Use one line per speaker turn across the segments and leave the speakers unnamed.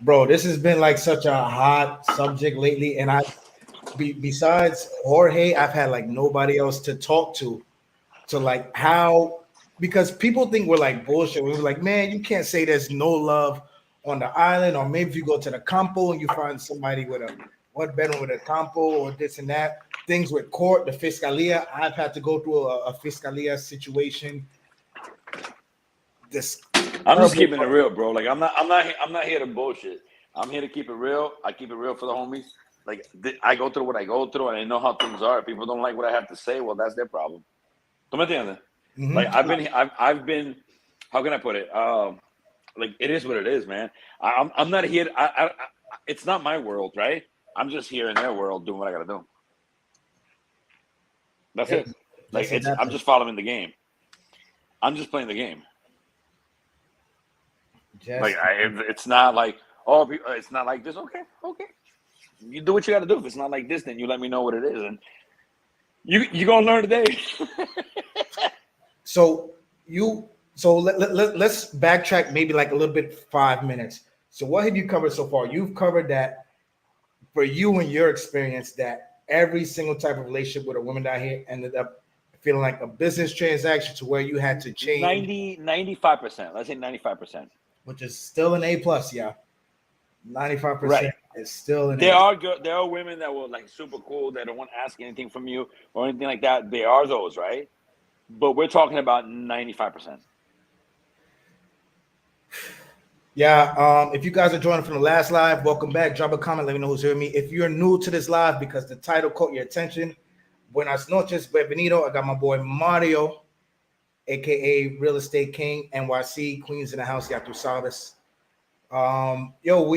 Bro, this has been like such a hot subject lately, and besides Jorge, I've had like nobody else to talk to like how, because people think we're like bullshit. We're like, man, you can't say there's no love on the island, or maybe if you go to the campo and you find somebody with a one bedroom with a campo or this and that. Things with court, the fiscalia. I've had to go through a fiscalia situation. This
I'm just keeping it real, bro. Like I'm not here to bullshit. I'm here to keep it real. I keep it real for the homies. Like I go through what I go through, and I know how things are. If people don't like what I have to say, well, that's their problem. ¿Tú me entiendes?
Mm-hmm.
Like I've been. How can I put it? Like it is what it is, man. I'm not here. It's not my world, right? I'm just here in their world doing what I gotta do. That's it. Like I'm just following the game. I'm just playing the game. Like it's not like it's not like this. Okay. You do what you got to do. If it's not like this, then you let me know what it is, and you gonna learn today.
So let's backtrack maybe like a little bit, 5 minutes. So what have you covered so far? You've covered that for you and your experience that every single type of relationship with a woman down here ended up feeling like a business transaction to where you had to change
95%. Let's say 95%.
Which is still an A plus, yeah. 95%
right.
is still an
A. There are women that were like super cool that don't want to ask anything from you or anything like that. There are those, right? But we're talking about 95%.
Yeah, if you guys are joining from the last live, welcome back. Drop a comment, let me know who's hearing me. If you're new to this live because the title caught your attention, buenas noches, bienvenido. I got my boy Mario, aka Real Estate King, NYC, Queens in the house, ya tu sabes.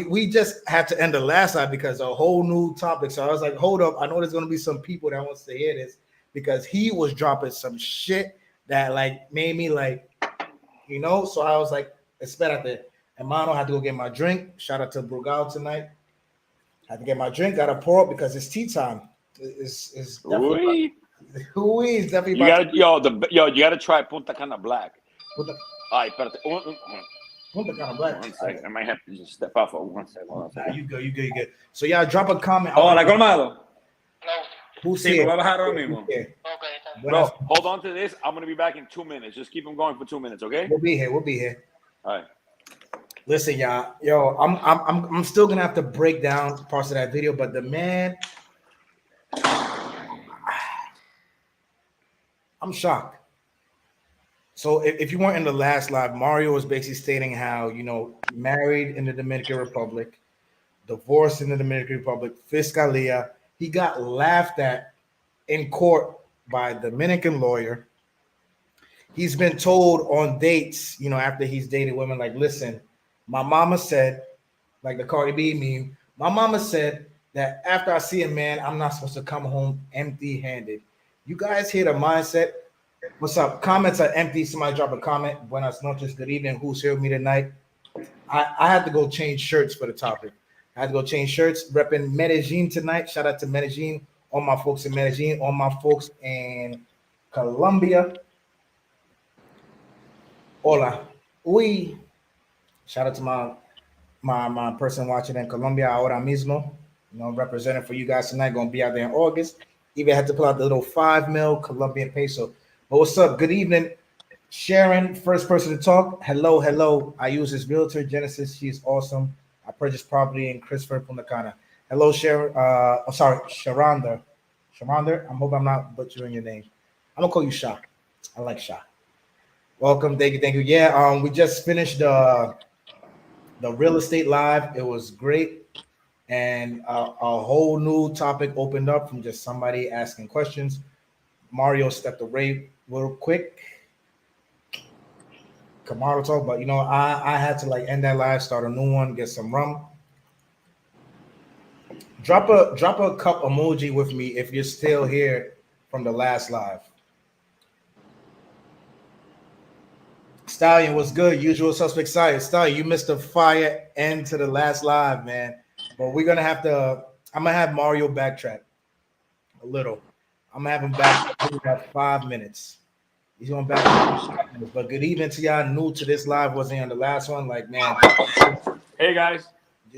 We just had to end the last live because a whole new topic. So I was like, hold up, I know there's gonna be some people that wants to hear this because he was dropping some shit that like made me like, so I was like, espérate. Hermano, had to go get my drink. Shout out to Brugal tonight. Had to get my drink, gotta pour up because it's tea time. It's definitely you
gotta try Punta Cana Black. All right,
Punta Cana Black.
1 second. I might have to just step out for 1 second.
Nah, you good. So yeah, drop a comment.
Hola, colmado.
Who's here?
Okay. Bro, hold on to this. I'm gonna be back in 2 minutes. Just keep them going for 2 minutes, okay?
We'll be here.
All right.
Listen, y'all. I'm still gonna have to break down parts of that video, but the man, I'm shocked. So if you weren't in the last live, Mario was basically stating how married in the Dominican Republic, divorced in the Dominican Republic, Fiscalia. He got laughed at in court by a Dominican lawyer. He's been told on dates, after he's dated women, like, listen, my mama said, like the Cardi B meme, my mama said that after I see a man, I'm not supposed to come home empty-handed. You guys hear the mindset? What's up? Comments are empty. Somebody drop a comment. Buenas noches. Good evening. Who's here with me tonight? I had to go change shirts for the topic. I had to go change shirts. Repping Medellin tonight. Shout out to Medellin. All my folks in Medellin. All my folks in Colombia. Hola. Uy. Shout out to my person watching in Colombia ahora mismo. Representing for you guys tonight. Going to be out there in August. Even had to pull out the little 5 mil Colombian peso. But what's up? Good evening. Sharon, first person to talk. Hello. I use this realtor, Genesis. She's awesome. I purchased property in Christopher, Punta Cana. Hello, Sharon. Sharonda. Sharonda. I hope I'm not butchering your name. I'm going to call you Sha. I like Sha. Welcome. Thank you. Yeah, we just finished the real estate live. It was great. And a whole new topic opened up from just somebody asking questions. Mario stepped away real quick. Kamara talk, but I had to like end that live, start a new one, get some rum. Drop a cup emoji with me if you're still here from the last live. Stallion, what's good? Usual suspect Stallion, you missed a fire end to the last live, man. But we're gonna have to. I'm gonna have Mario backtrack a little. I'm gonna have him back for about 5 minutes. He's going back. But good evening to y'all. New to this live, wasn't on the last one. Like, man.
Hey guys.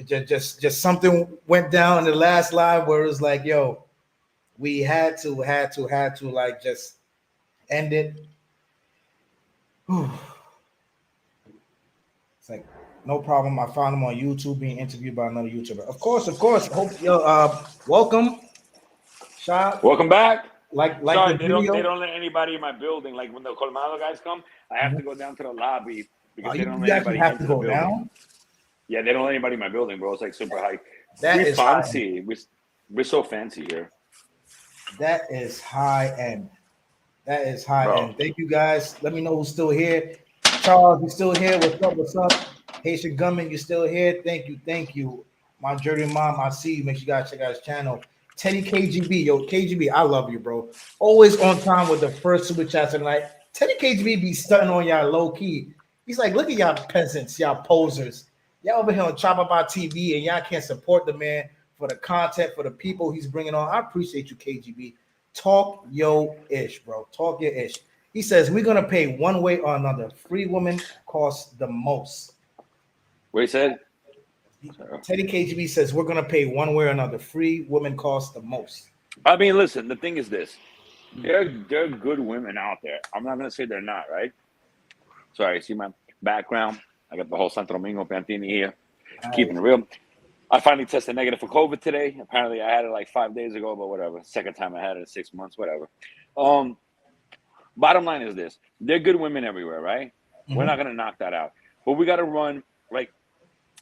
Just something went down in the last live where it was like, yo, we had to like just end it. Whew. It's like no problem. I found him on YouTube being interviewed by another YouTuber. Of course. Hope yo, welcome, Shop.
Welcome back.
Like
Sorry,
the
they
video.
don't let anybody in my building. Like when the Colmado guys come, I have to go down to the lobby because they don't
You
let
actually
anybody
have
into
to
the
go
building.
down.
Yeah, they don't let anybody in my building, bro. It's like super high.
That
We're
is
fancy. We're so fancy here.
That is high end. That is high
Bro.
end. Thank you guys. Let me know who's still here. Charles, you still here? What's up? Haitian Gunman, you still here? Thank you. My dirty mom, I see you. Make sure you guys check out his channel. Teddy KGB, yo, KGB, I love you, bro. Always on time with the first super chats tonight. Teddy KGB be stunting on y'all low key. He's like, look at y'all peasants, y'all posers. Y'all over here on Chop Up Our TV, and y'all can't support the man for the content, for the people he's bringing on. I appreciate you, KGB. Talk yo ish, bro. Talk your ish. He says, we're going to pay one way or another. Free women cost the most.
What he said?
Teddy KGB says, we're going to pay one way or another. Free women cost the most.
I mean, listen, the thing is this. There are good women out there. I'm not going to say they're not, right? Sorry, see my background? I got the whole Santo Domingo Pantini here. Keeping it real. I finally tested negative for COVID today. Apparently, I had it like 5 days ago, but whatever. Second time I had it in 6 months, whatever. Bottom line is this. There are good women everywhere, right? Mm-hmm. We're not going to knock that out. But we got to run, like,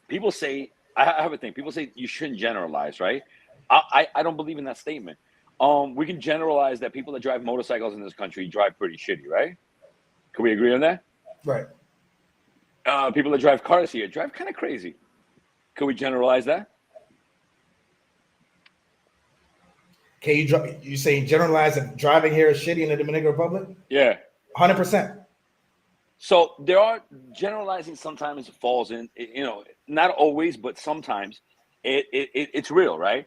people say, I have a thing. People say you shouldn't generalize, right? I don't believe in that statement. We can generalize that people that drive motorcycles in this country drive pretty shitty, right? Can we agree on that?
Right.
People that drive cars here drive kind of crazy. Can we generalize that?
Can you saying generalize that driving here is shitty in the Dominican Republic?
Yeah.
100%.
So there are generalizing sometimes falls in, not always, but sometimes it's real, right?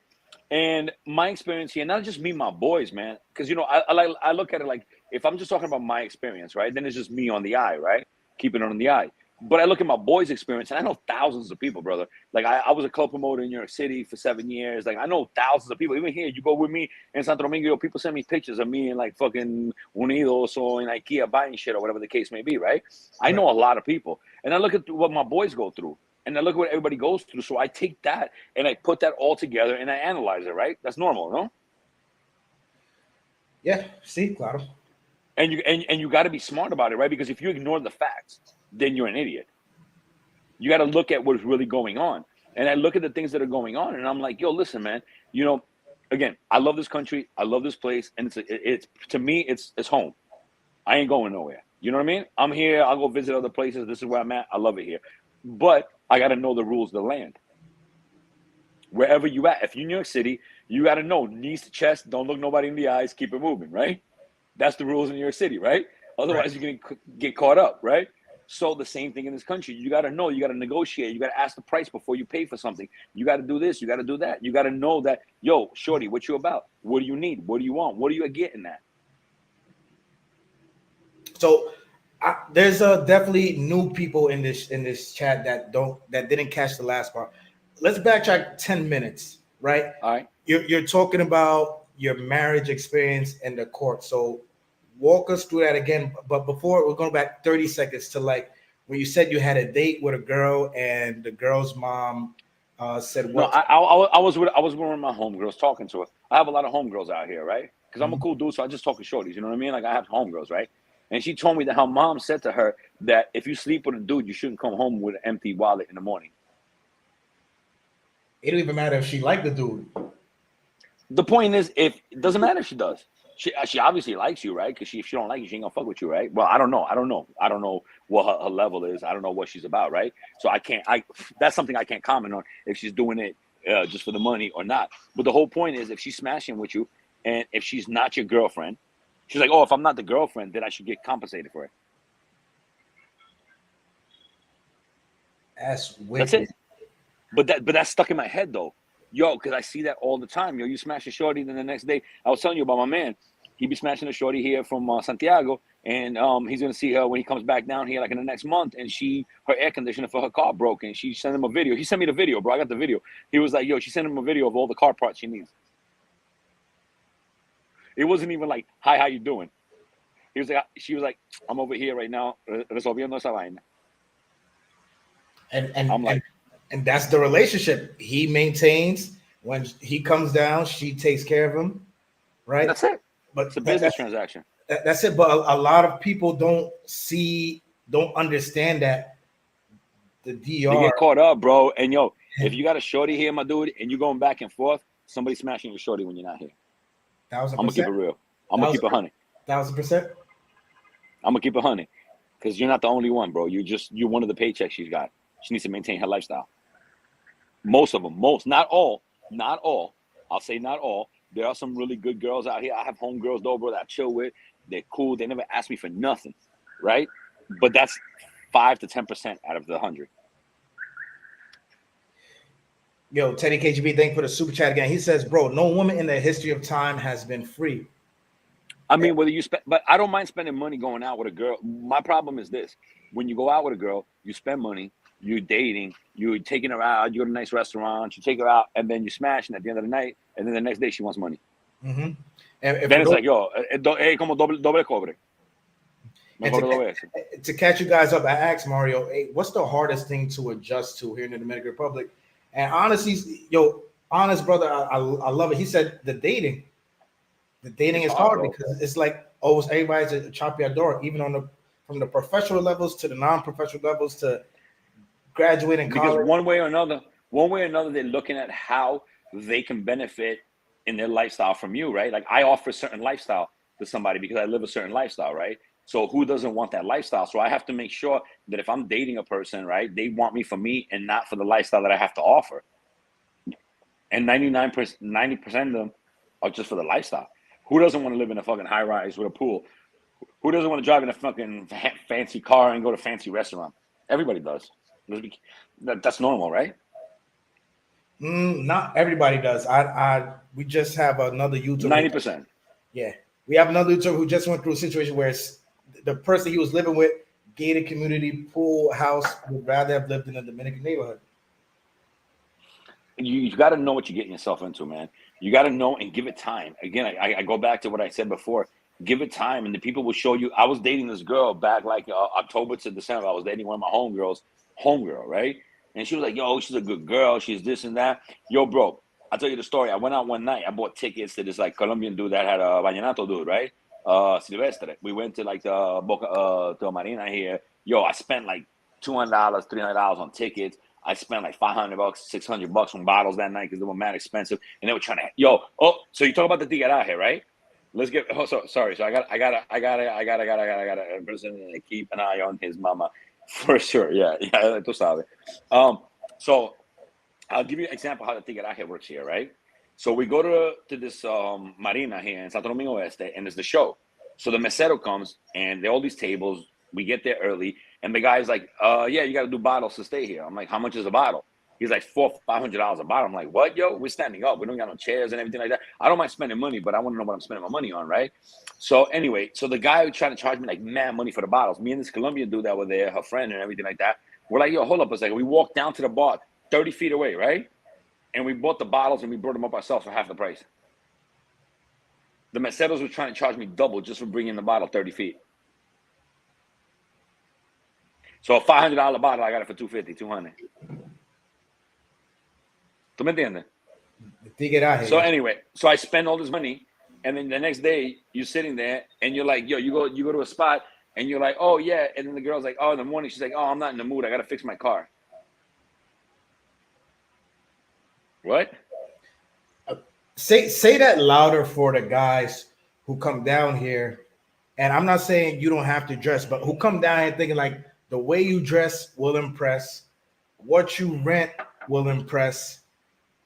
And my experience here, not just me, my boys, man, because, I look at it like if I'm just talking about my experience, right, then it's just me on the eye, right? Keeping it on the eye. But I look at my boys' experience, and I know thousands of people, brother. Like, I was a club promoter in New York City for 7 years. Like, I know thousands of people. Even here, you go with me in Santo Domingo, people send me pictures of me in, like, fucking Unidos or in IKEA buying shit or whatever the case may be, right? I know a lot of people. And I look at what my boys go through, and I look at what everybody goes through. So I take that, and I put that all together, and I analyze it, right? That's normal, no?
Yeah, see, claro.
And you got to be smart about it, right? Because if you ignore the facts, then you're an idiot. You got to look at what's really going on. And I look at the things that are going on, and I'm like, yo, listen, man, again, I love this country. I love this place. And it's to me, it's home. I ain't going nowhere. You know what I mean? I'm here. I'll go visit other places. This is where I'm at. I love it here. But I got to know the rules of the land. Wherever you at, if you're in New York City, you got to know knees to chest. Don't look nobody in the eyes. Keep it moving, right? That's the rules in New York City, right? Otherwise, you're going to get caught up, right? So the same thing in this country. You got to know. You got to negotiate. You got to ask the price before you pay for something. You got to do this. You got to do that. You got to know that, yo, shorty, what you about? What do you need? What do you want? What are you getting at?
So there's definitely new people in this chat that didn't catch the last part. Let's backtrack 10 minutes, right?
All right.
You're talking about your marriage experience in the court. So walk us through that again. But before, we're going back 30 seconds to like when you said you had a date with a girl and the girl's mom said what?
No, I was with one of my homegirls talking to her. I have a lot of homegirls out here, right? Because I'm a cool dude, so I just talk to shorties. You know what I mean? Like I have homegirls, right? And she told me that her mom said to her that if you sleep with a dude, you shouldn't come home with an empty wallet in the morning.
It don't even matter if she liked the dude.
The point is, it doesn't matter if she does. She obviously likes you, right? Because if she don't like you, she ain't gonna fuck with you, right? Well, I don't know. I don't know what her level is. I don't know what she's about, right? So that's something I can't comment on if she's doing it just for the money or not. But the whole point is, if she's smashing with you, and if she's not your girlfriend, she's like, oh, if I'm not the girlfriend, then I should get compensated for it.
That's wicked.
That's it. But that's stuck in my head though. Yo, because I see that all the time. Yo, you smash a shorty, then the next day, I was telling you about my man. He be smashing a shorty here from Santiago, and he's gonna see her when he comes back down here, like in the next month. And her air conditioner for her car broke, and she sent him a video. He sent me the video, bro. I got the video. He was like, yo, she sent him a video of all the car parts she needs. It wasn't even like, hi, how you doing? She was like, I'm over here right now resolviendo esa vaina. I'm like,
and that's the relationship he maintains. When he comes down, she takes care of him, right?
That's it. But it's a business transaction.
That's it. But a lot of people don't understand that the DR.
They get caught up, bro. And yo, if you got a shorty here, my dude, and you're going back and forth, somebody's smashing your shorty when you're not here.
1,000%.
I'm gonna keep it real. I'm gonna keep it 100.
1,000%.
I'm gonna keep it 100 because you're not the only one, bro. You're one of the paychecks she's got. She needs to maintain her lifestyle. Most of them, not all. I'll say not all. There are some really good girls out here. I have homegirls though, bro, that I chill with. They're cool. They never ask me for nothing, right? But that's 5 to 10% out of the 100.
Yo, Teddy KGB, thank you for the super chat again. He says, bro, no woman in the history of time has been free.
I mean, whether you spend, but I don't mind spending money going out with a girl. My problem is this: when you go out with a girl, you spend money, you're dating, you're taking her out, you go to a nice restaurant, you take her out, and then you smash, and at the end of the night, and then the next day she wants money.
Mm-hmm.
Then it's like, yo, como doble cobre.
To catch you guys up, I asked Mario, hey, what's the hardest thing to adjust to here in the Dominican Republic? And honestly, honest brother, I love it. He said the dating is hard because it's like almost everybody's a choppy at door, even from the professional levels to the non-professional levels to graduating college.
Because one way or another, they're looking at how they can benefit in their lifestyle from you, right? Like I offer a certain lifestyle to somebody because I live a certain lifestyle, right? So who doesn't want that lifestyle? So I have to make sure that if I'm dating a person, right, they want me for me and not for the lifestyle that I have to offer. And 90% of them are just for the lifestyle. Who doesn't want to live in a fucking high rise with a pool? Who doesn't want to drive in a fucking fancy car and go to a fancy restaurant? Everybody does. That's normal, right?
Not everybody does. We just have another YouTuber.
90%.
Yeah, we have another YouTuber who just went through a situation where the person he was living with, gated community, pool, house, would rather have lived in a Dominican neighborhood.
You got to know what you're getting yourself into, man. You got to know and give it time. Again, I go back to what I said before. Give it time, and the people will show you. I was dating this girl back like October to December. I was dating one of my homegirl, right? And she was like, yo, she's a good girl. She's this and that. Yo, bro, I'll tell you the story. I went out one night. I bought tickets to this like Colombian dude that had a vallenato dude, right? Silvestre. We went to like the Boca, to Marina here. Yo, I spent like $200, $300 on tickets. I spent like $500, $600 on bottles that night because they were mad expensive, and they were trying to. So you talk about the Tigres, right? Let's get. Sorry. So I got a person to keep an eye on his mama for sure. Yeah, tú sabes. So I'll give you an example how the Tigres works here, right? So we go to this marina here in Santo Domingo Este, and it's the show. So the mesero comes, and there are all these tables. We get there early, and the guy's like, yeah, you got to do bottles to stay here. I'm like, how much is a bottle? He's like $400-$500 a bottle. I'm like, what, yo? We're standing up. We don't got no chairs and everything like that. I don't mind spending money, but I want to know what I'm spending my money on, right? So anyway, so the guy was trying to charge me like mad money for the bottles. Me and this Colombian dude that were there, her friend and everything like that, we're like, yo, hold up a second. We walked down to the bar 30 feet away, right? And we bought the bottles and we brought them up ourselves for half the price. The meseros were trying to charge me double just for bringing the bottle 30 feet. So a $500 bottle, I got it for $250, $200. ¿Tú me entiendes? So anyway, so I spend all this money, and then the next day you're sitting there and you're like, yo, you go to a spot and you're like, oh yeah, and then the girl's like, oh, in the morning she's like, oh, I'm not in the mood, I gotta fix my car. What?
Say that louder for the guys who come down here, and I'm not saying you don't have to dress, but who come down here thinking like the way you dress will impress, what you rent will impress,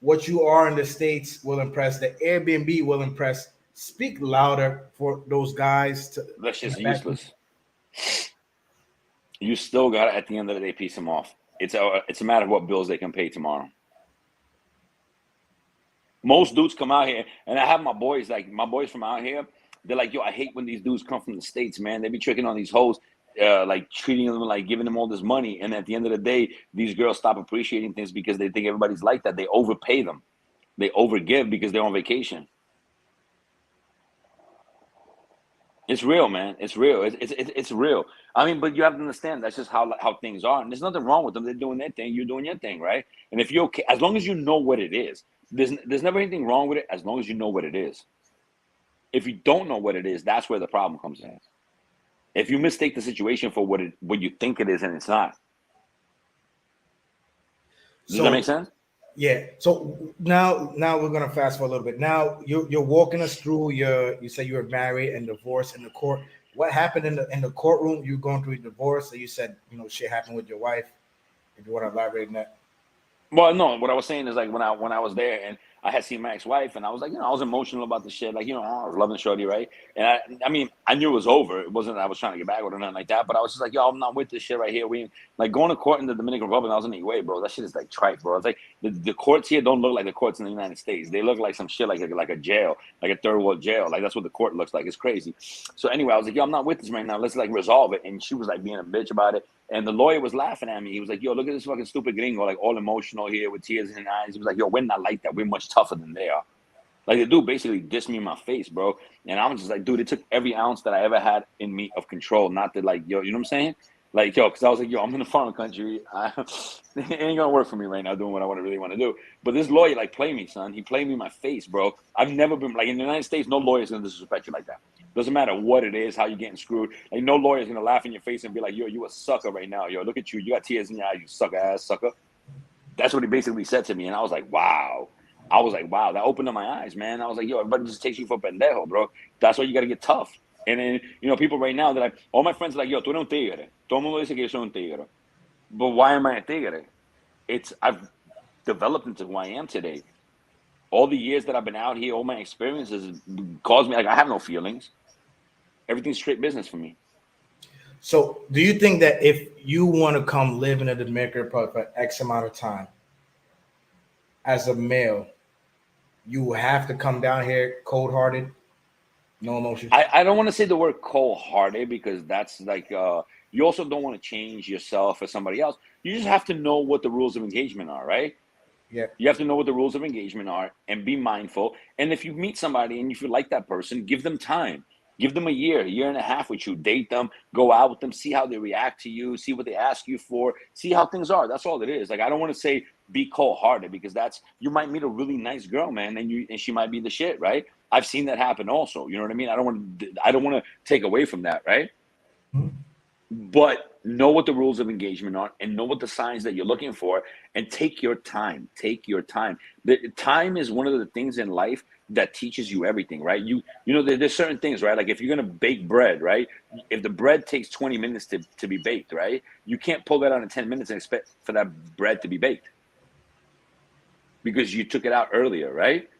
what you are in the States will impress, the Airbnb will impress. Speak louder for those guys.
That's just useless. You still got to, at the end of the day, piece them off. It's a matter of what bills they can pay tomorrow. Most dudes come out here, and I have my boys from out here. They're like, yo, I hate when these dudes come from the States, man. They be tricking on these hoes, like treating them, like giving them all this money. And at the end of the day, these girls stop appreciating things because they think everybody's like that. They overpay them. They overgive because they're on vacation. It's real, man. It's real. It's real. I mean, but you have to understand that's just how things are, and there's nothing wrong with them. They're doing their thing. You're doing your thing, right? And if you're okay, as long as you know what it is, there's never anything wrong with it as long as you know what it is. If you don't know what it is, that's where the problem comes in. If you mistake the situation for what you think it is and it's not. Does that make sense?
Yeah. So now we're gonna fast forward a little bit. Now you're walking us through you say you were married and divorced in the court. What happened in the courtroom? You going through a divorce, so you said shit happened with your wife. If you want to elaborate on that.
Well, no, what I was saying is like when I was there and I had seen my ex-wife and I was like, I was emotional about the shit. Like, I was loving shorty, right? And I mean, I knew it was over. It wasn't that I was trying to get back with her or nothing like that. But I was just like, yo, I'm not with this shit right here. We like going to court in the Dominican Republic. I was in the way, bro. That shit is like trite, bro. It's like the courts here don't look like the courts in the United States. They look like some shit like a jail, like a third world jail. Like that's what the court looks like. It's crazy. So anyway, I was like, yo, I'm not with this right now. Let's like resolve it. And she was like being a bitch about it. And the lawyer was laughing at me. He was like, yo, look at this fucking stupid gringo, like all emotional here with tears in his eyes. He was like, yo, we're not like that. We're much tougher than they are. Like the dude basically dissed me in my face, bro. And I was just like, dude, it took every ounce that I ever had in me of control, not to like, yo, you know what I'm saying? Like, yo, because I was like, yo, I'm in a foreign country. It ain't gonna work for me right now doing what I really want to do. But this lawyer, like, played me, son. He played me in my face, bro. I've never been, like, in the United States, no lawyer's gonna disrespect you like that. Doesn't matter what it is, how you're getting screwed. Like, no lawyer's gonna laugh in your face and be like, yo, you a sucker right now. Yo, look at you. You got tears in your eyes, you sucker ass sucker. That's what he basically said to me. And I was like, wow. That opened up my eyes, man. I was like, yo, everybody just takes you for pendejo, bro. That's why you got to get tough. And then, people right now, they're like, all my friends are like, yo, tú eres un tigre. Todo el mundo dice que yo soy un tigre. But why am I a tigre? I've developed into who I am today. All the years that I've been out here, all my experiences caused me, like, I have no feelings. Everything's straight business for me.
So do you think that if you want to come live in the Dominican Republic for X amount of time, as a male, you have to come down here cold-hearted, no emotion?
I don't want to say the word cold-hearted because that's like you also don't want to change yourself for somebody else. You just have to know what the rules of engagement are, right?
Yeah.
You have to know what the rules of engagement are and be mindful. And if you meet somebody and if you like that person, give them time. Give them a year and a half with you. Date them, go out with them, see how they react to you, see what they ask you for, see how things are. That's all it is. Like, I don't want to say be cold-hearted because you might meet a really nice girl, man, and she might be the shit, right? I've seen that happen also. You know what I mean? I don't want to take away from that, right? Mm-hmm. But know what the rules of engagement are and know what the signs that you're looking for and take your time. Take your time. The time is one of the things in life that teaches you everything, right? There's certain things, right? Like if you're going to bake bread, right? If the bread takes 20 minutes to be baked, right? You can't pull that out in 10 minutes and expect for that bread to be baked because you took it out earlier, right?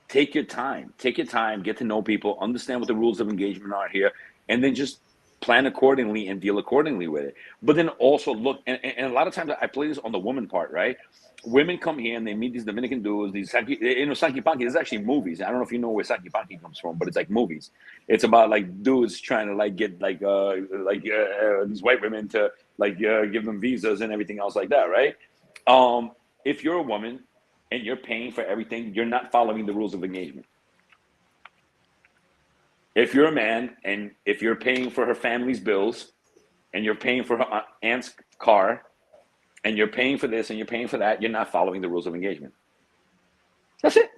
Take your time, get to know people, understand what the rules of engagement are here, and then just plan accordingly and deal accordingly with it. But then also look, and a lot of times I play this on the woman part, right? Women come here and they meet these Dominican dudes, these Sanky Panky. There's actually movies. I don't know if you know where Sanky Panky comes from, but it's like movies. It's about like dudes trying to like get these white women to like give them visas and everything else like that, right? If you're a woman and you're paying for everything, you're not following the rules of engagement. If you're a man and if you're paying for her family's bills and you're paying for her aunt's car and you're paying for this and you're paying for that, you're not following the rules of engagement. That's it.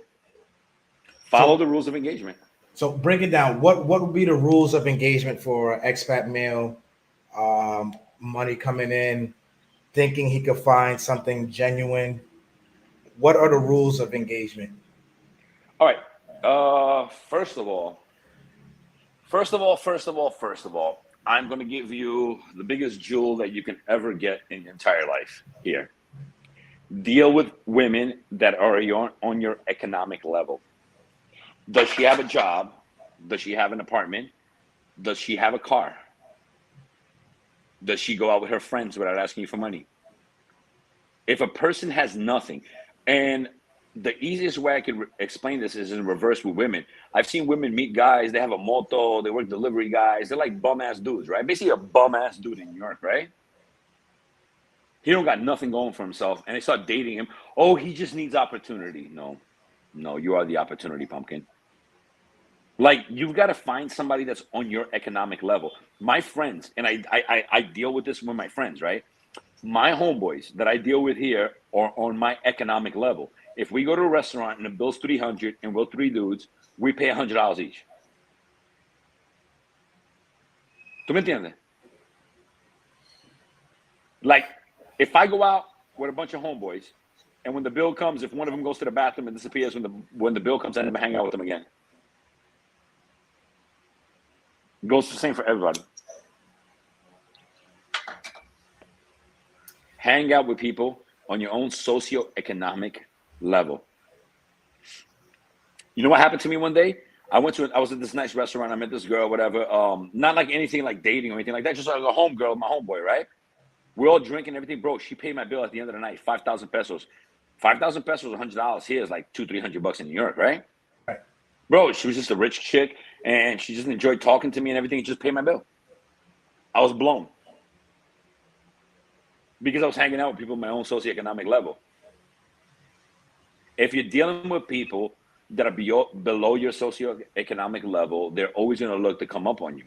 Follow the rules of engagement.
So break it down. What would be the rules of engagement for an expat male? Money coming in, thinking he could find something genuine. What are the rules of engagement?
All right. First of all, I'm going to give you the biggest jewel that you can ever get in your entire life here. Deal with women that are on your economic level. Does she have a job? Does she have an apartment? Does she have a car? Does she go out with her friends without asking you for money? If a person has nothing, and the easiest way I could explain this is in reverse with women. I've seen women meet guys, they have a moto, they work delivery guys, they're like bum-ass dudes, right? Basically a bum-ass dude in New York, right? He don't got nothing going for himself, and they start dating him. Oh, he just needs opportunity. No, you are the opportunity, pumpkin. Like, you've got to find somebody that's on your economic level. My friends, and I deal with this with my friends, right? My homeboys that I deal with here are on my economic level. If we go to a restaurant and the bill's $300 and we're 3 dudes, we pay $100 each. ¿Tú me entiendes? Like, if I go out with a bunch of homeboys, and when the bill comes, if one of them goes to the bathroom and disappears when the bill comes, I end up hanging out with them again. It goes the same for everybody. Hang out with people on your own socioeconomic level. You know what happened to me one day? I was at this nice restaurant. I met this girl, whatever. Not like anything like dating or anything like that. Just like a home girl, my homeboy, right? We're all drinking everything. Bro, she paid my bill at the end of the night, 5,000 pesos. 5,000 pesos, $100 here is like $200-300 in New York, right?
Right.
Bro, she was just a rich chick, and she just enjoyed talking to me and everything. Just paid my bill. I was blown. Because I was hanging out with people on my own socioeconomic level. If you're dealing with people that are below your socioeconomic level, they're always going to look to come up on you.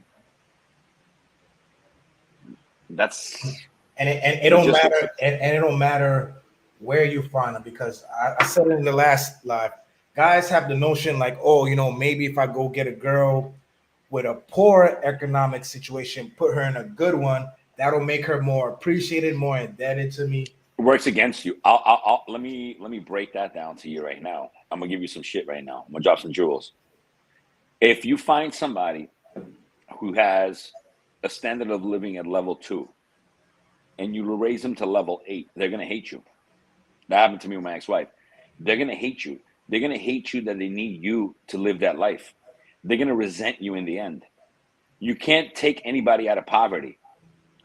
And it don't matter, and it don't matter where you find them, because I said it in the last live. Guys have the notion like, oh, maybe if I go get a girl with a poor economic situation, put her in a good one, that'll make her more appreciated, more indebted to me.
It works against you. Let me break that down to you right now. I'm gonna give you some shit right now. I'm gonna drop some jewels. If you find somebody who has a standard of living at level 2, and you raise them to level 8, they're gonna hate you. That happened to me with my ex-wife. They're gonna hate you. They're gonna hate you that they need you to live that life. They're gonna resent you in the end. You can't take anybody out of poverty.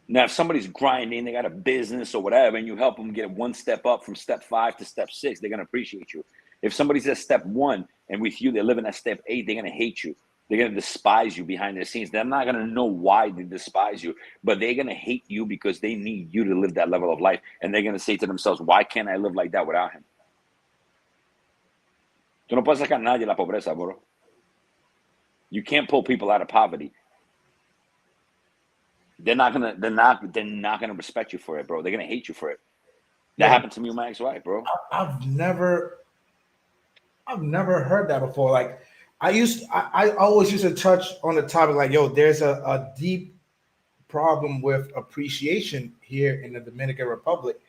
Now, if somebody's grinding, they got a business or whatever, and you help them get one step up from step 5 to step 6, they're gonna appreciate you. If somebody's at step 1 and with you, they're living at step 8, they're gonna hate you. They're going to despise you behind the scenes. They're not going to know why they despise you, but they're going to hate you because they need you to live that level of life. And they're going to say to themselves, why can't I live like that without him? Tú no puedes sacar a nadie de la pobreza, bro. You can't pull people out of poverty. They're not gonna respect you for it, bro. They're gonna hate you for it. That happened to me with my ex-wife, bro.
I've never heard that before. Like, I always used to touch on the topic like, yo, there's a deep problem with appreciation here in the Dominican Republic.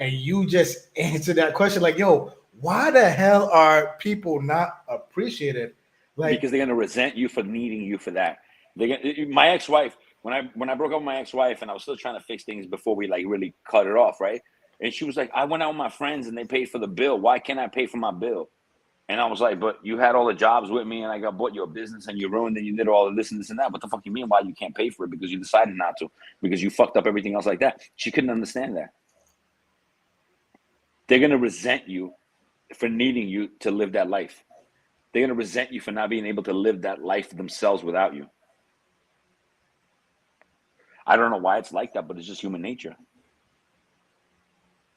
And you just answered that question like, yo, why the hell are people not appreciated? Like,
because they're gonna resent you for needing you for that. My ex-wife, when I broke up with my ex-wife and I was still trying to fix things before we like really cut it off, right? And she was like, I went out with my friends and they paid for the bill. Why can't I pay for my bill? And I was like, but you had all the jobs with me and I bought you a business and you ruined it. You did all of this and this and that. What the fuck you mean why you can't pay for it? Because you decided not to. Because you fucked up everything else like that. She couldn't understand that. They're going to resent you for needing you to live that life. They're going to resent you for not being able to live that life themselves without you. I don't know why it's like that, but it's just human nature.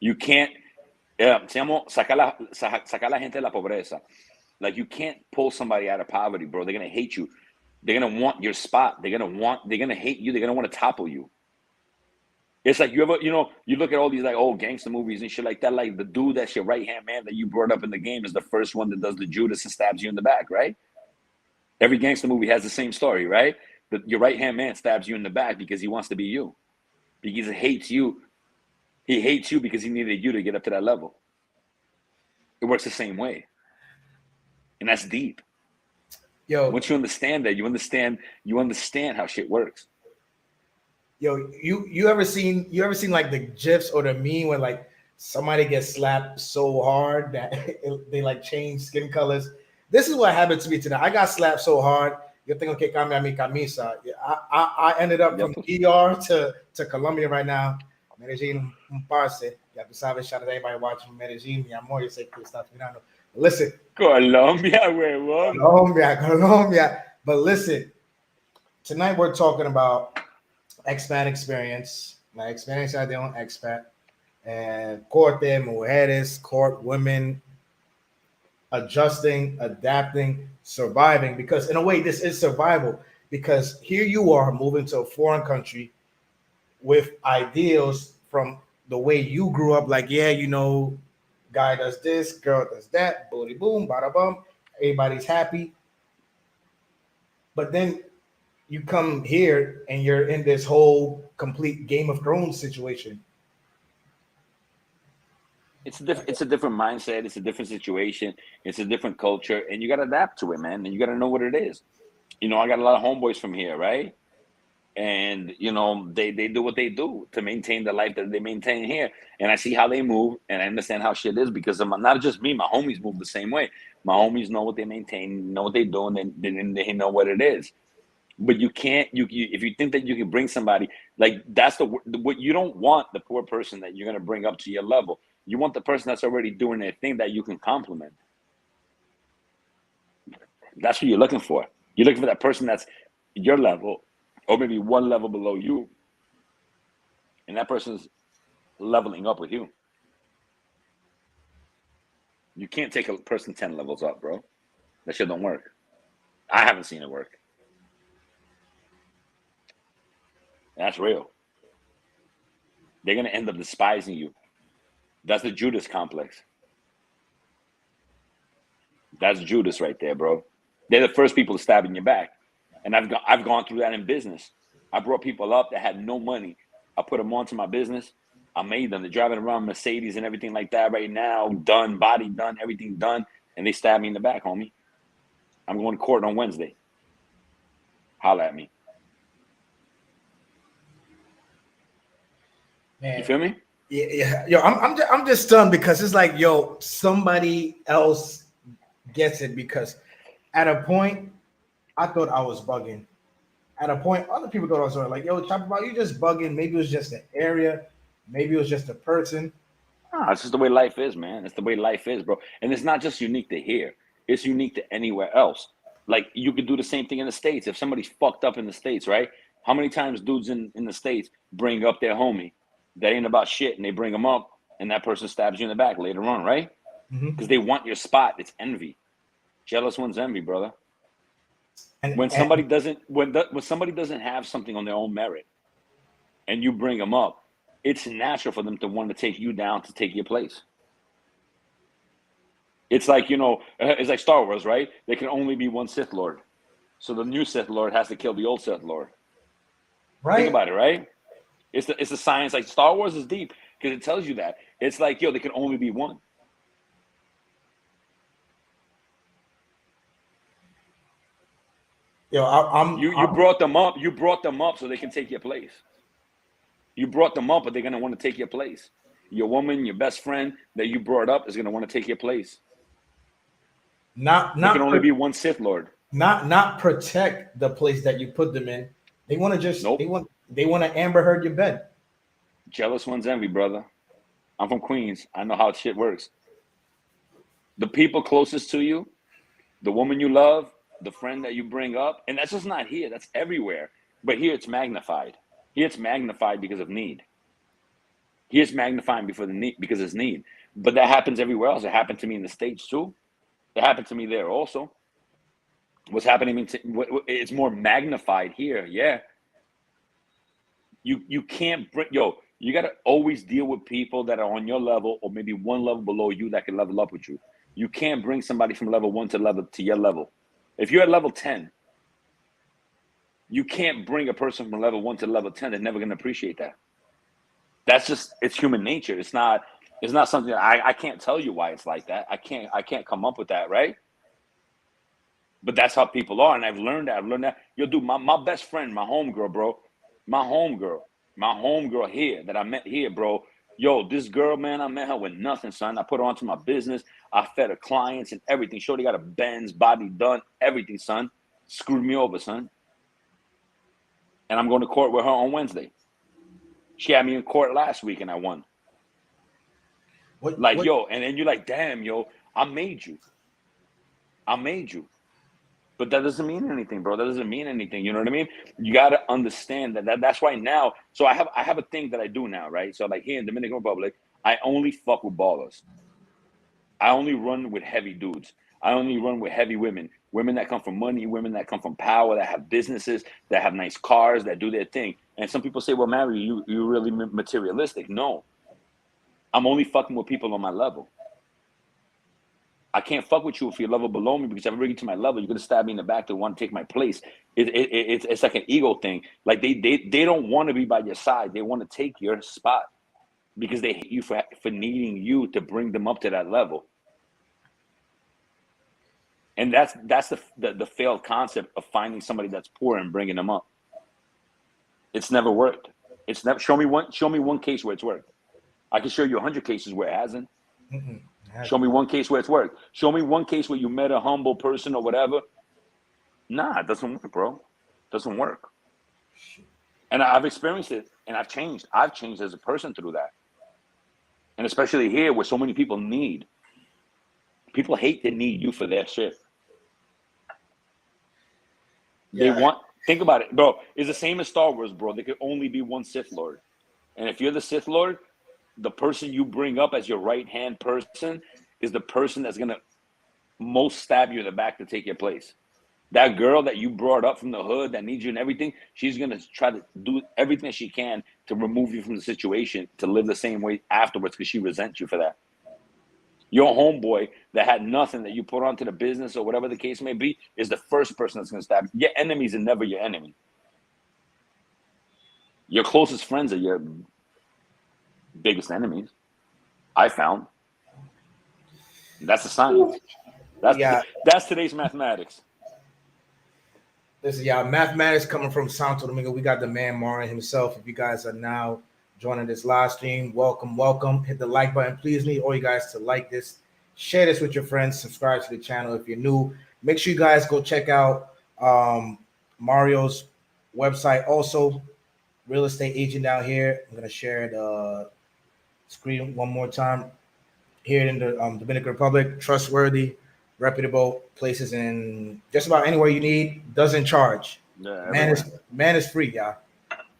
You can't sacar la gente de la pobreza. Like, you can't pull somebody out of poverty, bro. They're gonna hate you. They're gonna want your spot. They're gonna hate you. They're gonna want to topple you. It's like you look at all these like old gangster movies and shit like that. Like the dude that's your right hand man that you brought up in the game is the first one that does the Judas and stabs you in the back, right? Every gangster movie has the same story, right? Your right hand man stabs you in the back because he wants to be you, because he hates you. He hates you because he needed you to get up to that level. It works the same way. And that's deep.
Yo,
once you understand that, you understand how shit works.
Yo, you ever seen like the GIFs or the meme when like somebody gets slapped so hard that they like change skin colors? This is what happened to me today. I got slapped so hard. Yo tengo que cambiar mi camisa. I ended up from ER to Colombia right now. Medellin, un parce. Ya tú sabes, shout out to everybody watching Medellin, mi amor, yo sé que estás mirando. But listen,
Colombia, huevón.
Colombia, Colombia. But listen, tonight we're talking about expat experience, la experiencia de un expat, and corte, mujeres, court, women, adjusting, adapting, surviving. Because in a way, this is survival. Because here you are moving to a foreign country with ideals from the way you grew up. Like, yeah, you know, guy does this, girl does that, booty boom, bada bum. Everybody's happy. But then you come here and you're in this whole complete Game of Thrones situation.
It's a different mindset. It's a different situation. It's a different culture, and you got to adapt to it, man. And you got to know what it is. You know, I got a lot of homeboys from here, right? And you know, they do what they do to maintain the life that they maintain here. And I see how they move, and I understand how shit is because of not just me. My homies move the same way. My homies know what they maintain, know what they do, and they know what it is. But you can't you if you think that you can bring somebody like that's what you don't want the poor person that you're gonna bring up to your level. You want the person that's already doing their thing that you can compliment. That's what you're looking for. You're looking for that person that's your level or maybe one level below you. And that person's leveling up with you. You can't take a person 10 levels up, bro. That shit don't work. I haven't seen it work. That's real. They're going to end up despising you. That's the Judas complex. That's Judas right there, bro. They're the first people to stab in your back. And I've gone through that in business. I brought people up that had no money. I put them onto my business. I made them. They're driving around Mercedes and everything like that right now. Done, body done, everything done. And they stabbed me in the back, homie. I'm going to court on Wednesday. Holla at me.
Man.
You feel me?
Yeah. Yo, I'm just stunned because it's like, yo, somebody else gets it because at a point I thought I was bugging. At a point, other people thought I was like, yo, Chop about you just bugging. Maybe it was just an area, maybe it was just a person.
Nah, it's just the way life is, man. It's the way life is, bro. And it's not just unique to here. It's unique to anywhere else. Like you could do the same thing in the States. If somebody's fucked up in the States, right? How many times dudes in the States bring up their homie that ain't about shit and they bring them up and that person stabs you in the back later on, right? Because they want your spot. It's envy. Jealous one's envy, brother. When somebody doesn't have something on their own merit and you bring them up, it's natural for them to want to take you down to take your place. It's like, you know, it's like Star Wars, right? There can only be one Sith Lord. So the new Sith Lord has to kill the old Sith Lord. Right? Think about it, right? It's the science. Like Star Wars is deep because it tells you that. It's like, yo, there can only be one.
Yo,
you brought them up. You brought them up so they can take your place. You brought them up, but they're gonna want to take your place. Your woman, your best friend that you brought up is gonna want to take your place. There can only be one Sith Lord.
Not protect the place that you put them in. They want to just they want to Amber Heard your bed.
Jealous one's envy, brother. I'm from Queens. I know how shit works. The people closest to you, the woman you love, the friend that you bring up, and that's just not here. That's everywhere. But here it's magnified. Here it's magnified because of need. Here it's magnifying because it's need. But that happens everywhere else. It happened to me in the States too. It happened to me there also. What's happening? It's more magnified here. Yeah. You can't bring, you got to always deal with people that are on your level or maybe one level below you that can level up with you. You can't bring somebody from level 1 to your level. If you're at level 10, you can't bring a person from level 1 to level 10. They're never going to appreciate that. That's just, it's human nature. It's not something that I can't tell you why it's like that. I can't come up with that, right? But that's how people are. And I've learned that. Yo, dude, my best friend, my homegirl, bro. My homegirl here that I met here, bro. Yo, this girl, man, I met her with nothing, son. I put her onto my business. I fed her clients and everything. Shorty got a Benz, body done, everything, son. Screwed me over, son. And I'm going to court with her on Wednesday. She had me in court last week and I won. Like, yo, and then you're like, damn, yo, I made you. But that doesn't mean anything, bro. That doesn't mean anything. You know what I mean? You got to understand that's why now. So I have a thing that I do now, right? So like here in Dominican Republic, I only fuck with ballers. I only run with heavy dudes. I only run with heavy women. Women that come from money, women that come from power, that have businesses, that have nice cars, that do their thing. And some people say, well, Mario, you're really materialistic. No. I'm only fucking with people on my level. I can't fuck with you if you're a level below me, because if I bring you to my level, you're gonna stab me in the back to want to take my place. It's like an ego thing. Like they don't want to be by your side. They want to take your spot because they hate you for needing you to bring them up to that level. And that's the failed concept of finding somebody that's poor and bringing them up. It's never worked. It's never. Show me one case where it's worked. I can show you 100 cases where it hasn't. Show me one case where it's worked. Show me one case where you met a humble person or whatever. Nah, it doesn't work, bro. It doesn't work. And I've experienced it, and I've changed. I've changed as a person through that. And especially here where so many people need. People hate to need you for their shit. Yeah. Think about it, bro. It's the same as Star Wars, bro. There could only be one Sith Lord. And if you're the Sith Lord, the person you bring up as your right-hand person is the person that's going to most stab you in the back to take your place. That girl that you brought up from the hood that needs you and everything, she's going to try to do everything she can to remove you from the situation, to live the same way afterwards because she resents you for that. Your homeboy that had nothing that you put onto the business or whatever the case may be is the first person that's going to stab you. Your enemies are never your enemy. Your closest friends are your biggest enemies. I found. That's the science. That's today's mathematics.
This is mathematics coming from Santo Domingo. We got the man Mario himself. If you guys are now joining this live stream, welcome. Hit the like button. Please need all you guys to like this, share this with your friends, subscribe to the channel if you're new. Make sure you guys go check out Mario's website. Also, real estate agent down here. I'm gonna share the screen one more time. Here in the Dominican Republic, trustworthy, reputable places in just about anywhere you need. Doesn't charge. Man is free, y'all.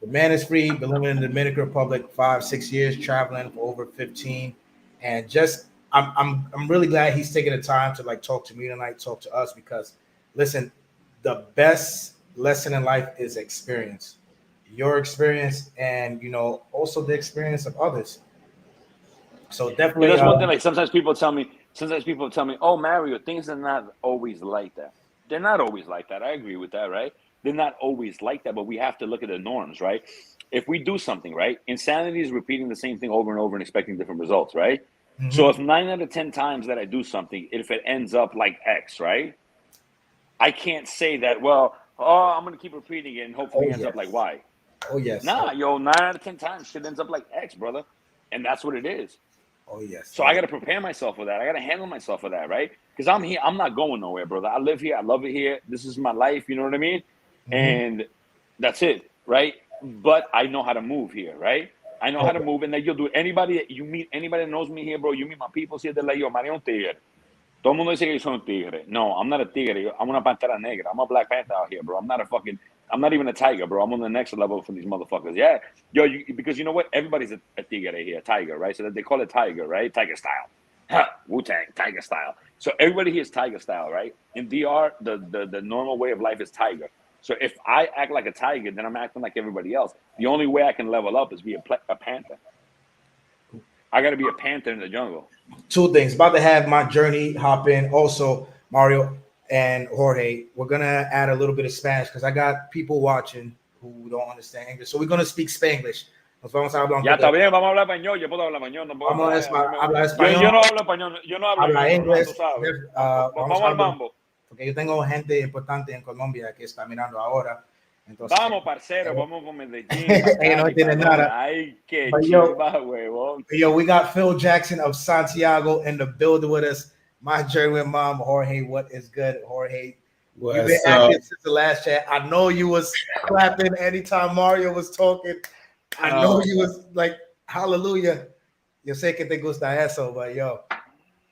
The man is free. Been living in the Dominican Republic 5-6 years, traveling for over 15, and just I'm really glad he's taking the time to like talk to me tonight, talk to us, because listen, the best lesson in life is experience. Your experience, and also the experience of others. So definitely,
that's one thing. Like sometimes people tell me, "Oh, Mario, things are not always like that." They're not always like that. I agree with that, right? They're not always like that, but we have to look at the norms, right? If we do something, right? Insanity is repeating the same thing over and over and expecting different results, right? Mm-hmm. So if 9 out of 10 times that I do something, if it ends up like X, right? I can't say that, well, I'm going to keep repeating it and hopefully it ends up like Y.
Oh, yes.
Nah, 9 out of 10 times shit ends up like X, brother. And that's what it is.
Oh, yes.
So I got to prepare myself for that. I got to handle myself for that, right? Because I'm here. I'm not going nowhere, brother. I live here. I love it here. This is my life. You know what I mean? Mm-hmm. And that's it, right? But I know how to move here, right? I know how to move. And then you'll do it. Anybody that you meet, anybody that knows me here, bro, you meet my people here, they're like, yo, Mario un tigre. Todo el mundo dice que yo soy un tigre. No, I'm not a tigre. I'm una pantera negra. I'm a Black Panther out here, bro. I'm not even a tiger, bro. I'm on the next level for these motherfuckers. Yeah. Yo, because you know what? Everybody's a tigre here, tiger, right? So that they call it tiger, right? Tiger style. Wu-Tang, tiger style. So everybody here is tiger style, right? In DR, the normal way of life is tiger. So if I act like a tiger, then I'm acting like everybody else. The only way I can level up is be a panther. I got to be a panther in the jungle.
2 things. About to have my journey hop in. Also, Mario and Jorge, we're going to add a little bit of Spanish because I got people watching who don't understand English. So we're going to speak Spanglish. Nos vamos a hablar.
Ya está bien, vamos a hablar español. Yo puedo hablar español.
Vamos a hablar español.
Yo no hablo español. Yo no hablo
inglés.
Vamos al mambo.
Porque yo tengo gente importante en Colombia que está mirando ahora. Entonces,
vamos, parcero, vamos con Medellín.
Ellos no entienden nada.
Ay, qué chimba, huevón.
Yo, we got Phil Jackson of Santiago in the building with us. My journey with mom, Jorge. What is good, Jorge? You've been active since the last chat. I know you was clapping anytime Mario was talking. I know you was like, hallelujah. Yo sé que te gusta eso, but yo.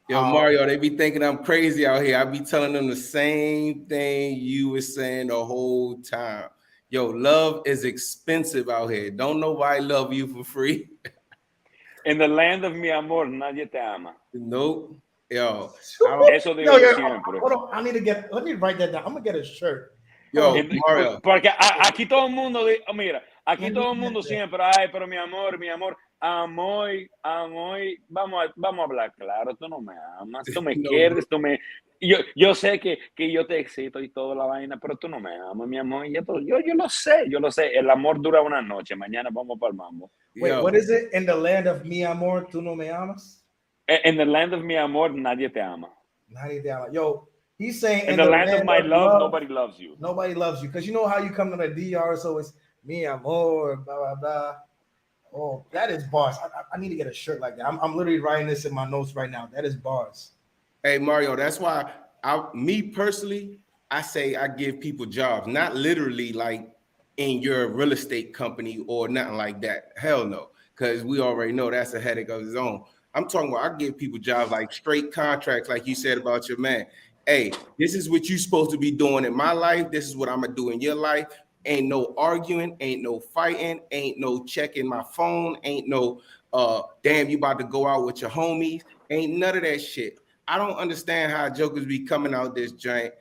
Yo, Mario, they be thinking I'm crazy out here. I be telling them the same thing you were saying the whole time. Yo, love is expensive out here. Don't nobody love you for free.
In the land of mi amor, nadie te ama.
Nope. Yo,
Eso digo yo siempre.
Hold on, let me write that down. I'm gonna get a shirt.
Yo, Mario.
Porque aquí todo el mundo, mira, aquí todo el mundo siempre, ay, pero mi amor, amor, vamos a hablar claro, tú no me amas, tú me quieres, yo sé que yo te excito y toda la vaina, pero tú no me amas, mi amor, yo lo sé, el amor dura una noche, mañana vamos para el mambo.
Wait, what is it? In the land of mi amor, tú no me amas?
In the land of mi amor, nadie te ama.
Nadie te ama. Yo, he's saying
in the land of my love, nobody loves you.
Nobody loves you. Because you know how you come to the DR, so it's mi amor, blah, blah, blah. Oh, that is bars. I need to get a shirt like that. I'm literally writing this in my notes right now. That is bars.
Hey, Mario, that's why me personally, I say I give people jobs, not literally like in your real estate company or nothing like that. Hell no, because we already know that's a headache of its own. I'm talking about I give people jobs like straight contracts, like you said about your man. Hey, this is what you're supposed to be doing in my life. This is what I'm going to do in your life. Ain't no arguing, ain't no fighting, ain't no checking my phone, ain't no damn, you about to go out with your homies. Ain't none of that shit. I don't understand how jokers be coming out this joint.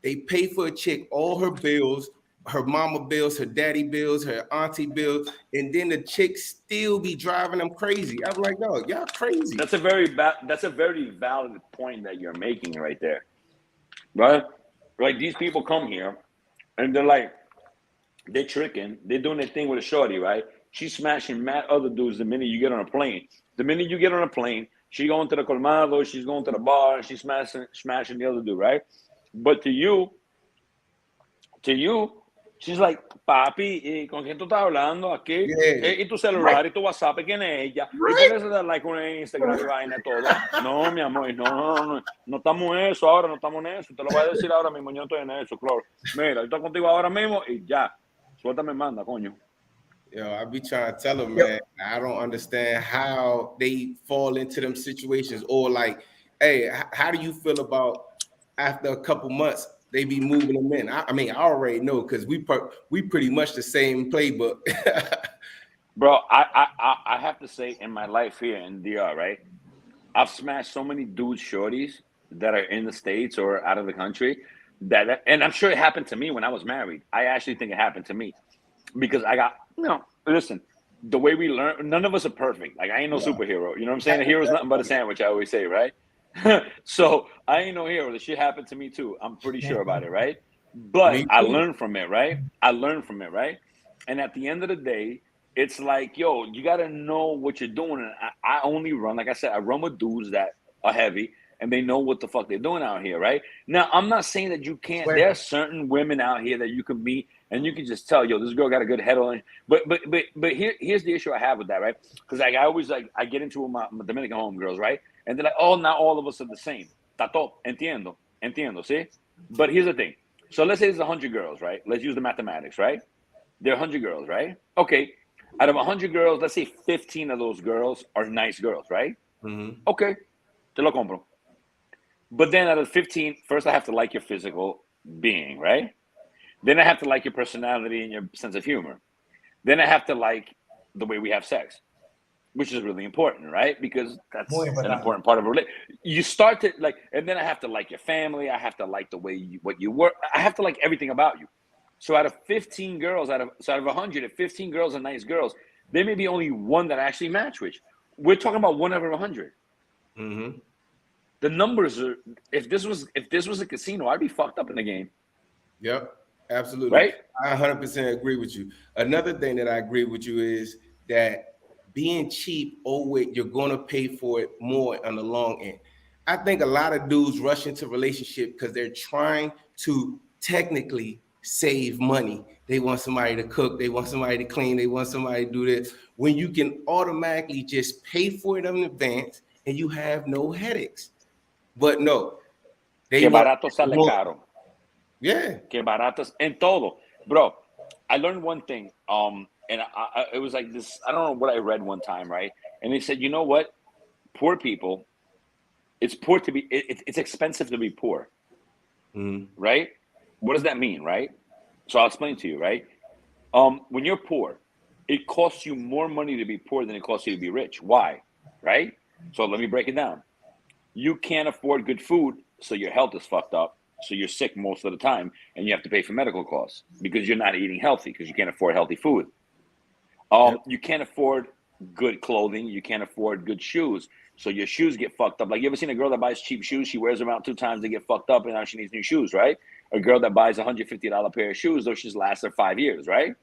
They pay for a chick all her bills, her mama bills, her daddy bills, her auntie bills, and then the chick still be driving them crazy. I'm like, no, y'all crazy.
That's a very valid point that you're making right there, right? Like these people come here and they're like, they're tricking, they're doing their thing with a shorty, right? She's smashing mad other dudes the minute you get on a plane. The minute you get on a plane, she going to the colmado, she's going to the bar, she's smashing the other dude, right? But to you, she's like, papi, ¿con quién tú estás hablando aquí?
Yeah.
Y tu celular, y tu WhatsApp, ¿quién es ella? ¿Y por qué se da like con Instagram y vaina y todo? No, mi amor, no estamos en eso ahora, no estamos en eso. Te lo voy a decir ahora mismo, yo no estoy en eso, claro. Mira, yo estoy contigo ahora mismo y ya. Suéltame, manda, coño.
Yo, I be trying to tell them, man, I don't understand how they fall into them situations. Or like, hey, how do you feel about after a couple months they be moving them in? I mean, I already know because we pretty much the same playbook.
Bro, I have to say in my life here in DR, right? I've smashed so many dudes shorties that are in the States or out of the country and I'm sure it happened to me when I was married. I actually think it happened to me because I got, listen, the way we learn, none of us are perfect. Like I ain't no superhero. You know what I'm saying? A hero's nothing but a sandwich, I always say, right? So I ain't no hero. This shit happened to me too. I'm pretty sure about it, right? But I learned from it, right? And at the end of the day, it's like, yo, you got to know what you're doing. And I only run, like I said, I run with dudes that are heavy and they know what the fuck they're doing out here, right? Now, I'm not saying that you can't. There are certain women out here that you can meet and you can just tell, yo, this girl got a good head on. But here's the issue I have with that, right? Because like I always I get into my Dominican homegirls, right? And they're like, oh, not all of us are the same. Tato, entiendo, see? But here's the thing. So let's say there's 100 girls, right? Let's use the mathematics, right? There are 100 girls, right? Okay. Out of 100 girls, let's say 15 of those girls are nice girls, right?
Mm-hmm.
Okay. Te lo compro. But then out of 15, first I have to like your physical being, right? Then I have to like your personality and your sense of humor. Then I have to like the way we have sex, which is really important, right? Because that's an important part of a relationship. You start to like, and then I have to like your family. I have to like the way what you work. I have to like everything about you. So out of 15 girls, out of 100, if 15 girls are nice girls, there may be only one that I actually match with. We're talking about 1 out of 100.
Mm-hmm.
The numbers are. If this was a casino, I'd be fucked up in the game.
Yep, absolutely.
Right.
I 100% agree with you. Another thing that I agree with you is that being cheap, you're going to pay for it more on the long end. I think a lot of dudes rush into relationship because they're trying to technically save money. They want somebody to cook, they want somebody to clean, they want somebody to do this. When you can automatically just pay for it in advance and you have no headaches. But no.
Que barato sale caro.
Yeah.
Que baratos en todo. Bro, I learned one thing. And it was like this, I don't know what I read one time, right? And they said, you know what? Poor people, it's poor to be. It's expensive to be poor, right? What does that mean, right? So I'll explain to you, right? When you're poor, it costs you more money to be poor than it costs you to be rich. Why? Right? So let me break it down. You can't afford good food, so your health is fucked up. So you're sick most of the time, and you have to pay for medical costs because you're not eating healthy because you can't afford healthy food. You can't afford good clothing. You can't afford good shoes. So your shoes get fucked up. Like, you ever seen a girl that buys cheap shoes? She wears them around 2 times, they get fucked up, and now she needs new shoes, right? A girl that buys $150 pair of shoes, those shoes last her 5 years, right?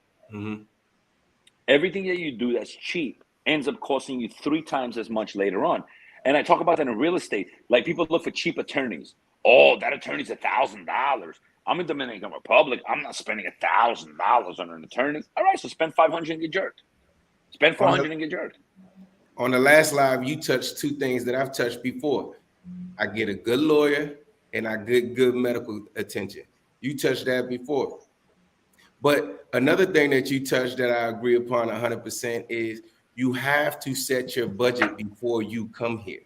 Everything that you do that's cheap ends up costing you 3 times as much later on. And I talk about that in real estate. Like, people look for cheap attorneys. Oh, that attorney's $1,000. I'm in Dominican Republic. I'm not spending $1,000 on an attorney. All right, so spend $500 and get jerked. Spend $400 and get jerked.
On the last live, you touched 2 things that I've touched before. I get a good lawyer and I get good medical attention. You touched that before. But another thing that you touched that I agree upon 100% is you have to set your budget before you come here.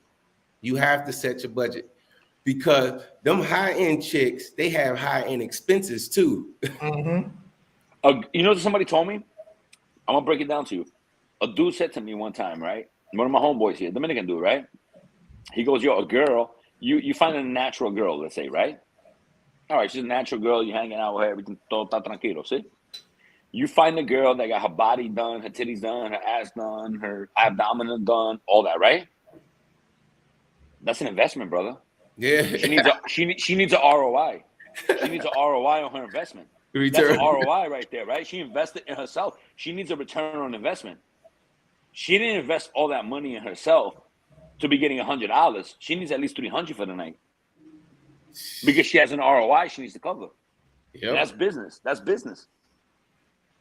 You have to set your budget because them high-end chicks, they have high-end expenses too.
You know what somebody told me? I'm going to break it down to you. A dude said to me one time, right? One of my homeboys here, Dominican dude, right? He goes, yo, a girl, you find a natural girl, let's say, right? All right, she's a natural girl. You're hanging out with her. Everything todo está tranquilo, see? You find a girl that got her body done, her titties done, her ass done, her abdomen done, all that, right? That's an investment, brother.
Yeah.
She needs a she needs a ROI. She needs a ROI on her investment. That's an ROI right there, right? She invested in herself. She needs a return on investment. She didn't invest all that money in herself to be getting $100. She needs at least $300 for the night because she has an ROI she needs to cover.
Yep.
That's business. That's business,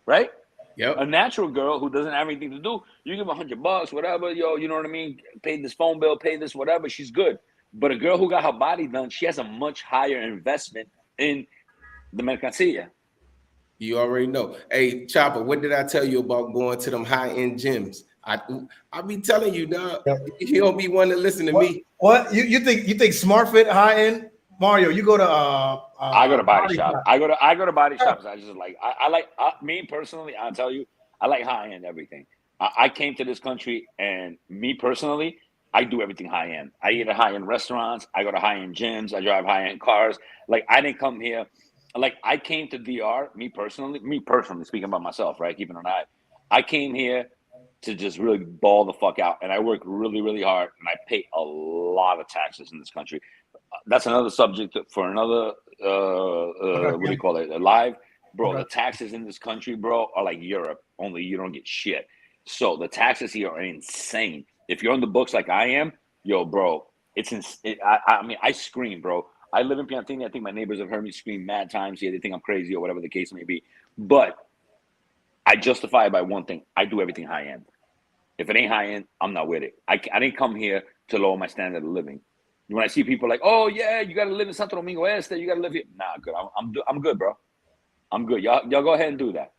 right?
Yep.
A natural girl who doesn't have anything to do, you give $100, whatever, yo, you know what I mean? Pay this phone bill, pay this, whatever. She's good. But a girl who got her body done, she has a much higher investment in the mercancía.
You already know. Hey, Chopper, what did I tell you about going to them high-end gyms? I be telling you, dog.
Yep.
You don't be wanting to listen to me.
What you think Smart Fit high end? Mario, you go to
I go to Body Shop.
Shop.
I go to Body Shops. I just like I like me personally. I'll tell you, I like high end everything. I came to this country, and me personally, I do everything high end. I eat at high end restaurants. I go to high end gyms. I drive high end cars. Like, I didn't come here. Like, I came to DR. Me personally, speaking about myself, right? Keeping an eye. I came here to just really ball the fuck out, and I work really, really hard, and I pay a lot of taxes in this country. That's another subject for another what do you call it? Live, bro. The taxes in this country, bro, are like Europe. Only you don't get shit. So the taxes here are insane. If you're on the books like I am, yo, bro, I mean, I scream, bro. I live in Piantini. I think my neighbors have heard me scream mad times here. They think I'm crazy or whatever the case may be. But I justify it by one thing. I do everything high end. If it ain't high end, I'm not with it. I didn't come here to lower my standard of living. When I see people like, oh yeah, you got to live in Santo Domingo Este, you got to live here. Nah, good. I'm good, bro. I'm good. Y'all go ahead and do that.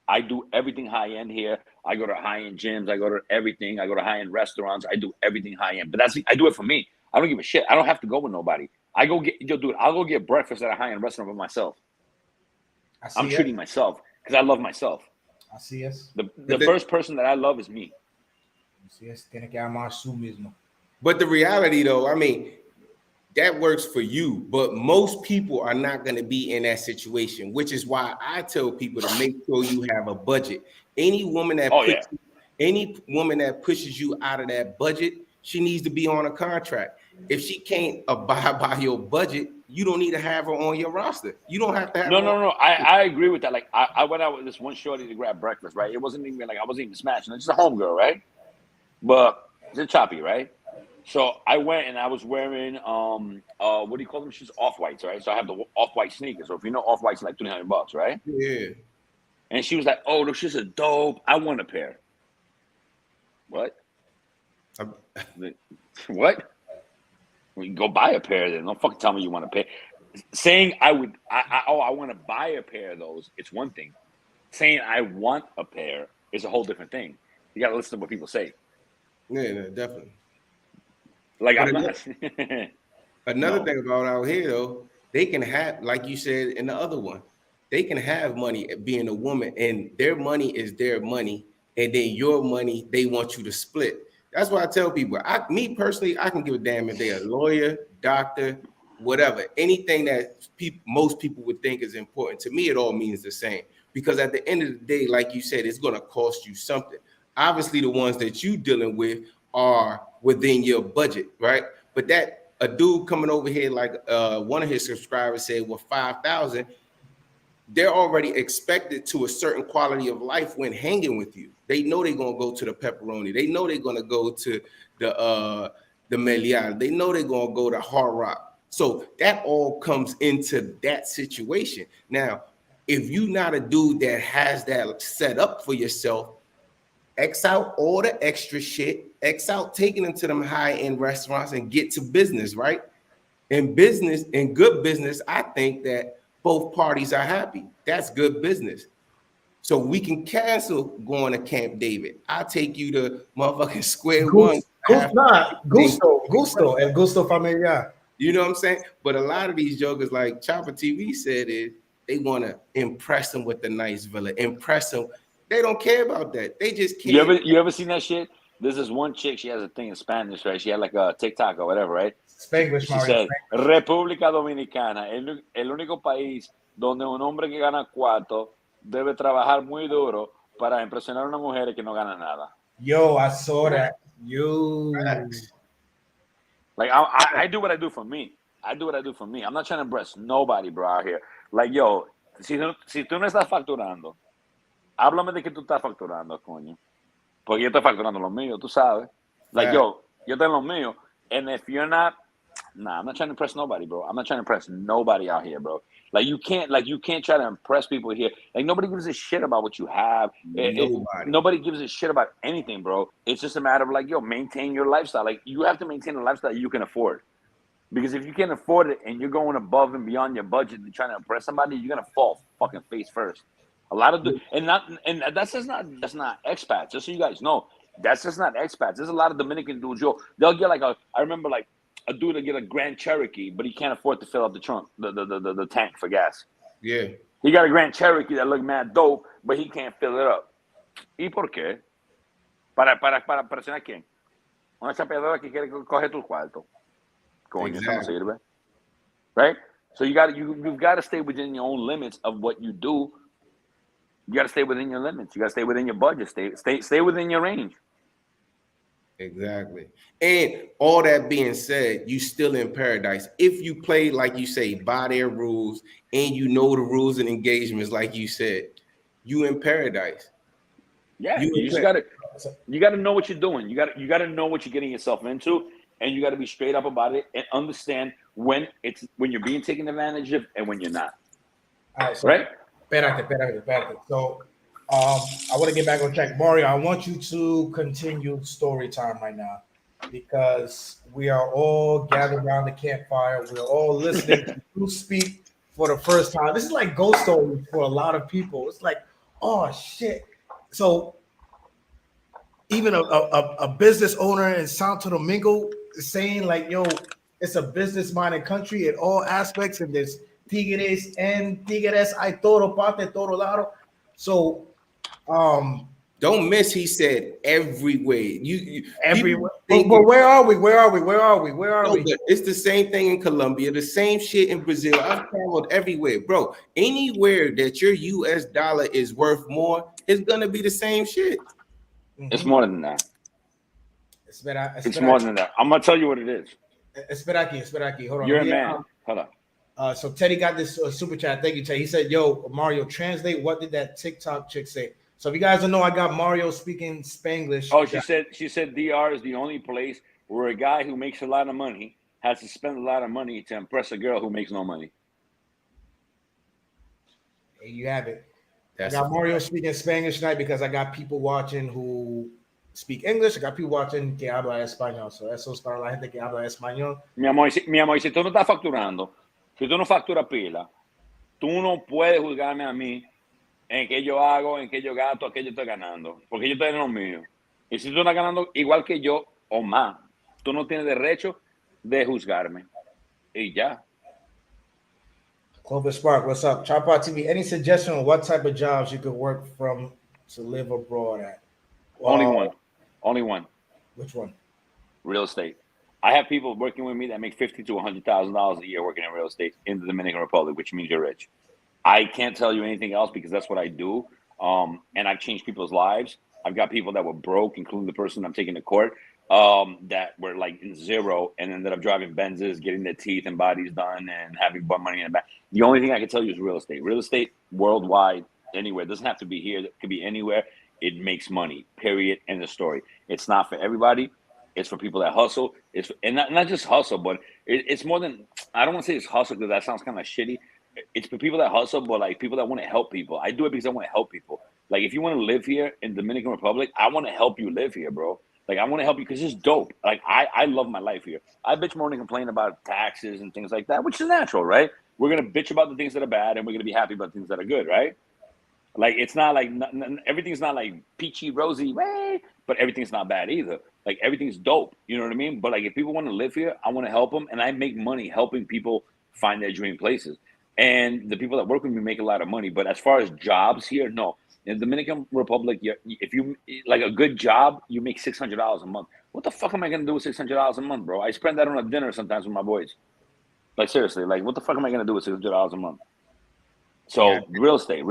I do everything high end here. I go to high end gyms. I go to everything. I go to high end restaurants. I do everything high end. But I do it for me. I don't give a shit. I don't have to go with nobody. I'll go get breakfast at a high end restaurant by myself. I'm treating myself because I love myself.
Así es.
The first person that I love is me.
Así es. Tiene que amar su mismo.
But the reality, though, I mean, that works for you, but most people are not going to be in that situation, which is why I tell people to make sure you have a budget. Any woman that pushes you out of that budget, she needs to be on a contract. If she can't abide by your budget, you don't need to have her on your roster. You don't have to have
No. I agree with that. Like, I went out with this one shorty to grab breakfast, right? It wasn't even like I wasn't even smashing. It's just a homegirl, right? But it's choppy, right? So I went and I was wearing what do you call them? Shoes? Off-whites, right? So I have the off-white sneakers. So if you know off-whites are like $300, right?
Yeah.
And she was like, "Oh, those shoes are dope. I want a pair." What? What? We can go buy a pair then. Don't fucking tell me you want a pair. Saying I want to buy a pair of those, it's one thing. Saying I want a pair is a whole different thing. You got to listen to what people say.
Yeah, no, definitely.
Like
But
I'm not.
another
No.
thing about out here though, they can have, like you said in the other one, they can have money being a woman, and their money is their money, and then your money they want you to split. That's why I tell people, me personally, I can give a damn if they're a lawyer, doctor, whatever, anything that most people would think is important. To me, it all means the same, because at the end of the day, like you said, it's going to cost you something. Obviously, the ones that you dealing with are within your budget, right? But that a dude coming over here, like one of his subscribers said, with 5,000, they're already expected to a certain quality of life when hanging with you. They know they're gonna go to the pepperoni. They know they're gonna go to the Melial. They know they're gonna go to Hard Rock. So that all comes into that situation. Now, if you're not a dude that has that set up for yourself, X out all the extra shit, X out taking them to them high-end restaurants and get to business, right? In business, in good business, I think that both parties are happy. That's good business. So we can cancel going to Camp David. I'll take you to motherfucking square one.
Gusto, el gusto familiar.
You know what I'm saying? But a lot of these jokers, like Chopper TV said, is they want to impress them with the nice villa, impress them. They don't care about that. They just care.
You ever seen that shit? There's this one chick. She has a thing in Spanish, right? She had like a TikTok or whatever, right?
Spanglish,
She said, República Dominicana, el único país donde un hombre que gana cuarto debe trabajar muy duro para impresionar a una mujer que no gana nada.
Yo, I saw that. You.
Like I do what I do for me. I do what I do for me. I'm not trying to impress nobody, bro, out here. Like, yo, si tú no estás facturando, háblame de que tú estás facturando, coño. Porque yo estoy facturando lo mío, tú sabes. Like, yo tengo lo mío. And if you're not, nah, I'm not trying to impress nobody, bro. I'm not trying to impress nobody out here, bro. Like, you can't try to impress people here. Like, nobody gives a shit about what you have. Nobody gives a shit about anything, bro. It's just a matter of, like, yo, maintain your lifestyle. Like, you have to maintain a lifestyle you can afford. Because if you can't afford it and you're going above and beyond your budget and trying to impress somebody, you're gonna fall fucking face first. A lot of that's not expats. Just so you guys know, that's just not expats. There's a lot of Dominican dudes. Yo, they'll get I remember like a dude to get a Grand Cherokee, but he can't afford to fill up the trunk, the tank for gas.
Yeah.
He got a Grand Cherokee that look mad dope, but he can't fill it up. ¿Y por qué? Para presionar quién? Una chapeadora que quiere coger tu cuarto. Coño, eso no sirve. Right? So you've got to stay within your own limits of what you do. You got to stay within your limits. You got to stay within your budget. Stay within your range.
Exactly. And all that being said, you still in paradise. If you play, like you say, by their rules, and you know the rules and engagements, like you said, you in paradise.
Yeah, you got to know what you're doing. You got to know what you're getting yourself into, and you got to be straight up about it and understand when you're being taken advantage of and when you're not.
All right, so
right?
Espérate. So, I want to get back on track. Mario, I want you to continue story time right now because we are all gathered around the campfire. We're all listening to you speak for the first time. This is like ghost stories for a lot of people. It's like, oh, shit. So, even a business owner in Santo Domingo is saying like, yo, it's a business-minded country in all aspects, and there's Tigres and Tigres hay todo parte, todo lado. So,
don't miss. He said everywhere. You
everywhere. But where are we?
It's the same thing in Colombia. The same shit in Brazil. I've traveled everywhere, bro. Anywhere that your U.S. dollar is worth more, it's gonna be the same shit.
It's more than that. It's more than that. I'm gonna tell you what it is.
Espera aquí. Hold on.
You're a man. Hold on.
So Teddy got this super chat. Thank you, Teddy. He said, "Yo, Mario, translate what did that TikTok chick say?" So if you guys don't know, I got Mario speaking Spanglish.
Oh, she said DR is the only place where a guy who makes a lot of money has to spend a lot of money to impress a girl who makes no money.
There you have it. I got Mario speaking Spanglish tonight because I got people watching who speak English. I got people watching que habla español. So eso es para la gente que habla español.
Mi amor, si tú no estás facturando, si tú no facturas pila, tú no puedes juzgarme a mí en qué yo hago, en qué yo gasto, en qué yo estoy ganando. Porque yo estoy en lo mío. Y si tú estás ganando igual que yo o más, tú no tienes derecho de juzgarme. Y ya.
Clovis Spark, what's up? Chop Out TV. Any suggestion on what type of jobs you could work from to live abroad at?
Only one. Only one.
Which one?
Real estate. I have people working with me that make $50,000 to $100,000 a year working in real estate in the Dominican Republic, which means you're rich. I can't tell you anything else because that's what I do. And I've changed people's lives. I've got people that were broke, including the person I'm taking to court, that were like in zero and ended up driving Benzes, getting their teeth and bodies done, and having money in the bank. The only thing I can tell you is real estate. Real estate worldwide, anywhere. It doesn't have to be here. It could be anywhere. It makes money, period, end of story. It's not for everybody. It's for people that hustle. And not just hustle, but it's more than, I don't want to say it's hustle because that sounds kind of shitty. It's for people that hustle, but like people that want to help people. I do it because I want to help people. Like if you want to live here in Dominican Republic, I want to help you live here, bro. Like I want to help you because it's dope. Like I love my life here. I bitch more and complain about taxes and things like that, which is natural, right? We're gonna bitch about the things that are bad, and we're gonna be happy about things that are good, right? Like it's not like everything's not like peachy rosy way, but everything's not bad either. Like everything's dope, you know what I mean? But like if people want to live here, I want to help them, and I make money helping people find their dream places. And the people that work with me make a lot of money. But as far as jobs here, no. In the Dominican Republic, if you like a good job, you make $600 a month. What the fuck am I gonna do with $600 a month, bro? I spend that on a dinner sometimes with my boys. Like seriously, like what the fuck am I gonna do with $600 a month? So
Yeah.
real estate.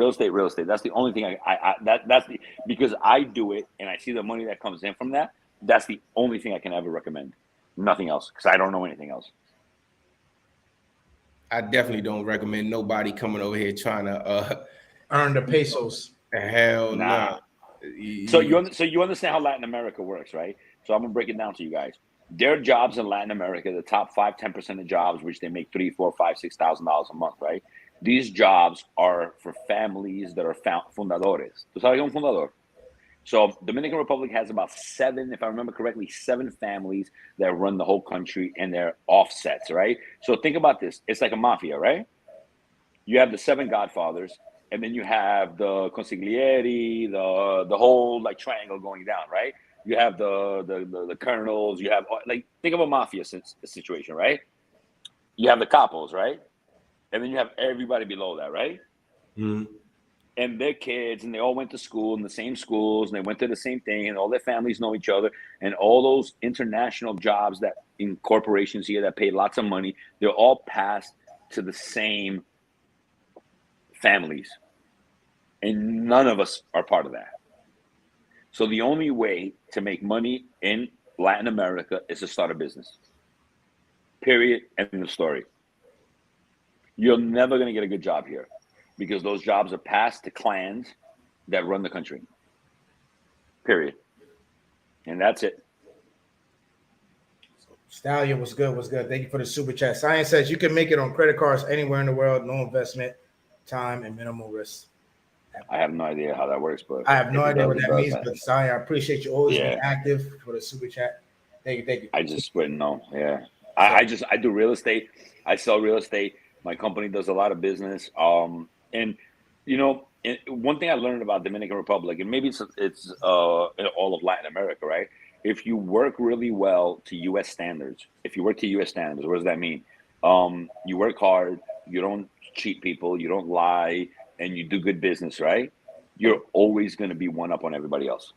That's the only thing that's the, because I do it and I see the money that comes in from that. That's the only thing I can ever recommend. Nothing else, because I don't know anything else.
I definitely don't recommend nobody coming over here trying to
Earn the pesos.
hell
Nah.
no.
So you understand how Latin America works, right? So I'm gonna break it down to you guys. Their jobs in Latin America, the top 5-10% of jobs, which they make $3,000, $4,000, $5,000, $6,000 a month, right? These jobs are for families that are fundadores. ¿Tú sabes qué es un fundador? So Dominican Republic has about 7, if I remember correctly, 7 families that run the whole country, and they're offsets, right? So think about this. It's like a mafia, right? You have the 7 godfathers, and then you have the consiglieri, the whole like triangle going down, right? You have the colonels. You have like think of a mafia situation, right? You have the capos, right? And then you have everybody below that, right?
Mm-hmm.
And their kids, and they all went to school in the same schools, and they went to the same thing, and all their families know each other, and all those international jobs that in corporations here that pay lots of money, they're all passed to the same families, and none of us are part of that. So the only way to make money in Latin America is to start a business. Period. End of story. You're never going to get a good job here because those jobs are passed to clans that run the country. Period. And that's it.
Stallion was good. Thank you for the super chat. Science says you can make it on credit cards anywhere in the world, no investment, time, and minimal risk.
I have no idea how that works, but
I have no idea what that means,
that.
but Science, I appreciate you always being active for the super chat. Thank you.
I just wouldn't know. Yeah. I do real estate. I sell real estate. My company does a lot of business. And you know, one thing I learned about Dominican Republic, and maybe it's all of Latin America, right? If you work really well to U.S. standards, what does that mean? You work hard, you don't cheat people, you don't lie, and you do good business, right? You're always going to be one up on everybody else.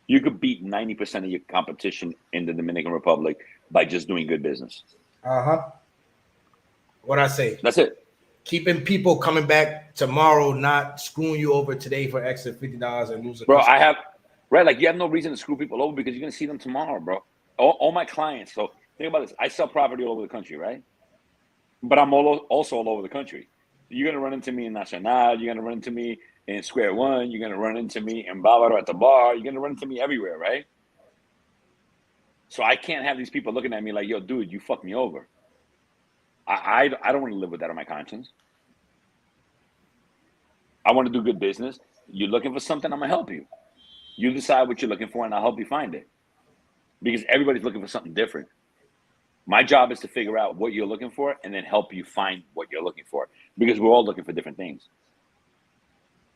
You could beat 90% of your competition in the Dominican Republic by just doing good business.
What I say?
That's it.
Keeping people coming back tomorrow, not screwing you over today for extra $50 and losing.
Bro, like you have no reason to screw people over because you're going to see them tomorrow, bro. All my clients. So think about this. I sell property all over the country, right? But I'm also all over the country. You're going to run into me in Nacional. You're going to run into me in Square One. You're going to run into me in Bávaro at the bar. You're going to run into me everywhere, right? So I can't have these people looking at me like, yo, dude, you fucked me over. I don't want to live with that on my conscience. I want to do good business. You're looking for something, I'm going to help you. You decide what you're looking for, and I'll help you find it. Because everybody's looking for something different. My job is to figure out what you're looking for and then help you find what you're looking for. Because we're all looking for different things.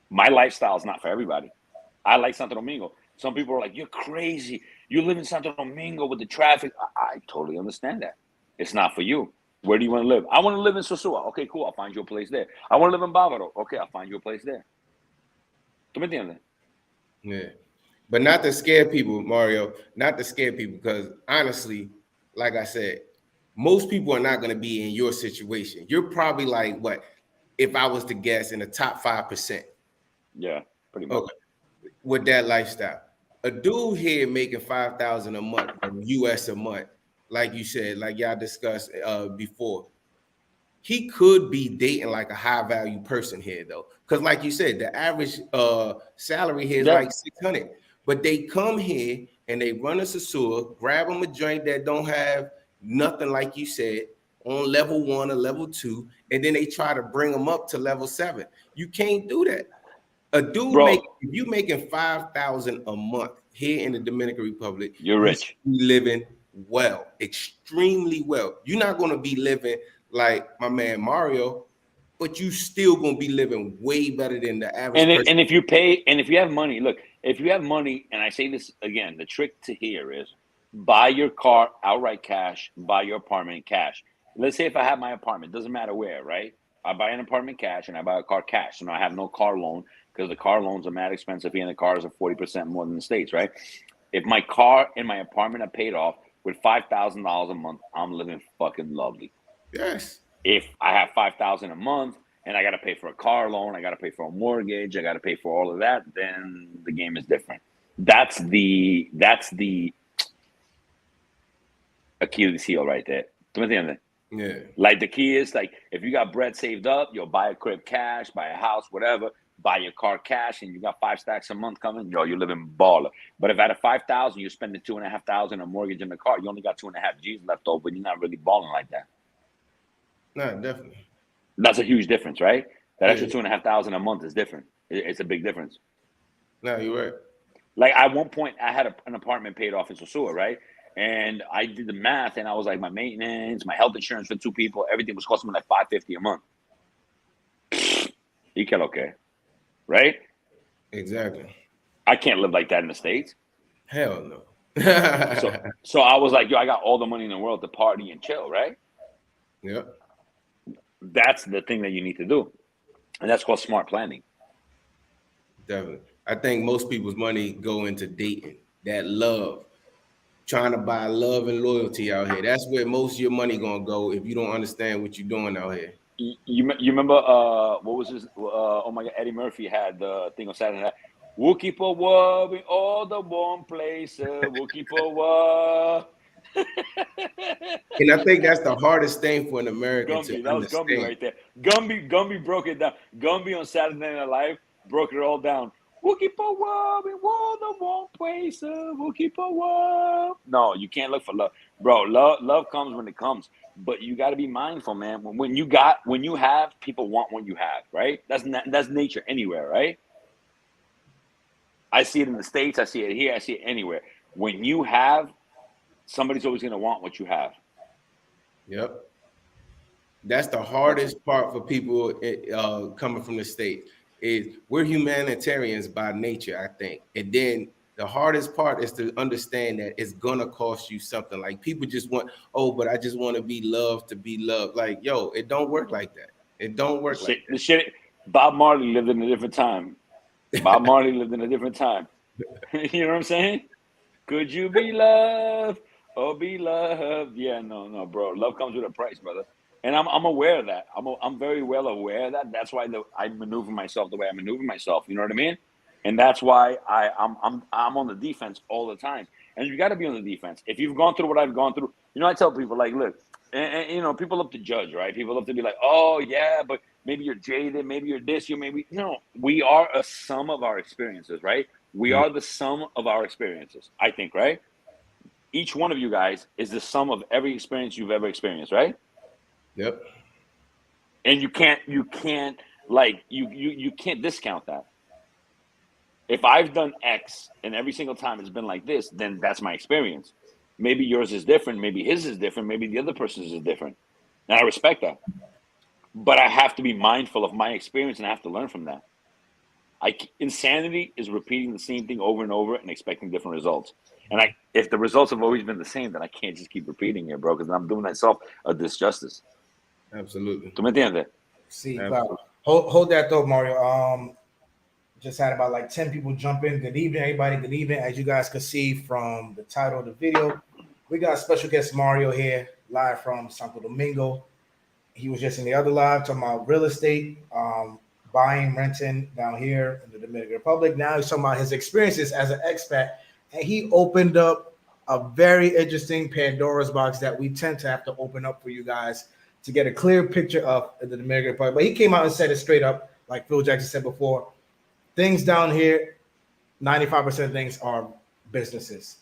My lifestyle is not for everybody. I like Santo Domingo. Some people are like, "You're crazy. You live in Santo Domingo with the traffic." I totally understand that. It's not for you. Where do you want to live? I want to live in Sosúa. Okay, cool. I'll find you a place there. I want to live in Bávaro. Okay, I'll find you a place there. ¿Tú me entiendes?
Yeah. But not to scare people, Mario, not to scare people, because honestly, like I said, most people are not going to be in your situation. You're probably like, what, if I was to guess, in the top 5%.
Yeah, pretty much.
Okay. With that lifestyle. A dude here making $5,000 a month, US a month, like you said, like y'all discussed before, he could be dating like a high value person here though, because like you said, the average salary here is like 600. But they come here and they run a Sosúa, grab them a joint that don't have nothing, like you said, on level 1 or level 2, and then they try to bring them up to level 7. You can't do that. A dude if you making 5,000 a month here in the Dominican Republic,
you're rich.
You living well, extremely well. You're not going to be living like my man Mario, but you still going to be living way better than the average person.
And if you pay, and if you have money, look, if you have money, and I say this again, the trick to here is buy your car outright cash, buy your apartment cash. Let's say if I have my apartment, doesn't matter where, right? I buy an apartment cash and I buy a car cash. So now I have no car loan because the car loans are mad expensive here and the cars are 40% more than the States, right? If my car and my apartment are paid off with $5,000 a month, I'm living fucking lovely.
Yes.
If I have $5,000 a month and I got to pay for a car loan, I got to pay for a mortgage, I got to pay for all of that, then the game is different. That's the Achilles heel right there. ¿Tú me entiendes?
Yeah.
Like the key is like if you got bread saved up, you'll buy a crib cash, buy a house, whatever, buy your car cash, and you got 5 stacks a month coming, yo, you're living baller. But if out of 5,000, you're spending 2,500 on mortgage in the car, you only got 2.5 G's left over, but you're not really balling like that.
No, definitely.
That's a huge difference, right? That extra 2,500 a month is different. It's a big difference.
No, you're right.
Like at one point, I had an apartment paid off in Sosúa, right? And I did the math, and I was like, my maintenance, my health insurance for 2 people, everything was costing me like $550 a month. You can okay, right?
Exactly.
I can't live like that in the States.
Hell no.
So I was like, yo, I got all the money in the world to party and chill, right?
Yep.
That's the thing that you need to do, and that's called smart planning.
Definitely. I think most people's money go into dating, that love. Trying to buy love and loyalty out here. That's where most of your money gonna go if you don't understand what you're doing out here.
You remember what was his? Oh my God, Eddie Murphy had the thing on Saturday Night. We'll keep a war in all the warm places. We'll keep a war.
And I think that's the hardest thing for an American
Gumby,
to
that was
understand.
Gumby right there. Gumby broke it down. Gumby on Saturday Night Live broke it all down. We'll keep a war in all the warm places. We'll keep a war. No, you can't look for love, bro. Love comes when it comes, but you got to be mindful, man. When you have, people want what you have, right? That's nature anywhere, right? I see it in the States. I see it here. I see it anywhere. When you have, somebody's always going to want what you have.
Yep. That's the hardest part for people coming from the States. Is we're humanitarians by nature, I think. And then the hardest part is to understand that it's gonna cost you something. Like people just want, oh, but I just want to be loved to be loved. Like, yo, it don't work like that. It don't work like that.
Bob Marley lived in a different time. Bob Marley lived in a different time. You know what I'm saying? Could you be loved or be loved? Yeah, no, bro. Love comes with a price, brother. And I'm aware of that. I'm very well aware of that. That's why I maneuver myself the way I maneuver myself. You know what I mean? And that's why I'm on the defense all the time. And you got to be on the defense. If you've gone through what I've gone through, you know, I tell people like, look, and you know, people love to judge, right? People love to be like, oh yeah, but maybe you're jaded, maybe you're this, you maybe no. We are a sum of our experiences, right? We are the sum of our experiences. I think, right? Each one of you guys is the sum of every experience you've ever experienced, right?
Yep.
And you can't discount that. If I've done X and every single time it's been like this, then that's my experience. Maybe yours is different, maybe his is different, maybe the other person's is different. And I respect that. But I have to be mindful of my experience and I have to learn from that. Insanity is repeating the same thing over and over and expecting different results. And if the results have always been the same, then I can't just keep repeating it, bro, because I'm doing myself a disjustice.
Absolutely.
¿Tú me entiendes?
See,
Absolutely.
hold that thought, Mario. Just had about like 10 people jump in. Good evening, everybody. Good evening. As you guys can see from the title of the video, we got special guest Mario here, live from Santo Domingo. He was just in the other live talking about real estate, buying, renting down here in the Dominican Republic. Now he's talking about his experiences as an expat, and he opened up a very interesting Pandora's box that we tend to have to open up for you guys to get a clear picture of the Dominican Republic. But he came out and said it straight up, like Phil Jackson said before. Things down here, 95% of things are businesses.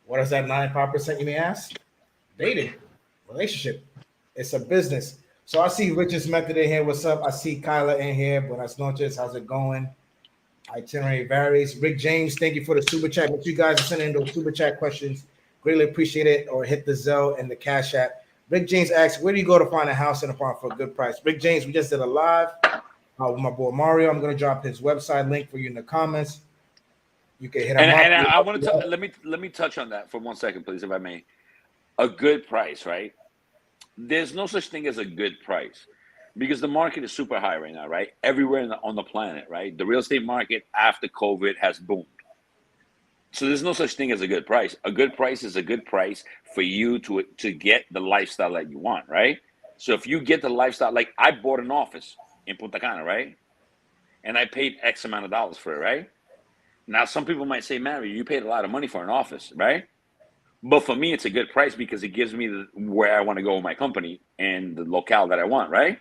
What is that 95%, you may ask? Dating, relationship. It's a business. So I see Richard's Method in here. What's up? I see Kyla in here. Buenas noches. How's it going? Itinerary varies. Rick James, thank you for the super chat. But you guys are sending those super chat questions. Greatly appreciate it. Or hit the Zelle and the Cash App. Rick James asks, where do you go to find a house and a farm for a good price? Rick James, we just did a live with my boy Mario. I'm going to drop his website link for you in the comments. You can hit him up.
And I want to let me touch on that for 1 second, please, if I may. A good price, right? There's no such thing as a good price because the market is super high right now, right? Everywhere on the planet, right? The real estate market after COVID has boomed. So there's no such thing as a good price. A good price is a good price for you to get the lifestyle that you want, right? So if you get the lifestyle, like I bought an office in Punta Cana, right? And I paid X amount of dollars for it, right? Now, some people might say, Mario, you paid a lot of money for an office, right? But for me, it's a good price because it gives me where I want to go with my company and the locale that I want, right?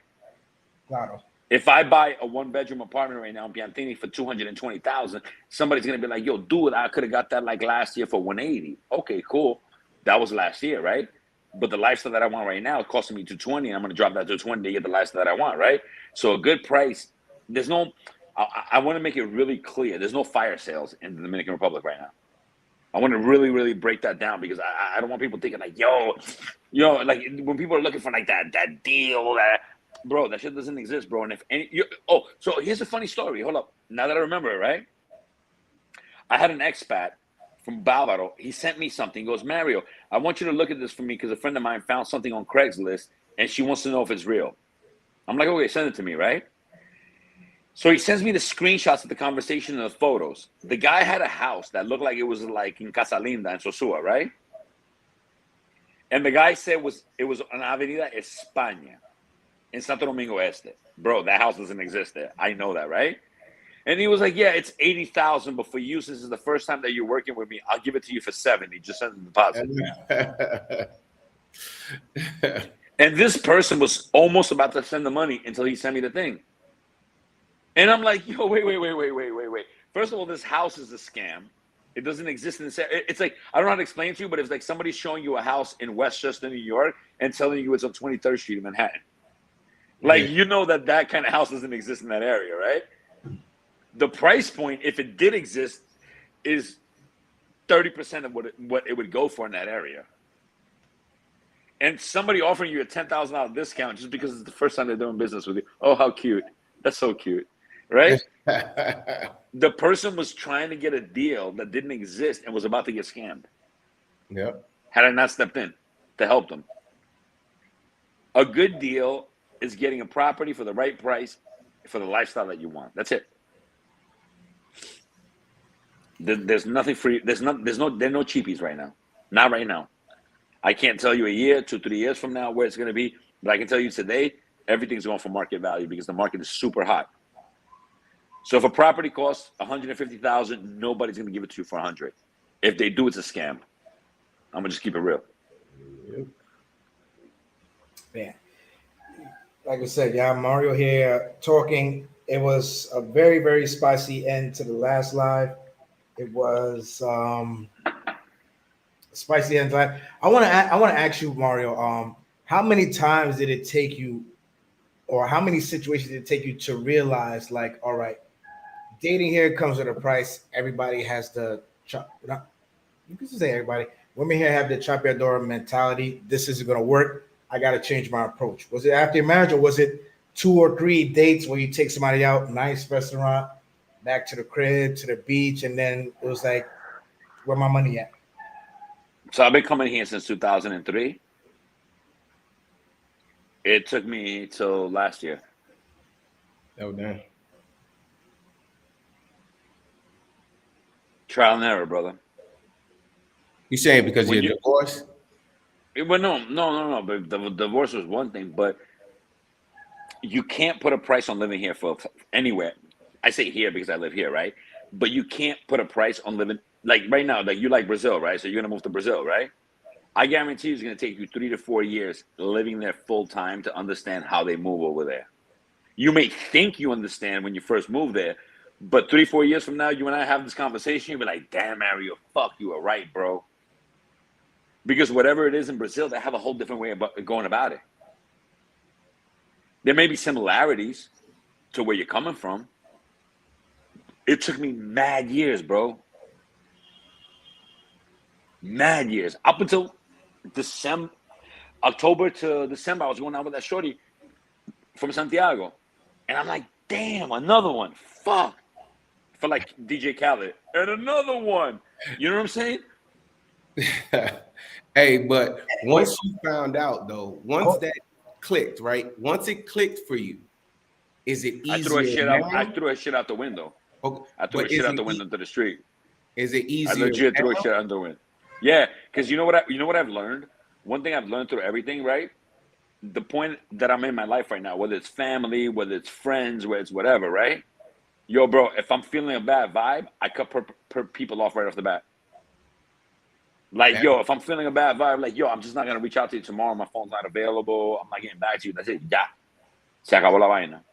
Claro.
If I buy a one-bedroom apartment right now in Piantini for $220,000, somebody's gonna be like, "Yo, dude, I could have got that like last year for $180." Okay, cool. That was last year, right? But the lifestyle that I want right now is costing me $220, and I'm gonna drop that to $220 to get the lifestyle that I want, right? So a good price. There's no. I want to make it really clear. There's no fire sales in the Dominican Republic right now. I want to really, really break that down because I don't want people thinking like, yo, like when people are looking for like that deal, bro, that shit doesn't exist, bro. And if any, so here's a funny story. Hold up. Now that I remember it, right? I had an expat from Bávaro. He sent me something. He goes, Mario, I want you to look at this for me because a friend of mine found something on Craigslist and she wants to know if it's real. I'm like, okay, send it to me, right? So he sends me the screenshots of the conversation and the photos. The guy had a house that looked like it was like in Casa Linda in Sosúa, right? And the guy said it was on Avenida España in Santo Domingo Este. Bro, that house doesn't exist there. I know that, right? And he was like, yeah, it's 80,000, but for you, since this is the first time that you're working with me, I'll give it to you for 70. Just send the deposit. And this person was almost about to send the money until he sent me the thing. And I'm like, yo, wait. First of all, this house is a scam. It doesn't exist in this area. It's like, I don't know how to explain to you, but it's like somebody showing you a house in Westchester, New York, and telling you it's on 23rd Street in Manhattan. Like, you know that kind of house doesn't exist in that area, right? The price point, if it did exist, is 30% of what it would go for in that area. And somebody offering you a $10,000 discount just because it's the first time they're doing business with you. Oh, how cute. That's so cute. Right? The person was trying to get a deal that didn't exist and was about to get scammed.
Yep.
Had I not stepped in to help them. A good deal is getting a property for the right price for the lifestyle that you want. That's it. There's nothing free. There are no cheapies right now. Not right now. I can't tell you a year, 2, 3 years from now where it's going to be, but I can tell you today, everything's going for market value because the market is super hot. So if a property costs $150,000, nobody's going to give it to you for $100. If they do, it's a scam. I'm gonna just keep it real.
Man, like I said, yeah, Mario here talking. It was a very, very spicy end to the last live. It was spicy end live. I want to ask you, Mario. How many times did it take you, or how many situations did it take you to realize, like, all right, dating here comes with a price. Everybody has the chop. You can say everybody. Women here have the chop your door mentality. This isn't going to work. I got to change my approach. Was it after your marriage, or was it 2 or 3 dates where you take somebody out, nice restaurant, back to the crib, to the beach, and then it was like, where my money at?
So I've been coming here since 2003. It took me till last year.
Oh damn.
Trial and error, brother.
You saying because
When
you're divorced?
Well, no. But the divorce was one thing, but you can't put a price on living here for anywhere. I say here because I live here, right? But you can't put a price on living like right now. Like you like Brazil, right? So you're gonna move to Brazil, right? I guarantee you it's gonna take you 3 to 4 years living there full time to understand how they move over there. You may think you understand when you first move there, but 3, 4 years from now, you and I have this conversation, you'll be like, damn, Mario, fuck, you were right, bro. Because whatever it is in Brazil, they have a whole different way of going about it. There may be similarities to where you're coming from. It took me mad years, bro. Mad years. Up until October to December, I was going out with that shorty from Santiago. And I'm like, damn, another one. Fuck. For like DJ Khaled. And another one. You know what I'm saying?
Hey, but once you found out though, once that clicked, right? Once it clicked for you, is it easier?
I threw a shit out the window.
Okay.
I threw a shit out the window to the street.
Is it easier?
I legit threw a shit out the window. Yeah, because you know what I've learned? One thing I've learned through everything, right? The point that I'm in my life right now, whether it's family, whether it's friends, whether it's whatever, right? Yo, bro, if I'm feeling a bad vibe, I cut people off right off the bat. Like, yo, if I'm feeling a bad vibe, like, yo, I'm just not going to reach out to you tomorrow. My phone's not available. I'm not getting back to you. That's it. Ya. Se acabó la vaina.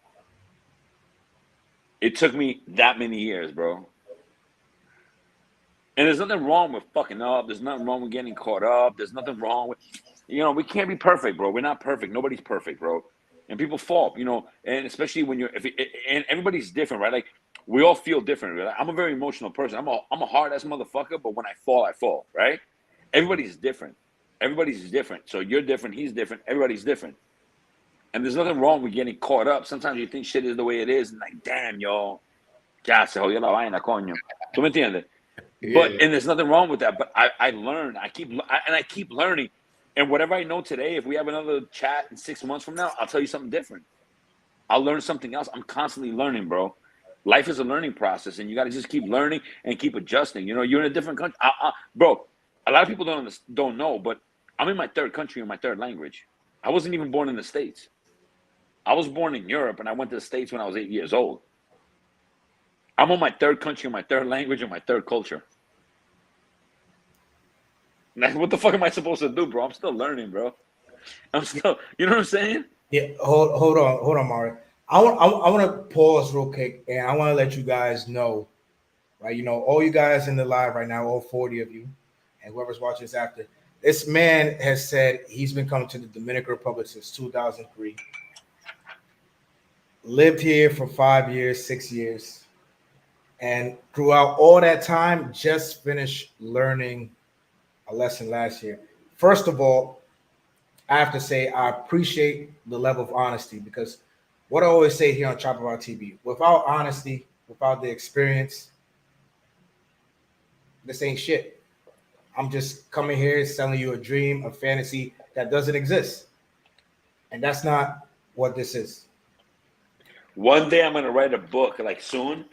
It took me that many years, bro. And there's nothing wrong with fucking up. There's nothing wrong with getting caught up. There's nothing wrong with, we can't be perfect, bro. We're not perfect. Nobody's perfect, bro. And people fall, and especially when and everybody's different, right? Like, we all feel different. Right? I'm a very emotional person. I'm a hard-ass motherfucker, but when I fall, right? Everybody's different. Everybody's different. So you're different. He's different. Everybody's different. And there's nothing wrong with getting caught up. Sometimes you think shit is the way it is, and like, damn, yo, ya se jodió la vaina, coño. ¿Tú me entiendes? Yeah. And there's nothing wrong with that. But I learn. I keep learning. And whatever I know today, if we have another chat in 6 months from now, I'll tell you something different. I'll learn something else. I'm constantly learning, bro. Life is a learning process, and you got to just keep learning and keep adjusting. You're in a different country. Bro, a lot of people don't know, but I'm in my third country in my third language. I wasn't even born in the States. I was born in Europe, and I went to the States when I was 8 years old. I'm on my third country in my third language and my third culture. Like, what the fuck am I supposed to do, bro? I'm still learning, bro. I'm still, you know what I'm saying?
Yeah, hold on, Mario. I want to pause real quick, and I want to let you guys know, right? All you guys in the live right now, all 40 of you, and whoever's watching this after, this man has said he's been coming to the Dominican Republic since 2003. Lived here for 5 years, 6 years, and throughout all that time, just finished learning a lesson last year. First of all, I have to say I appreciate the level of honesty, because what I always say here on Chop About TV, without honesty, without the experience, this ain't shit. I'm just coming here selling you a dream, a fantasy that doesn't exist. And that's not what this is.
One day I'm going to write a book, like soon.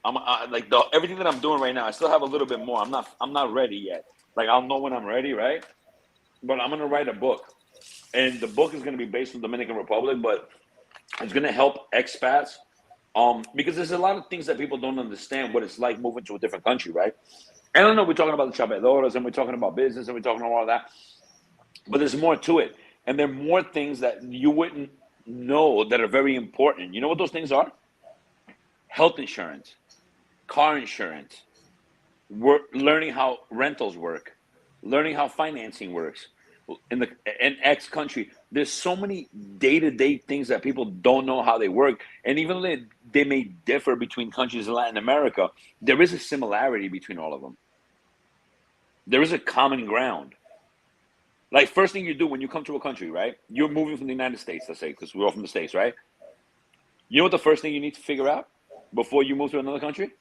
Everything that I'm doing right now, I still have a little bit more. I'm not ready yet. Like, I'll know when I'm ready, right? But I'm going to write a book. And the book is going to be based on the Dominican Republic, but it's going to help expats. Because there's a lot of things that people don't understand what it's like moving to a different country, right? And I know we're talking about the chapeadores, and we're talking about business, and we're talking about all that. But there's more to it. And there are more things that you wouldn't know that are very important. You know what those things are? Health insurance, car insurance, learning how rentals work, learning how financing works in X country. There's so many day-to-day things that people don't know how they work. And even though they may differ between countries in Latin America, there is a similarity between all of them. There is a common ground. Like, first thing you do when you come to a country, right? You're moving from the United States, let's say, because we're all from the States, right? You know what the first thing you need to figure out? before you move to another country?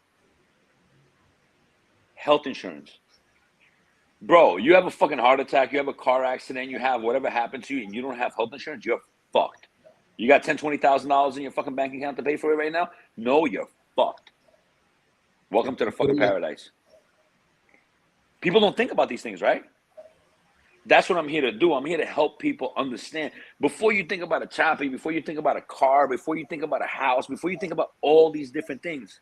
Health insurance. Bro, you have a fucking heart attack, you have a car accident, you have whatever happened to you, and you don't have health insurance, you're fucked. You got $20,000 in your fucking bank account to pay for it right now? No, you're fucked. Welcome to the fucking paradise. People don't think about these things, right? That's what I'm here to do. I'm here to help people understand. Before you think about a choppy, before you think about a car, before you think about a house, before you think about all these different things,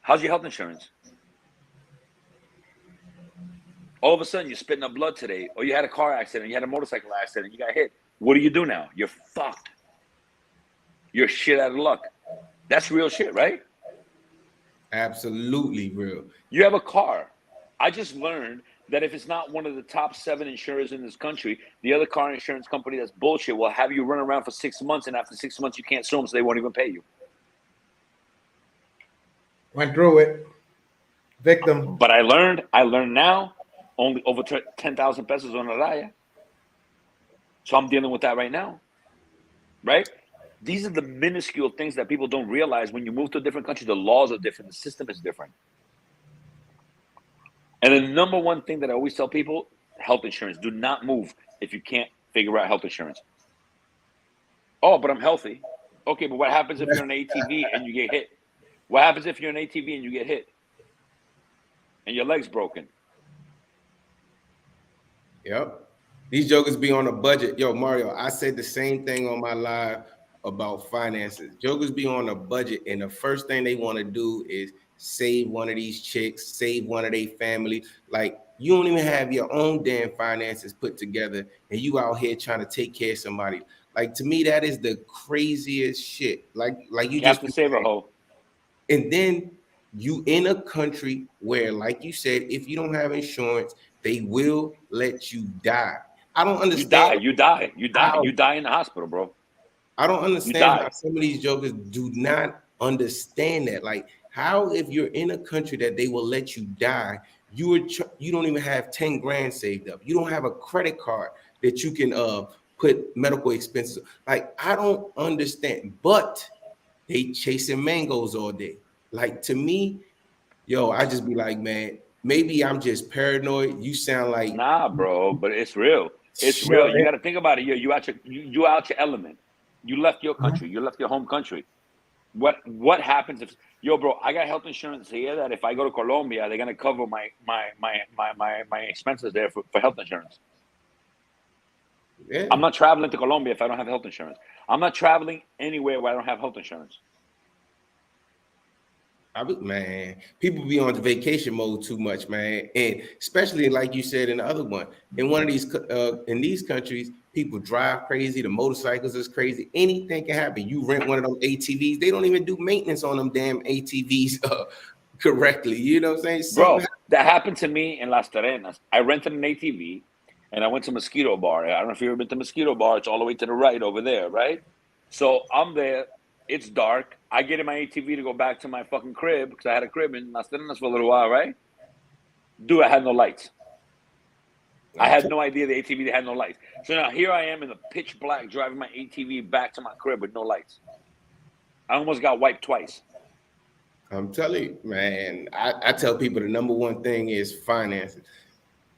how's your health insurance? All of a sudden, you're spitting up blood today, or you had a car accident, you had a motorcycle accident, you got hit. What do you do now? You're fucked. You're shit out of luck. That's real shit, right?
Absolutely real.
You have a car. I just learned that if it's not one of the top 7 insurers in this country, the other car insurance company that's bullshit will have you run around for 6 months, and after 6 months, you can't sue them, so they won't even pay you.
Went through it. Victim.
But I learned now, only over 10,000 pesos on a raya. So I'm dealing with that right now, right? These are the minuscule things that people don't realize. When you move to a different country, the laws are different. The system is different. And the number one thing that I always tell people, health insurance. Do not move if you can't figure out health insurance. Oh, but I'm healthy. Okay, but what happens if you're on an ATV and you get hit? What happens if you're on an ATV and you get hit? And your leg's broken?
Yep. These jokers be on a budget. Yo, Mario, I said the same thing on my live about finances. Jokers be on a budget, and the first thing they want to do is save one of these chicks, save one of their family. Like, you don't even have your own damn finances put together, and you out here trying to take care of somebody. Like, to me, that is the craziest shit. Like you just
have to save a hoe.
And then you in a country where, like you said, if you don't have insurance, they will let you die. I don't understand.
You die in the hospital, bro.
I don't understand how some of these jokers do not understand that. Like, how, if you're in a country that they will let you die, you don't even have 10 grand saved up. You don't have a credit card that you can put medical expenses. Like, I don't understand. But they chasing mangoes all day. Like, to me, yo, I just be like, man, maybe I'm just paranoid. You sound like,
nah, bro, but it's real. It's real. You got to think about it. You out your element. You left your country. You left your home country. What happens if, yo, bro? I got health insurance here that if I go to Colombia, they're gonna cover my expenses there for health insurance.
Yeah.
I'm not traveling to Colombia if I don't have health insurance. I'm not traveling anywhere where I don't have health insurance.
Man, people be on the vacation mode too much, man, and especially like you said in the other one, in one of these in these countries, people drive crazy. The motorcycles is crazy. Anything can happen. You rent one of them ATVs. They don't even do maintenance on them damn ATVs correctly. You know what I'm saying?
Bro, that happened to me in Las Terrenas. I rented an ATV, and I went to Mosquito Bar. I don't know if you've ever been to Mosquito Bar. It's all the way to the right over there, right? So I'm there. It's dark. I get in my ATV to go back to my fucking crib because I had a crib in Las Terrenas for a little while, right? Dude, I had no lights. I had no idea the ATV had no lights. So now here I am in the pitch black driving my ATV back to my crib with no lights. I almost got wiped twice.
I'm telling you, man, I tell people the number one thing is finances.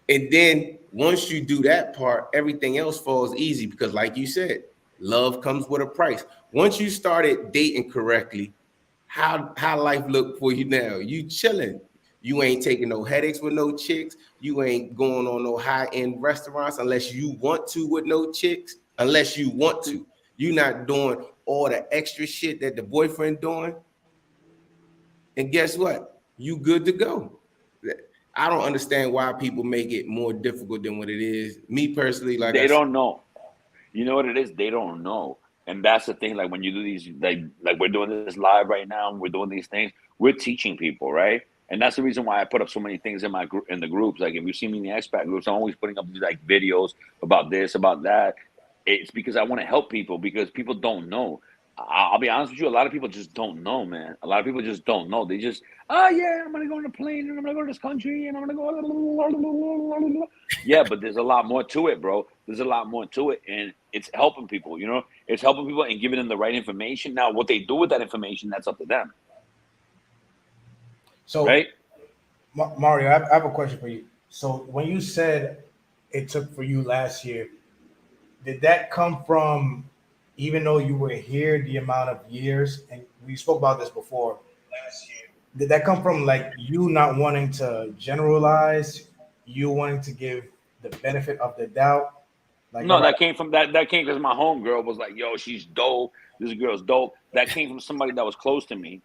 And then once you do that part, everything else falls easy because, like you said, love comes with a price. Once you started dating correctly, how life look for you now? You chilling. You ain't taking no headaches with no chicks. You ain't going on no high-end restaurants unless you want to with no chicks. Unless you want to. You're not doing all the extra shit that the boyfriend doing. And guess what? You good to go. I don't understand why people make it more difficult than what it is. Me personally, like
they don't know. You know what it is? They don't know. And that's the thing. Like when you do these, like we're doing this live right now, and we're doing these things, we're teaching people, right? And that's the reason why I put up so many things in my group, in the groups. Like if you see me in the EXPAT groups, I'm always putting up these like videos about this, about that. It's because I want to help people because people don't know. I'll be honest with you. A lot of people just don't know, man. A lot of people just don't know. They just, oh yeah, I'm gonna go on a plane and I'm gonna go to this country and I'm gonna go. Yeah, but there's a lot more to it, bro. There's a lot more to it, and it's helping people. You know, it's helping people and giving them the right information. Now, what they do with that information, that's up to them,
So,
right?
Mario, I have a question for you. So, when you said it took for you last year, did that come from, even though you were here, the amount of years, and we spoke about this before last year, did that come from like you not wanting to generalize, you wanting to give the benefit of the doubt? Like, all
No,
right,
that came from that. That came because my homegirl was like, "Yo, she's dope. This girl's dope." That came from somebody that was close to me,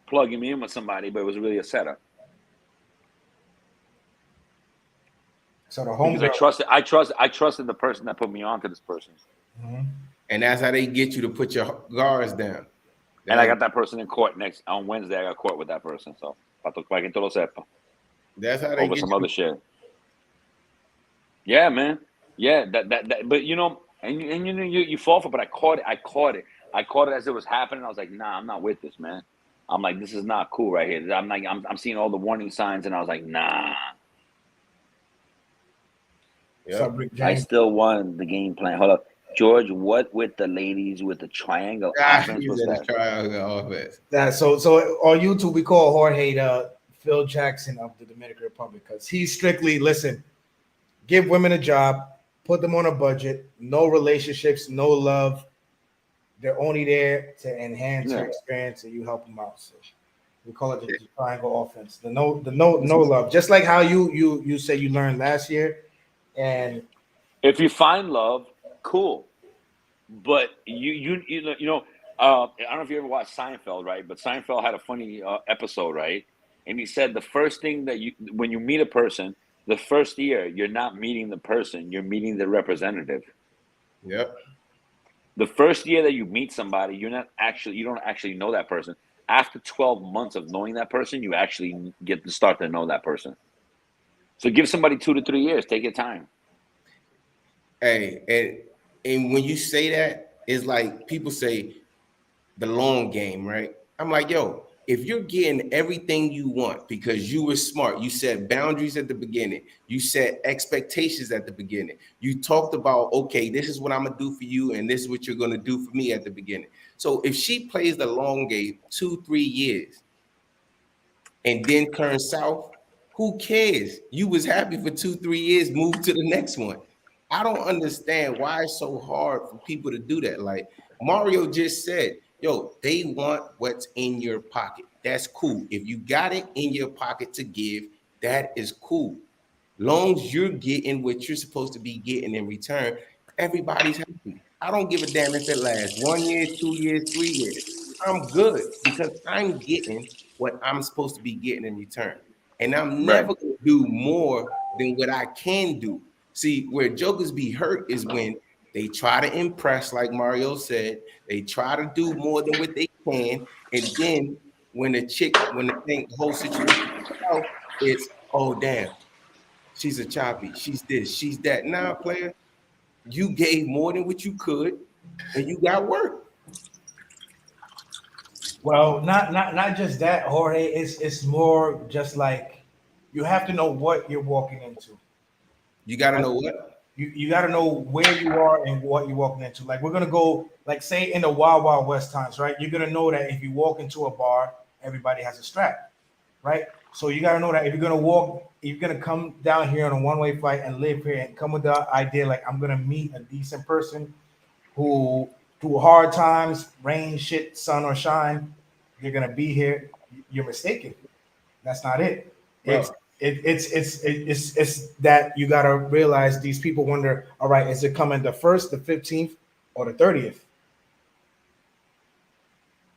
plugging me in with somebody, but it was really a setup.
so the
Because
homegirl.
I trusted the person that put me on to this person.
Mhm.
And that's how they get you to put your guards down.
And I got that person in court next on Wednesday. I got court with that person. So para que todo lo sepa.
That's how they
Over
get
some
you.
other shit. Yeah, man. Yeah, that. But you know, you fall for it. But I caught it. I caught it as it was happening. I was like, nah, I'm not with this, man. I'm like, this is not cool right here. I'm seeing all the warning signs, and I was like, nah.
What's up, Rick
I
James?
still won the game plan. Hold up, George. What with the ladies with the triangle offense?
He's
What's
in the
that?
triangle offense.
So on YouTube we call Jorge the Phil Jackson of the Dominican Republic because he's strictly listen, give women a job, put them on a budget, no relationships, no love. They're only there to enhance your experience and you help them out. So we call it the triangle offense. The no love. Just like how you say you learned last year. And
If you find love, cool. But I don't know if you ever watched Seinfeld, right? But Seinfeld had a funny episode, right? And he said the first thing that when you meet a person, the first year you're not meeting the person, you're meeting the representative.
Yep.
The first year that you meet somebody, you don't actually know that person. After 12 months of knowing that person, you actually get to start to know that person. So give somebody 2 to 3 years. Take your time.
Hey, and when you say that, it's like people say the long game, right? I'm like, yo, if you're getting everything you want because you were smart, you set boundaries at the beginning, you set expectations at the beginning, you talked about, okay, this is what I'm gonna do for you, and this is what you're gonna do for me at the beginning. So if she plays the long game 2-3 years and then turns south, who cares? You was happy for 2-3 years, move to the next one. I don't understand why it's so hard for people to do that. Like Mario just said, yo, they want what's in your pocket. That's cool. If you got it in your pocket to give, that is cool. Long as you're getting what you're supposed to be getting in return, everybody's happy. I don't give a damn if it lasts 1 year, 2 years, 3 years. I'm good because I'm getting what I'm supposed to be getting in return. And I'm
Right.
never going to do more than what I can do. See, where jokers be hurt is when they try to impress, like Mario said, they try to do more than what they can. And then when the whole situation out, it's, oh, damn, she's a choppy, she's this, she's that. Nah, player, you gave more than what you could, and you got work.
well, not just that, Jorge. It's more just like you have to know what you're walking into.
You got to
Right?
know what.
You got to know where you are and what you're walking into. Like we're gonna go, like say in the Wild Wild West times, right? You're gonna know that if you walk into a bar, everybody has a strap, right? So you got to know that if you're gonna come down here on a one-way flight and live here and come with the idea like I'm gonna meet a decent person who through hard times, rain, shit, sun or shine, you're gonna be here. You're mistaken. That's not it. It's
Bro,
it's that you gotta realize these people wonder, all right, is it coming the 1st, the 15th, or the 30th?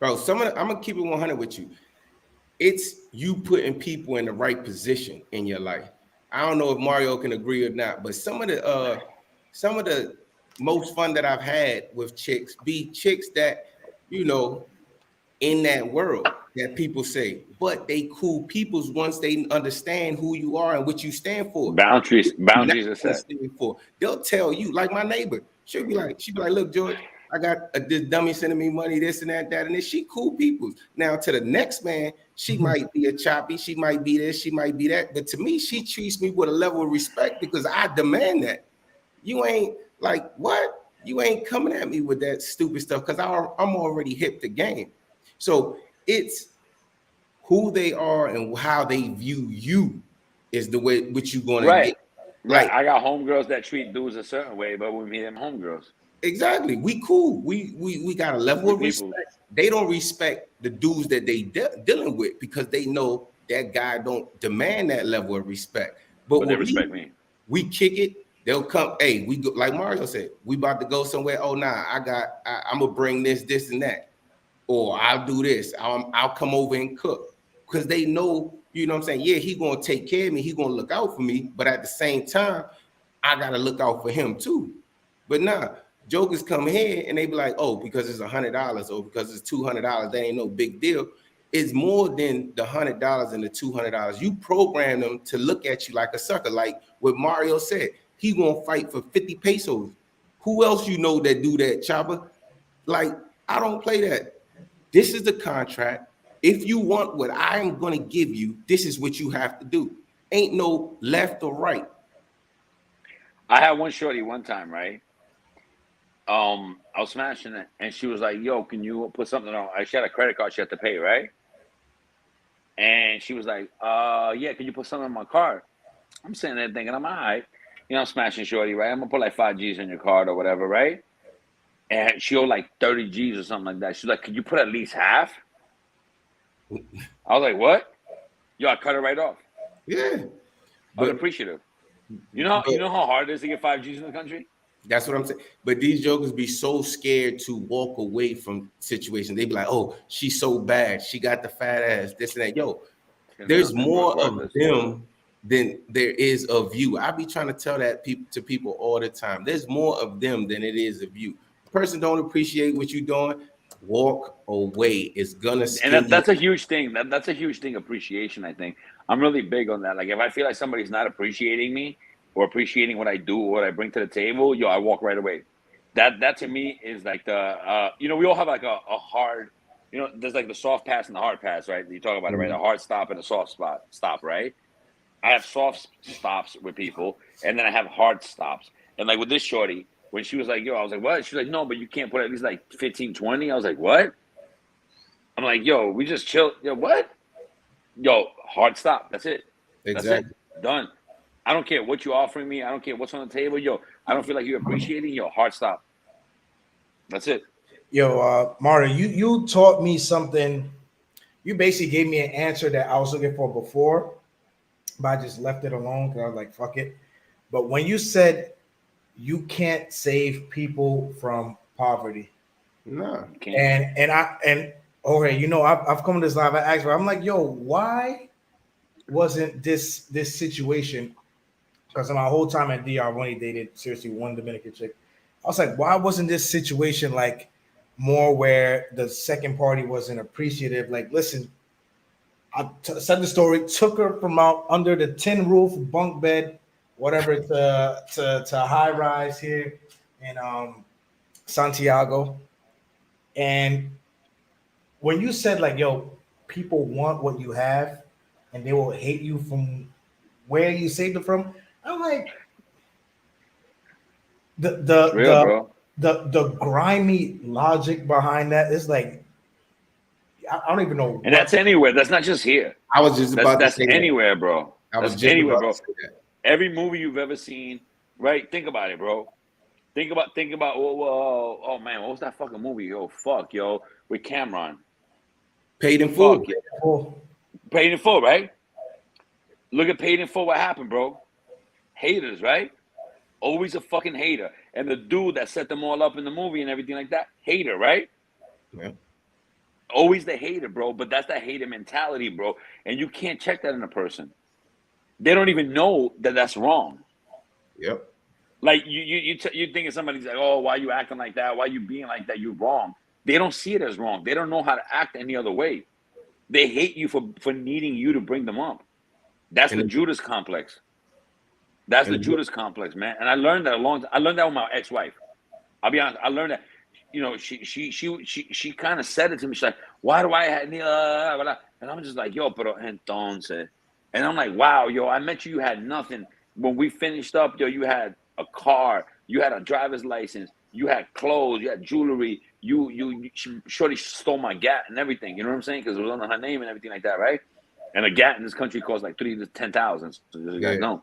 I'm going to keep it 100 with you. It's you putting people in the right position in your life. I don't know if Mario can agree or not, but some of the most fun that I've had with chicks be chicks that, you know, in that world that people say, but they cool peoples once they understand who you are and what you stand for.
Boundaries
Not
are
what they
set.
stand for. They'll tell you, like my neighbor, she'll be like, look, George, I got this dummy sending me money, this and that, and then she cool people. Now to the next man, she might be a choppy, she might be this, she might be that. But to me, she treats me with a level of respect because I demand that. You ain't like, what? You ain't coming at me with that stupid stuff because I'm already hip to game. So it's who they are and how they view you is the way which you're gonna
Right.
get.
Right.
Like,
I got homegirls that treat dudes a certain way, but we meet them homegirls.
exactly. We cool. We got a level of respect. They don't respect the dudes that they dealing with because they know that guy don't demand that level of respect. But
they respect me.
We kick it. They'll come. Hey, we go, like Mario said, we about to go somewhere. Oh, nah, I'm gonna bring this, and that, or I'll do this. I'll come over and cook because they know. You know what I'm saying? Yeah, he gonna take care of me. He gonna look out for me. But at the same time, I gotta look out for him too. But nah, jokers come here and they be like, oh, because it's $100 or because it's $200, they ain't no big deal. It's more than the $100 and the $200. You program them to look at you like a sucker. Like what Mario said, he gonna fight for 50 pesos. Who else you know that do that, Chopper? Like, I don't play that. This is the contract. If you want what I'm gonna give you, this is what you have to do. Ain't no left or right.
I had one shorty one time, right? I was smashing it, and she was like, "Yo, can you put something on?" She had a credit card she had to pay, right? And she was like, yeah, can you put something on my card?" I'm sitting there thinking, I'm all right. You know, I'm smashing shorty, right? I'm gonna put like 5 G's on your card or whatever, right? And she owed like 30 G's or something like that. She's like, "Could you put at least half?" I was like, "What?" Yo, I cut it right off.
Yeah.
I was appreciative. You know how hard it is to get 5 G's in the country?
That's what I'm saying. But these jokers be so scared to walk away from situations. They be like, "Oh, she's so bad. She got the fat ass, this and that." Yo, there's more of them than there is of you. I be trying to tell that to people all the time. There's more of them than it is of you. The person don't appreciate what you're doing, walk away. It's gonna skin
and that's a huge thing. That's a huge thing. Appreciation, I think. I'm really big on that. Like if I feel like somebody's not appreciating me or appreciating what I do or what I bring to the table, yo, I walk right away. That to me is like the we all have like a hard, there's like the soft pass and the hard pass, right? You talk about it, right? A hard stop and a soft stop, right? I have soft stops with people, and then I have hard stops. And like with this shorty, when she was like, "Yo," I was like, "What?" She's like, "No, but you can't put at least like 15, 20. I was like, "What?" I'm like, "Yo, we just chill." Yo, what? Yo, hard stop. That's it.
Exactly.
That's it. Done. I don't care what you're offering me. I don't care what's on the table. Yo, I don't feel like you're appreciating. Yo, hard stop. That's it.
Yo, Mario, you taught me something. You basically gave me an answer that I was looking for before, but I just left it alone because I was like, fuck it. But when you said you can't save people from poverty,
no,
and okay, I've come to this live. I asked her, I'm like, yo, why wasn't this situation? Because my whole time at DR, I've only dated seriously one Dominican chick. I was like, why wasn't this situation like more where the second party wasn't appreciative? Like, listen, said the story, took her from out under the tin roof, bunk bed, whatever, to high rise here in Santiago. And when you said like, yo, people want what you have and they will hate you from where you saved it from, I'm like, the grimy logic behind that is like, I don't even know.
And that's anywhere. That's not just here.
I was just about to say
anywhere, bro.
That's
anywhere, bro. Every movie you've ever seen, right? Think about it, bro. Think about. Oh man, what was that fucking movie? Yo, fuck, yo, with Cameron.
Paid in Full.
Paid in Full, right? Look at Paid in Full. What happened, bro? Haters, right? Always a fucking hater. And the dude that set them all up in the movie and everything like that, hater, right?
Yeah.
Always the hater, bro. But that's that hater mentality, bro. And you can't check that in a person. They don't even know that that's wrong.
Yep.
Like you thinking somebody's like, "Oh, why you acting like that? Why you being like that? You're wrong." They don't see it as wrong. They don't know how to act any other way. They hate you for needing you to bring them up. That's the Judas complex. That's the Judas complex, man. And I learned that I learned that with my ex-wife. I'll be honest. I learned that you know, she kind of said it to me. She's like, "Why do I have?" And I'm just like, "Yo, pero entonces," and I'm like, "Wow, yo, I met you. You had nothing. When we finished up, yo, you had a car, you had a driver's license, you had clothes, you had jewelry. Shorty stole my gat and everything. You know what I'm saying? Because it was under her name and everything like that, right? And a gat in this country costs like 3,000 to 10,000. So you guys know.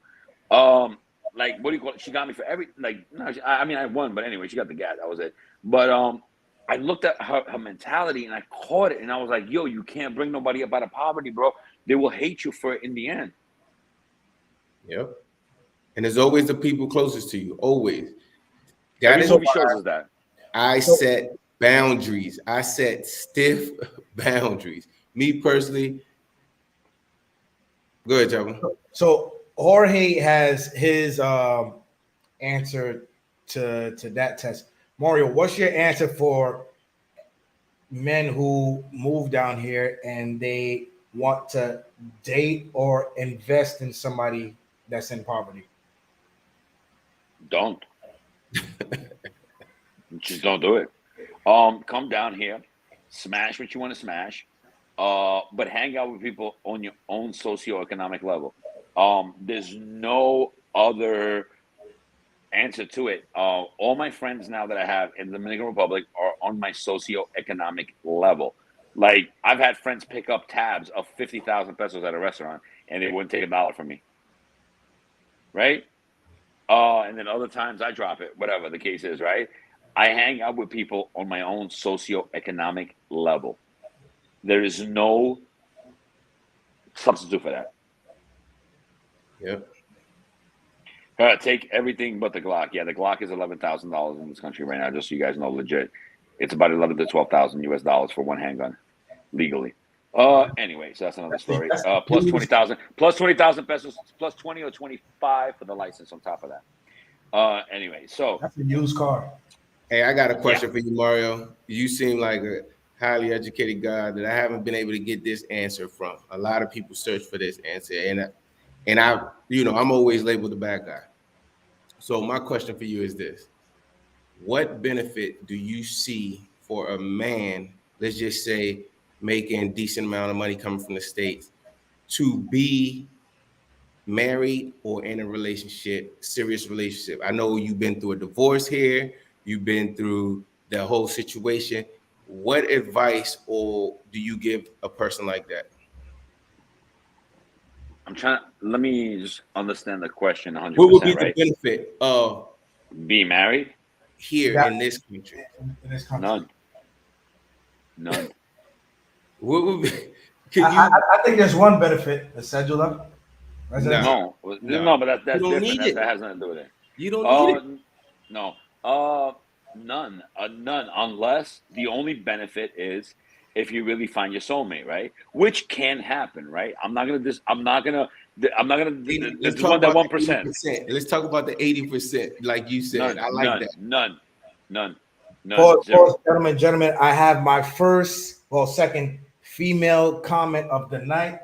Like, what do you call it? She got me for every, like, no, I mean, I won, but anyway, she got the gat. That was it. But I looked at her mentality and I caught it, and I was like, yo, you can't bring nobody up out of poverty, bro. They will hate you for it in the end.
Yep. And there's always the people closest to you. Always.
Every movie shows us that.
I set boundaries. I set stiff boundaries. Me personally. Go ahead, Javon.
So Jorge has his answer to that test. Mario, what's your answer for men who move down here and they want to date or invest in somebody that's in poverty?
Don't. Just don't do it. Come down here, smash what you want to smash, but hang out with people on your own socioeconomic level. There's no other answer to it. All my friends now that I have in the Dominican Republic are on my socioeconomic level. Like, I've had friends pick up tabs of 50,000 pesos at a restaurant and they wouldn't take $1 from me. Right? And then other times I drop it, whatever the case is, right? I hang out with people on my own socioeconomic level. There is no substitute for that.
Yep.
Take everything but the Glock. Yeah, the Glock is $11,000 in this country right now, just so you guys know, legit. It's about 11 to 12,000 US dollars for one handgun, legally. Anyway, so that's another story. Plus 20,000 pesos, plus 20 or 25 for the license on top of that. Anyway, so
that's a used car.
Hey, I got a question for you, Mario. You seem like a highly educated guy that I haven't been able to get this answer from. A lot of people search for this answer, and I, you know, I'm always labeled the bad guy. So my question for you is this: what benefit do you see for a man, let's just say, making a decent amount of money coming from the States, to be married or in a relationship, serious relationship? I know you've been through a divorce here. You've been through the whole situation. What advice or do you give a person like that?
Let me just understand the question 100%.
What would be
right?
the benefit of
be married
here in this country?
None.
What would be?
I think there's one benefit: the cedula.
No, but that's different. That has nothing to do with it.
You don't need it.
No. None. None. Unless the only benefit is if you really find your soulmate, right? Which can happen, right? I'm not gonna. This one that 1%.
Let's talk about the 80%, like you said. I like that.
None.
Pause, gentlemen. I have my second female comment of the night.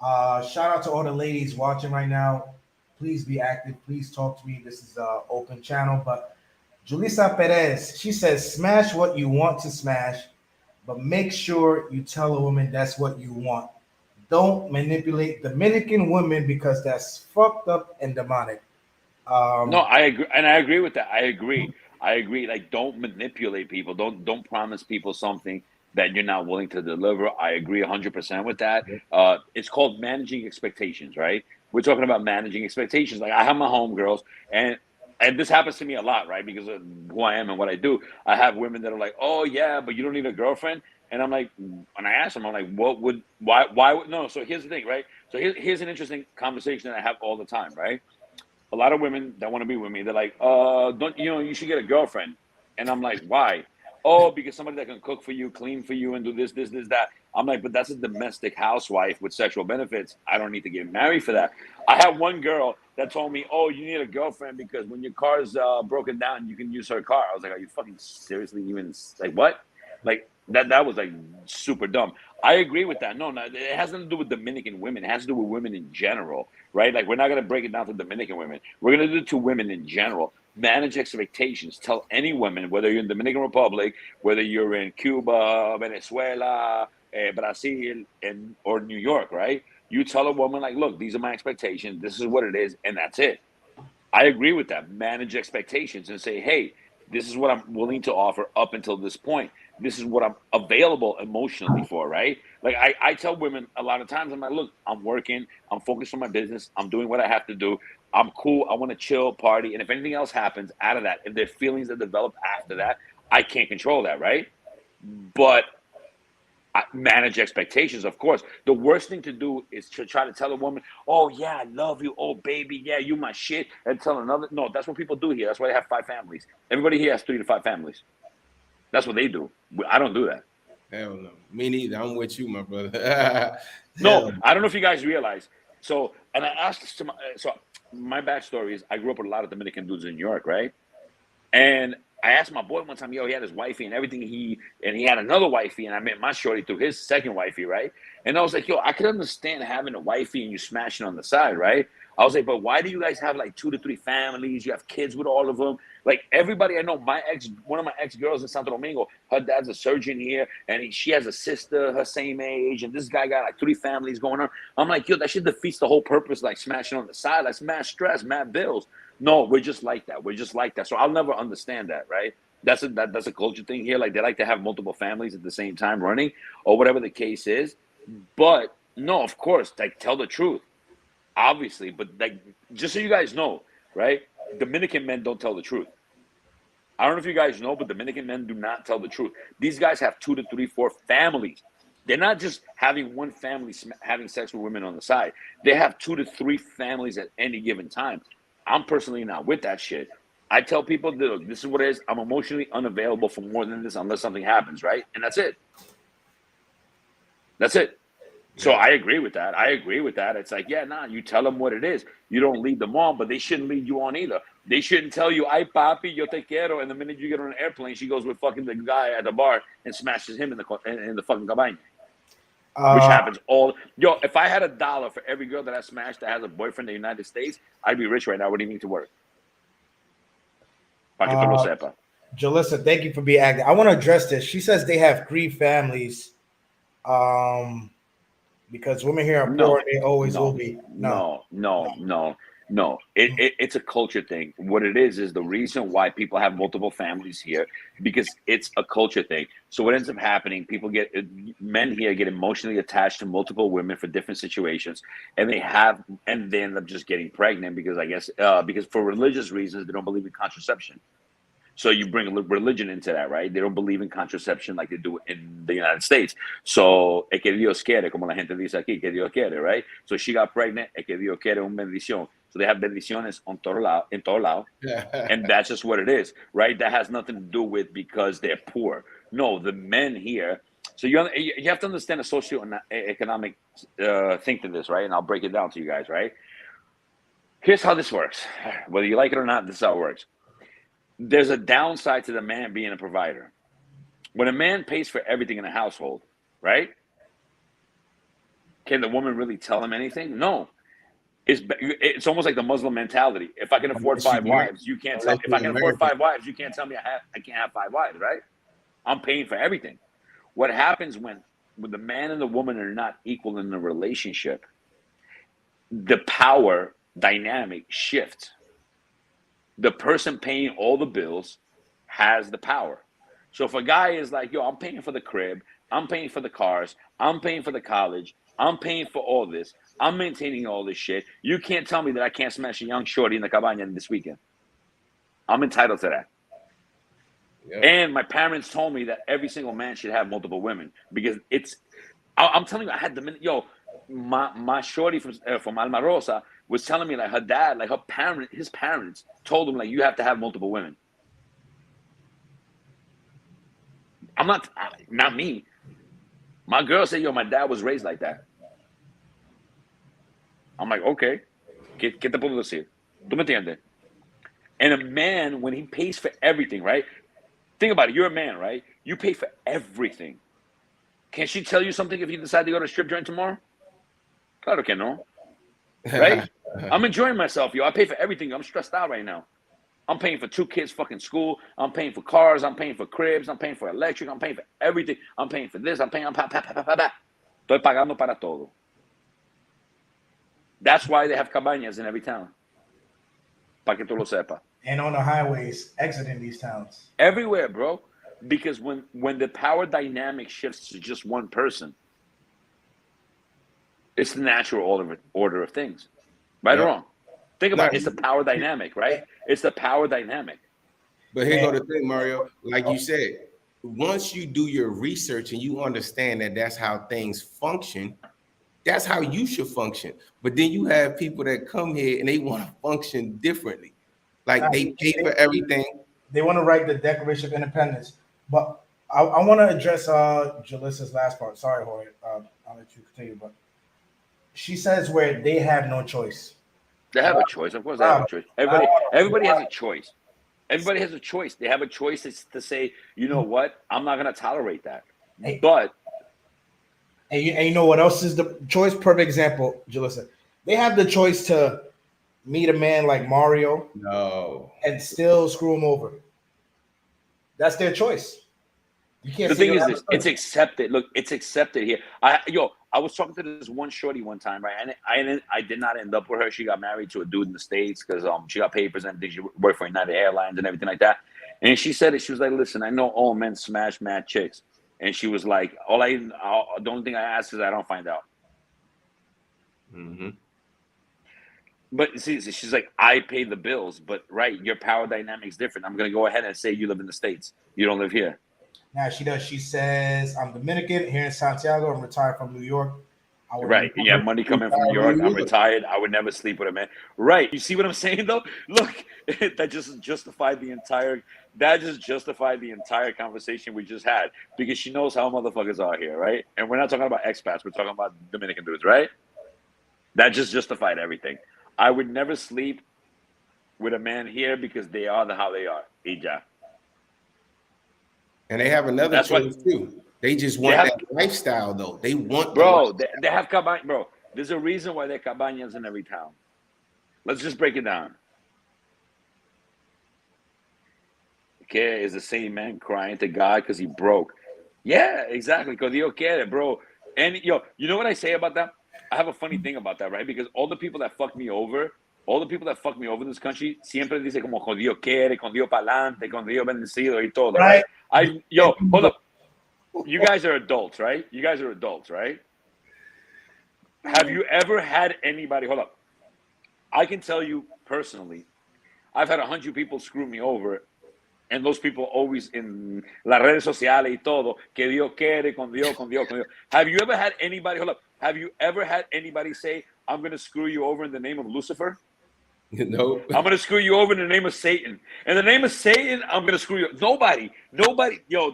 Shout out to all the ladies watching right now. Please be active. Please talk to me. This is an open channel. But Julissa Perez, she says, smash what you want to smash, but make sure you tell a woman that's what you want. Don't manipulate Dominican women because that's fucked up and demonic.
No, I agree, and I agree with that. I agree. Like, don't manipulate people. Don't promise people something that you're not willing to deliver. I agree 100% with that. It's called managing expectations, right? We're talking about managing expectations. Like, I have my homegirls, and this happens to me a lot, right? Because of who I am and what I do. I have women that are like, "Oh yeah, but you don't need a girlfriend." And I'm like, and I ask them, I'm like, why would, no. So here's the thing, right? So here's an interesting conversation that I have all the time, right? A lot of women that want to be with me, they're like, you should get a girlfriend. And I'm like, why? Oh, because somebody that can cook for you, clean for you, and do this, that. I'm like, but that's a domestic housewife with sexual benefits. I don't need to get married for that. I have one girl that told me, oh, you need a girlfriend because when your car's broken down, you can use her car. I was like, are you fucking seriously even, like, what? Like, that was like super dumb. I agree with that. No, it has nothing to do with Dominican women. It has to do with women in general, right? Like, we're not going to break it down to Dominican women. We're going to do it to women in general. Manage expectations. Tell any women, whether you're in Dominican Republic, whether you're in Cuba, Venezuela, Brazil, or New York, right? You tell a woman, like, look, these are my expectations. This is what it is, and that's it. I agree with that. Manage expectations and say, hey, this is what I'm willing to offer up until this point. This is what I'm available emotionally for, right? Like I tell women a lot of times, I'm like, look, I'm working, I'm focused on my business, I'm doing what I have to do. I'm cool, I want to chill, party. And if anything else happens out of that, if there are feelings that develop after that, I can't control that, right? But manage expectations, of course. The worst thing to do is to try to tell a woman, oh yeah, I love you, oh baby, yeah, you my shit, and tell another. No, that's what people do here. That's why they have 5 families. Everybody here has 3 to 5 families. That's what they do. I don't do that.
Hell no. Me neither. I'm with you, my brother.
No, I don't know if you guys realize. So, and I asked this to my backstory is I grew up with a lot of Dominican dudes in New York, right? And I asked my boy one time, yo, he had his wifey and everything. He had another wifey, and I met my shorty through his second wifey, right? And I was like, yo, I could understand having a wifey and you smashing on the side, right? I was like, but why do you guys have like 2 to 3 families? You have kids with all of them. Like everybody I know, one of my ex-girls in Santo Domingo, her dad's a surgeon here, and she has a sister her same age, and this guy got like 3 families going on. I'm like, yo, that shit defeats the whole purpose, like smashing on the side. Like mad stress, mad bills. No, we're just like that. We're just like that. So I'll never understand that, right? That's a culture thing here. Like they like to have multiple families at the same time running, or whatever the case is. But no, of course, like tell the truth, obviously. But like, just so you guys know, right? Dominican men don't tell the truth. I don't know if you guys know, but Dominican men do not tell the truth. These guys have 2 to 3, 4 families. They're not just having one family having sex with women on the side. They have 2 to 3 families at any given time. I'm personally not with that shit. I tell people, look, this is what it is. I'm emotionally unavailable for more than this unless something happens, right? And that's it. That's it. So I agree with that. It's like, yeah, nah, you tell them what it is. You don't lead them on, but they shouldn't lead you on either. They shouldn't tell you, ay, papi, yo te quiero. And the minute you get on an airplane, she goes with fucking the guy at the bar and smashes him in the fucking cabana. Which happens all. Yo, if I had $1 for every girl that I smashed that has a boyfriend in the United States, I'd be rich right now. I wouldn't even need to work. Para que tú lo sepa.
Jalissa, thank you for being active. I want to address this. She says they have 3 families. Because women here are poor, they always will be.
No. It's a culture thing. What it is the reason why people have multiple families here, because it's a culture thing. So what ends up happening, men here get emotionally attached to multiple women for different situations, and they end up just getting pregnant because because for religious reasons, they don't believe in contraception. So you bring religion into that, right? They don't believe in contraception like they do in the United States. So, es que Dios quiere, como la gente dice aquí, que Dios quiere, right? So she got pregnant, es que Dios quiere una bendición. So they have bendiciones in todo lado. And that's just what it is, right? That has nothing to do with because they're poor. No, the men here. So you have to understand the socioeconomic thing to this, right? And I'll break it down to you guys, right? Here's how this works. Whether you like it or not, this is how it works. There's a downside to the man being a provider. When a man pays for everything in a household, right? Can the woman really tell him anything? No. It's almost like the Muslim mentality. If I can afford 5 wives, you can't tell. If I can afford 5 wives, you can't tell me I can't have 5 wives, right? I'm paying for everything. What happens when the man and the woman are not equal in the relationship? The power dynamic shifts. The person paying all the bills has the power. So if a guy is like, yo, I'm paying for the crib, I'm paying for the cars, I'm paying for the college, I'm paying for all this, I'm maintaining all this shit, you can't tell me that I can't smash a young shorty in the cabana this weekend. I'm entitled to that. Yep. And my parents told me that every single man should have multiple women because I'm telling you, I had my shorty from Alma Rosa was telling me like her dad, like his parents told him like you have to have multiple women. I'm not me. My girl said, yo, my dad was raised like that. I'm like, okay, ¿qué te puedo decir? ¿Tú me entiendes? And a man, when he pays for everything, right? Think about it. You're a man, right? You pay for everything. Can she tell you something if you decide to go to a strip joint tomorrow? Claro que no. Right? I'm enjoying myself, yo. I pay for everything. I'm stressed out right now. I'm paying for 2 kids' fucking school. I'm paying for cars. I'm paying for cribs. I'm paying for electric. I'm paying for everything. I'm paying for this. Estoy pagando para todo. That's why they have cabañas in every town. Para que tú lo sepas.
And on the highways, exiting these towns.
Everywhere, bro. Because when the power dynamic shifts to just one person, it's the natural order of things. Right or wrong? Think about it. It's the power dynamic, right? It's the power dynamic.
But here go the thing, Mario. Like you said, once you do your research and you understand that that's how things function, that's how you should function. But then you have people that come here and they want to function differently. Like they pay for everything.
They want to write the Declaration of Independence. But I want to address Jalissa's last part. Sorry, Jorge. I'll let you continue. But she says where they have no choice.
They have a choice. Of course, they have a choice. Everybody has a choice. Everybody has a choice. They have a choice to say, you know what? I'm not going to tolerate that. But
and you know what else is the choice? Perfect example, Jalissa. They have the choice to meet a man like Mario, and still screw him over. That's their choice. You can't.
The thing is this: it's accepted. Look, it's accepted here. I was talking to this one shorty one time, right? And I did not end up with her. She got married to a dude in the States because she got papers and things. She worked for United Airlines and everything like that. And she said it. She was like, "Listen, I know all men smash mad chicks." And she was like, the only thing I ask is I don't find out."
Mm-hmm.
But see, she's like, I pay the bills, but right, your power dynamic's different. I'm gonna go ahead and say you live in the States. You don't live here.
Now she does. She says, "I'm Dominican here in Santiago. I'm retired from New York."
Right. You have money coming from New York. I'm retired. I would never sleep with a man. Right. You see what I'm saying though? Look, that just justified the entire conversation we just had because she knows how motherfuckers are here, right? And we're not talking about expats, we're talking about Dominican dudes, right? That just justified everything. I would never sleep with a man here because they are how they are. Ija.
And they have another choice too. They just want that lifestyle, though. They want,
bro. They have cabañas, bro. There's a reason why there are cabañas in every town. Let's just break it down. Okay, is the same man crying to God because he broke? Yeah, exactly. Because Dios quiere, bro. And you know what I say about that? I have a funny thing about that, right? Because all the people that fuck me over in this country, siempre dice como con Dios quiere, con Dios pa'lante, con Dios bendecido y todo, right? Hold up. You guys are adults, right? Have you ever had anybody, hold up. I can tell you personally, I've had 100 people screw me over, and those people always in las redes sociales y todo, que Dios quiere, con Dios. Have you ever had anybody, hold up, have you ever had anybody say, I'm going to screw you over in the name of Lucifer?
No.
I'm going to screw you over in the name of Satan. In the name of Satan, I'm going to screw you. Nobody.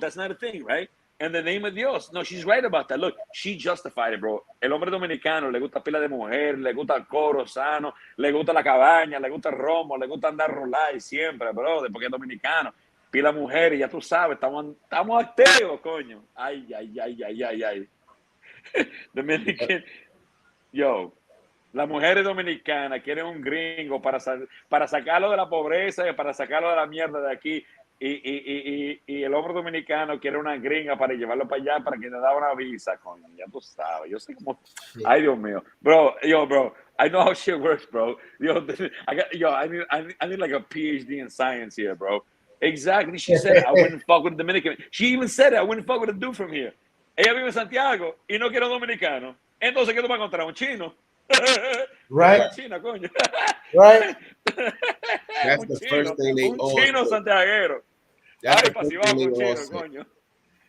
That's not a thing, right? In the name of Dios. No, she's right about that. Look, she justified it, bro. El hombre dominicano le gusta pila de mujer, le gusta el coro sano, le gusta la cabaña, le gusta el romo, le gusta andar rolar siempre, bro, porque es dominicano. Pila mujer y ya tú sabes, estamos activos, coño. Ay. Dominican, las mujeres dominicanas quieren un gringo para sacarlo de la pobreza y para sacarlo de la mierda de aquí. Y el hombre dominicano quiere una gringa para llevarlo para allá para que le da una visa, coño. Ya tú sabes. Yo sé cómo. Ay, Dios mío. Bro, I know how shit works, bro. I need like a PhD in science here, bro. Exactly. She said I wouldn't fuck with a Dominican. She even said I wouldn't fuck with a dude from here. Ella vive en Santiago y no quiere un dominicano. Entonces, ¿qué tú vas a encontrar? Un chino.
Right.
China, coño.
Right.
That's the first thing they all
say. Un chino santiaguero. Ay, pasiva con chino,
say.
coño.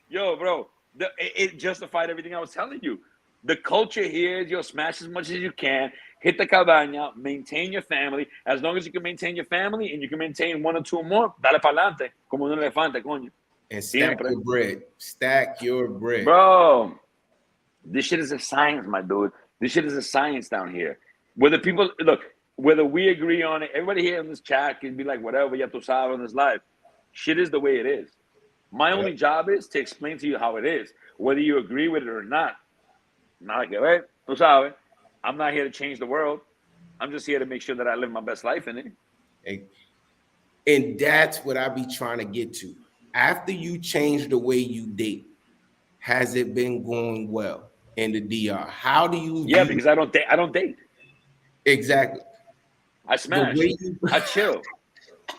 Yo, bro, it justified everything I was telling you. The culture here is, smash as much as you can, hit the cabaña, maintain your family. As long as you can maintain your family and you can maintain one or two more, dale pa'lante, como un elefante, coño.
And stack your bread. Stack your bread.
Bro, this shit is a science, my dude. This shit is a science down here. Whether we agree on it, everybody here in this chat can be like, whatever, ya tú sabes, in this life. Shit is the way it is. My only job is to explain to you how it is, whether you agree with it or not. Nada que ver, tú sabes. I'm not here to change the world. I'm just here to make sure that I live my best life in it.
And that's what I be trying to get to. After you change the way you date, has it been going well in the DR? How do you
Yeah,
view
because I don't date. I don't date.
exactly
I
the
smash.
way you
I chill.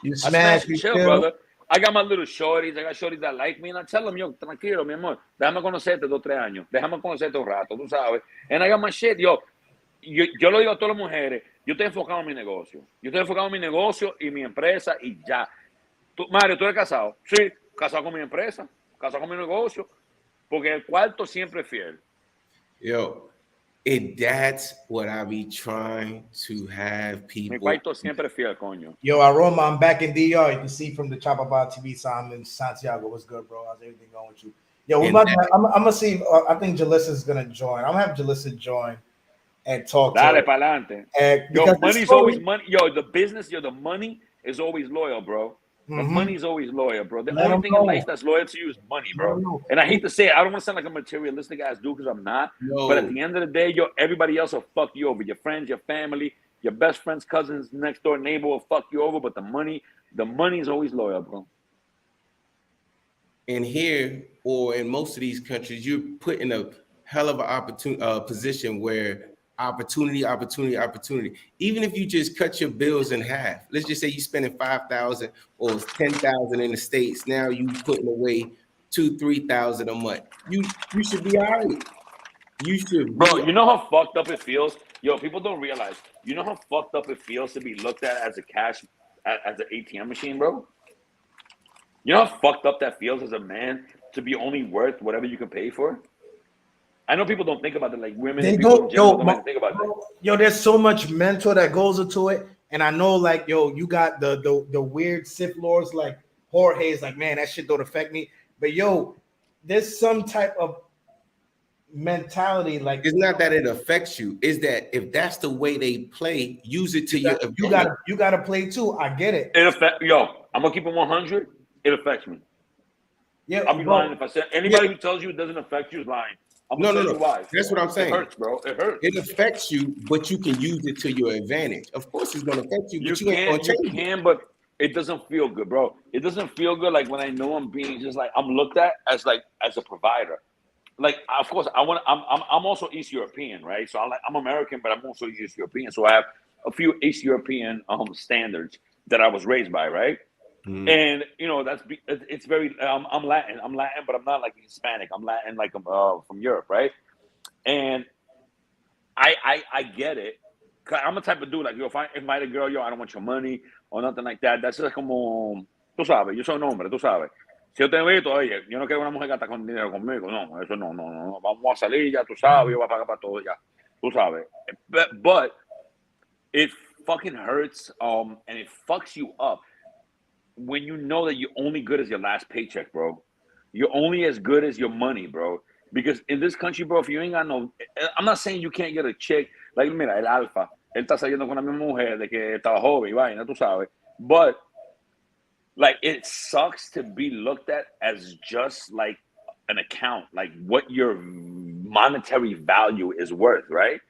You
I smash
smash,
and
you
chill,
chill.
brother. I got my little shorties. I got shorties that like me, and I tell them, yo, tranquilo, mi amor. Déjame conocerte 2, 3 años. Déjame conocerte un rato, tú sabes. And I got my shit, yo lo digo a todas las mujeres, yo estoy enfocado en mi negocio. Yo estoy enfocado en mi negocio y mi empresa y ya. Mario, ¿tú eres casado? Sí, casado con mi empresa, casado con mi negocio, porque el cuarto siempre es fiel.
yo. And that's what I be trying to have
Mi
people.
cuarto siempre es fiel, coño.
Yo, Aroma, I'm back in DR. You can see from the Chopper Bar TV, so I'm in Santiago. What's good, bro? How's everything going with you? Yo, I'm gonna see. I think Jalissa's gonna join. I'm gonna have Jalissa join and talk
Dale
to her.
para adelante.
Yo,
money's always money. Yo, the business, the money is always loyal, bro. The money's always loyal, bro. The only thing in life that's loyal to you is money, bro. And I hate to say it, I don't want to sound like a materialistic ass dude because I'm not.
No.
But at the end of the day, everybody else will fuck you over. Your friends, your family, your best friends, cousins, next door neighbor will fuck you over. But the money is always loyal, bro.
And here, or in most of these countries, you're put in a hell of an position where opportunity. Even if you just cut your bills in half, let's just say you're spending $5,000 or $10,000 in the States. Now you putting away $2,000-$3,000 a month. You should be all right. You should,
bro. You know how fucked up it feels. Yo, people don't realize. You know how fucked up it feels to be looked at as a cash, as an ATM machine, bro. You know how fucked up that feels as a man to be only worth whatever you can pay for? I know people don't think about it, like women and people in general don't think about that.
Yo, there's so much mental that goes into it. And I know, like, yo, you got the weird Sith lords like Jorge's like, man, that shit don't affect me. But yo, there's some type of mentality, like
it's not that it affects you, is that if that's the way they play, use it to your
advantage. You gotta play too. I get it.
I'm gonna keep it 100. It affects me.
Yeah,
I'll be lying if I said anybody who tells you it doesn't affect you is lying. I'm gonna tell you why.
That's what I'm saying.
It hurts, bro. It hurts.
It affects you, but you can use it to your advantage. Of course, it's gonna affect you, but you ain't gonna change it.
You can, but it doesn't feel good, bro. It doesn't feel good like when I know I'm being just like I'm looked at as a provider. Like, of course, I'm also East European, right? So I'm American, but I'm also East European. So I have a few East European standards that I was raised by, right? Mm-hmm. And you know it's very I'm Latin, but I'm not like Hispanic. I'm Latin, like I'm from Europe, right? And I get it. I'm the type of dude like, yo, if I invite a girl, yo, I don't want your money or nothing like that. That's just como, tú sabes, yo soy un hombre, tú sabes. Si yo te invito, oye, yo no quiero una mujer que gasta con dinero conmigo, no, eso no. Vamos a salir ya, tú sabes, yo voy a pagar para todo ya, tú sabes. But it fucking hurts, and it fucks you up when you know that you're only good as your last paycheck, bro. You're only as good as your money, bro. Because in this country, bro, if you ain't got no, I'm not saying you can't get a chick. Like, mira, el alfa, él está saliendo con la misma mujer de que estaba joven y vaina, tú sabes. But, like, it sucks to be looked at as just, like, an account, like what your monetary value is worth, right?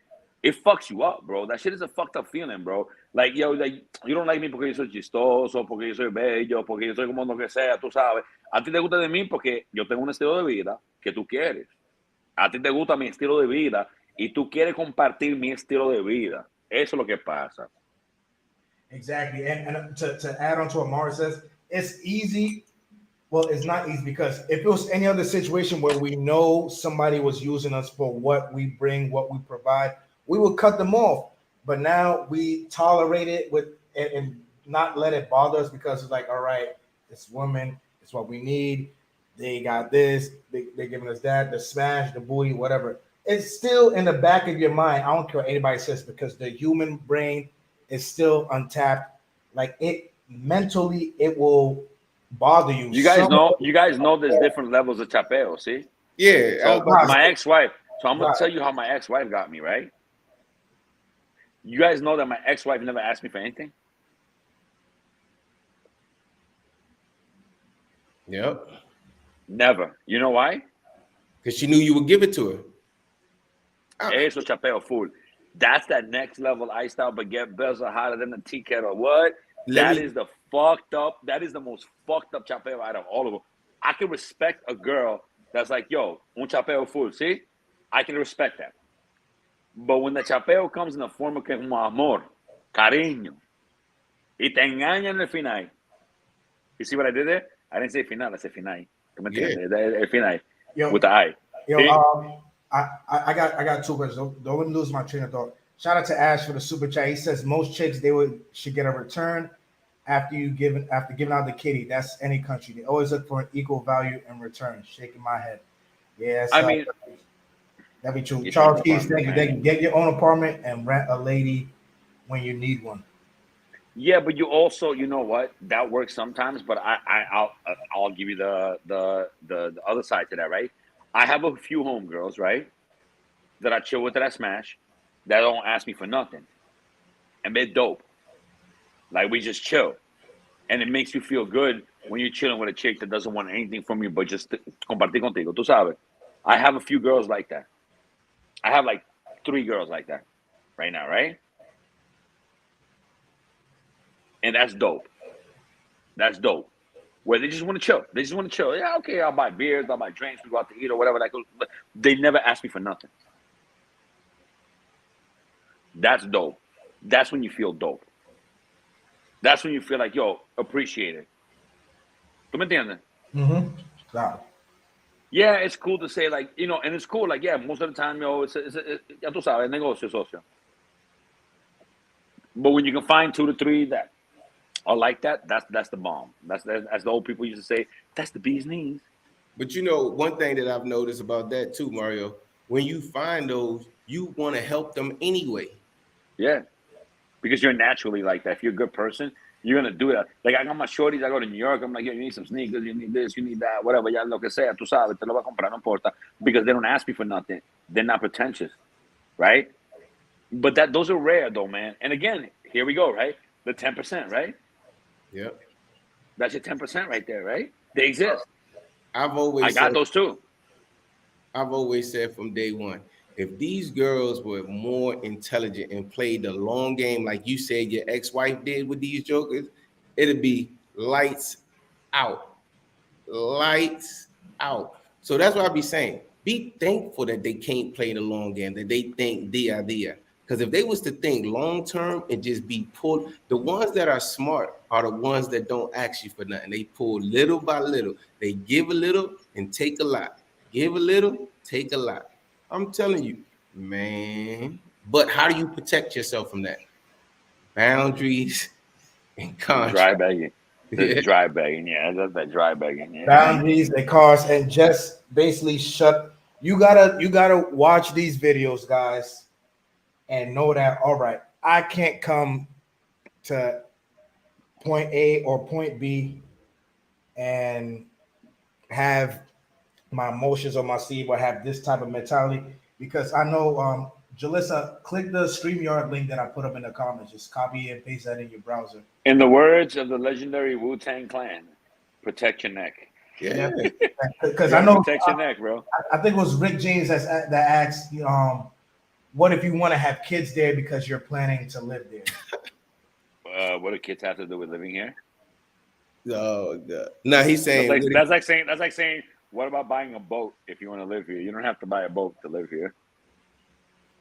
It fucks you up, bro. That shit is a fucked up feeling, bro. Like, yo, like, you don't like me porque yo soy chistoso, porque yo soy bello, porque yo soy como lo que sea, tú sabes. A ti te gusta de mí porque yo tengo un estilo de vida que tú quieres. A ti te gusta mi estilo de vida y tú quieres compartir mi estilo de vida. Eso es lo que pasa.
Exactly. And to add on to what Mara says, it's easy. Well, it's not easy because if it was any other situation where we know somebody was using us for what we bring, what we provide, we would cut them off. But now we tolerate it and not let it bother us because it's like, all right, it's women, it's what we need. They got this, they're giving us that, the smash, the booty, whatever. It's still in the back of your mind. I don't care what anybody says because the human brain is still untapped. Like it mentally, it will bother you.
You guys know there's different levels of chapeo, see?
Yeah.
So my ex-wife. So I'm gonna tell you how my ex-wife got me, right? You guys know that my ex-wife never asked me for anything?
Yep.
Never. You know why?
Because she knew you would give it to her.
Eso chapeo full. That's that next level iced out baguette bezel hotter than the tea kettle. What? That is the fucked up. That is the most fucked up chapeo out of all of them. I can respect a girl that's like, yo, un chapeo full, see? I can respect that. But when the chapeo comes in the form of como amor, cariño, y te engaña en el final. You see what I did there? I didn't say final, I said final. ¿Tú me entiendes? El final.
Yo,
with the I.
Yo,
¿Sí?
I got two questions. Don't let me lose my train of thought. Shout out to Ash for the super chat. He says most chicks should get a return after giving out the kitty. That's any country. They always look for an equal value in return. Shaking my head. Yes,
I mean,
that'd be true. Charles Keys, thank you. Get your own apartment and rent a lady when you need one.
Yeah, but you also, you know what? That works sometimes. But I'll give you the other side to that, right? I have a few homegirls, right, that I chill with, that I smash, that don't ask me for nothing, and they're dope. Like, we just chill, and it makes you feel good when you're chilling with a chick that doesn't want anything from you but just compartir contigo. Tú sabes. I have a few girls like that. I have like 3 girls like that right now, right? And that's dope. That's dope. Where they just want to chill. They just want to chill. Yeah, okay, I'll buy beers, I'll buy drinks, we go out to eat or whatever. But they never ask me for nothing. That's dope. That's when you feel dope. That's when you feel like, yo, appreciate it. ¿Tú me entiendes?
Mm-hmm. Wow.
Yeah, it's cool to say, like, you know, and it's cool, like, yeah, most of the time, yo, ya tú sabes, negocio, socio. But when you can find 2 to 3 that are like that, that's the bomb. That's the old people used to say, that's the bee's knees.
But you know, one thing that I've noticed about that too, Mario, when you find those, you want to help them anyway.
Yeah, because you're naturally like that. If you're a good person, you're gonna do that. Like, I got my shorties, I go to New York, I'm like, yo, you need some sneakers, you need this, you need that, whatever, ya lo que sea, tú sabes, te lo va a comprar, no importa. Because they don't ask me for nothing. They're not pretentious, right? But those are rare though, man. And again, here we go, right? The 10%, right?
Yep.
That's your 10% right there, right? They exist.
I
got those too.
I've always said from day one, if these girls were more intelligent and played the long game, like you said your ex-wife did with these jokers, it'd be lights out. Lights out. So that's what I be saying. Be thankful that they can't play the long game, that they think dia. Because if they was to think long term and just be pulled, the ones that are smart are the ones that don't ask you for nothing. They pull little by little. They give a little and take a lot. Give a little, take a lot. I'm telling you, man. But how do you protect yourself from that? Boundaries and contracts.
Dry begging. Dry begging, yeah. That's that dry begging. Yeah.
Boundaries, they cost, and just basically shut. You gotta watch these videos, guys, and know that, all right, I can't come to point A or point B and have my emotions on my sleeve or have this type of mentality, because I know, Jalissa, click the StreamYard link that I put up in the comments. Just copy and paste that in your browser.
In the words of the legendary Wu-Tang Clan, protect your neck.
Yeah.
Because I know
protect your neck, bro.
I think it was Rick James that asked, what if you want to have kids there because you're planning to live there?
What do kids have to do with living here?
Oh God. No, he's saying
that's like saying, what about buying a boat if you want to live here? You don't have to buy a boat to live here.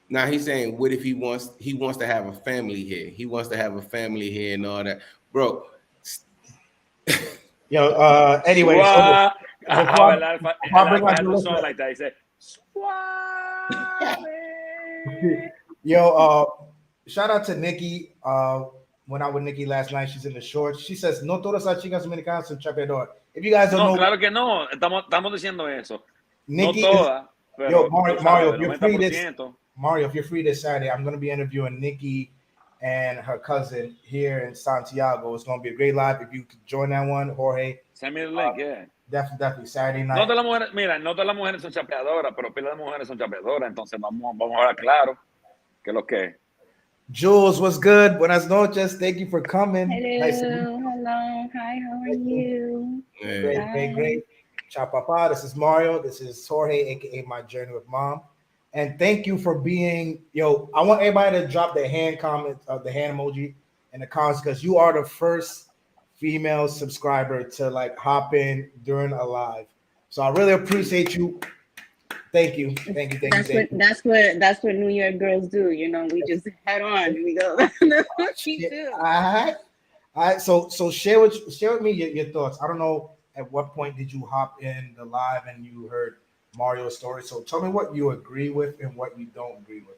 Now he's saying, what if he wants to have a family here? He wants to have a family here and all that, bro.
Anyway,
I bring a song like that. He said,
shout out to Nikki. Went out with Nikki last night. She's in the shorts. She says, no todas las chicas dominicanas son chapeador. If you guys don't know,
claro que no. Estamos diciendo eso.
Nikki
no todas, pero
Mario, if you're free this Saturday, I'm going to be interviewing Nikki and her cousin here in Santiago. It's going to be a great live. If you could join that one, Jorge.
Send me the link, yeah.
Definitely Saturday night.
No todas las mujeres son chapeadoras, pero pila de mujeres son chapeadoras. Entonces vamos a hablar claro que lo que.
Jules, what's good? Buenas noches. Thank you for coming.
Hello.
Nice
Hello. Hi, how are you?
Great. Ciao, Papa. This is Mario. This is Jorge, aka My Journey with Mom. And thank you for being, I want everybody to drop their hand comments, the hand emoji, in the comments because you are the first female subscriber to like hop in during a live. So I really appreciate you. Thank you. Thank you. Thank you. Thank you.
That's what New York girls do. You know, we just head on. We go. That's what we do.
All right. All right. So share with me your thoughts. I don't know at what point did you hop in the live and you heard Mario's story. So tell me what you agree with and what you don't agree with.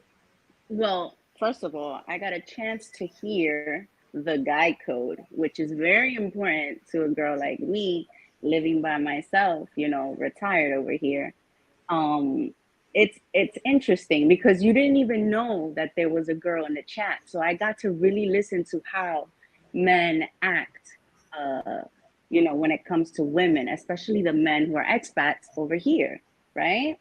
Well, first of all, I got a chance to hear the guy code, which is very important to a girl like me living by myself, you know, retired over here. It's interesting because you didn't even know that there was a girl in the chat. So I got to really listen to how men act, you know, when it comes to women, especially the men who are expats over here, right?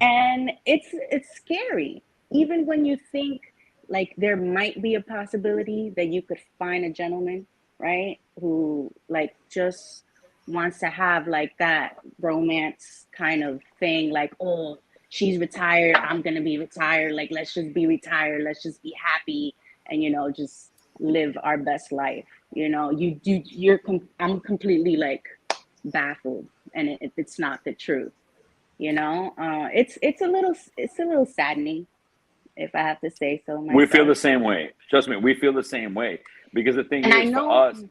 And it's scary. Even when you think like there might be a possibility that you could find a gentleman, right, who like just wants to have like that romance kind of thing, like, oh, she's retired, I'm gonna be retired, like let's just be retired, let's just be happy, and you know, just live our best life. You know, I'm completely like baffled, and it's not the truth. You know, it's a little saddening, if I have to say so myself.
We feel the same way. Trust me, we feel the same way. Because the thing
And I
is,
know,
for us,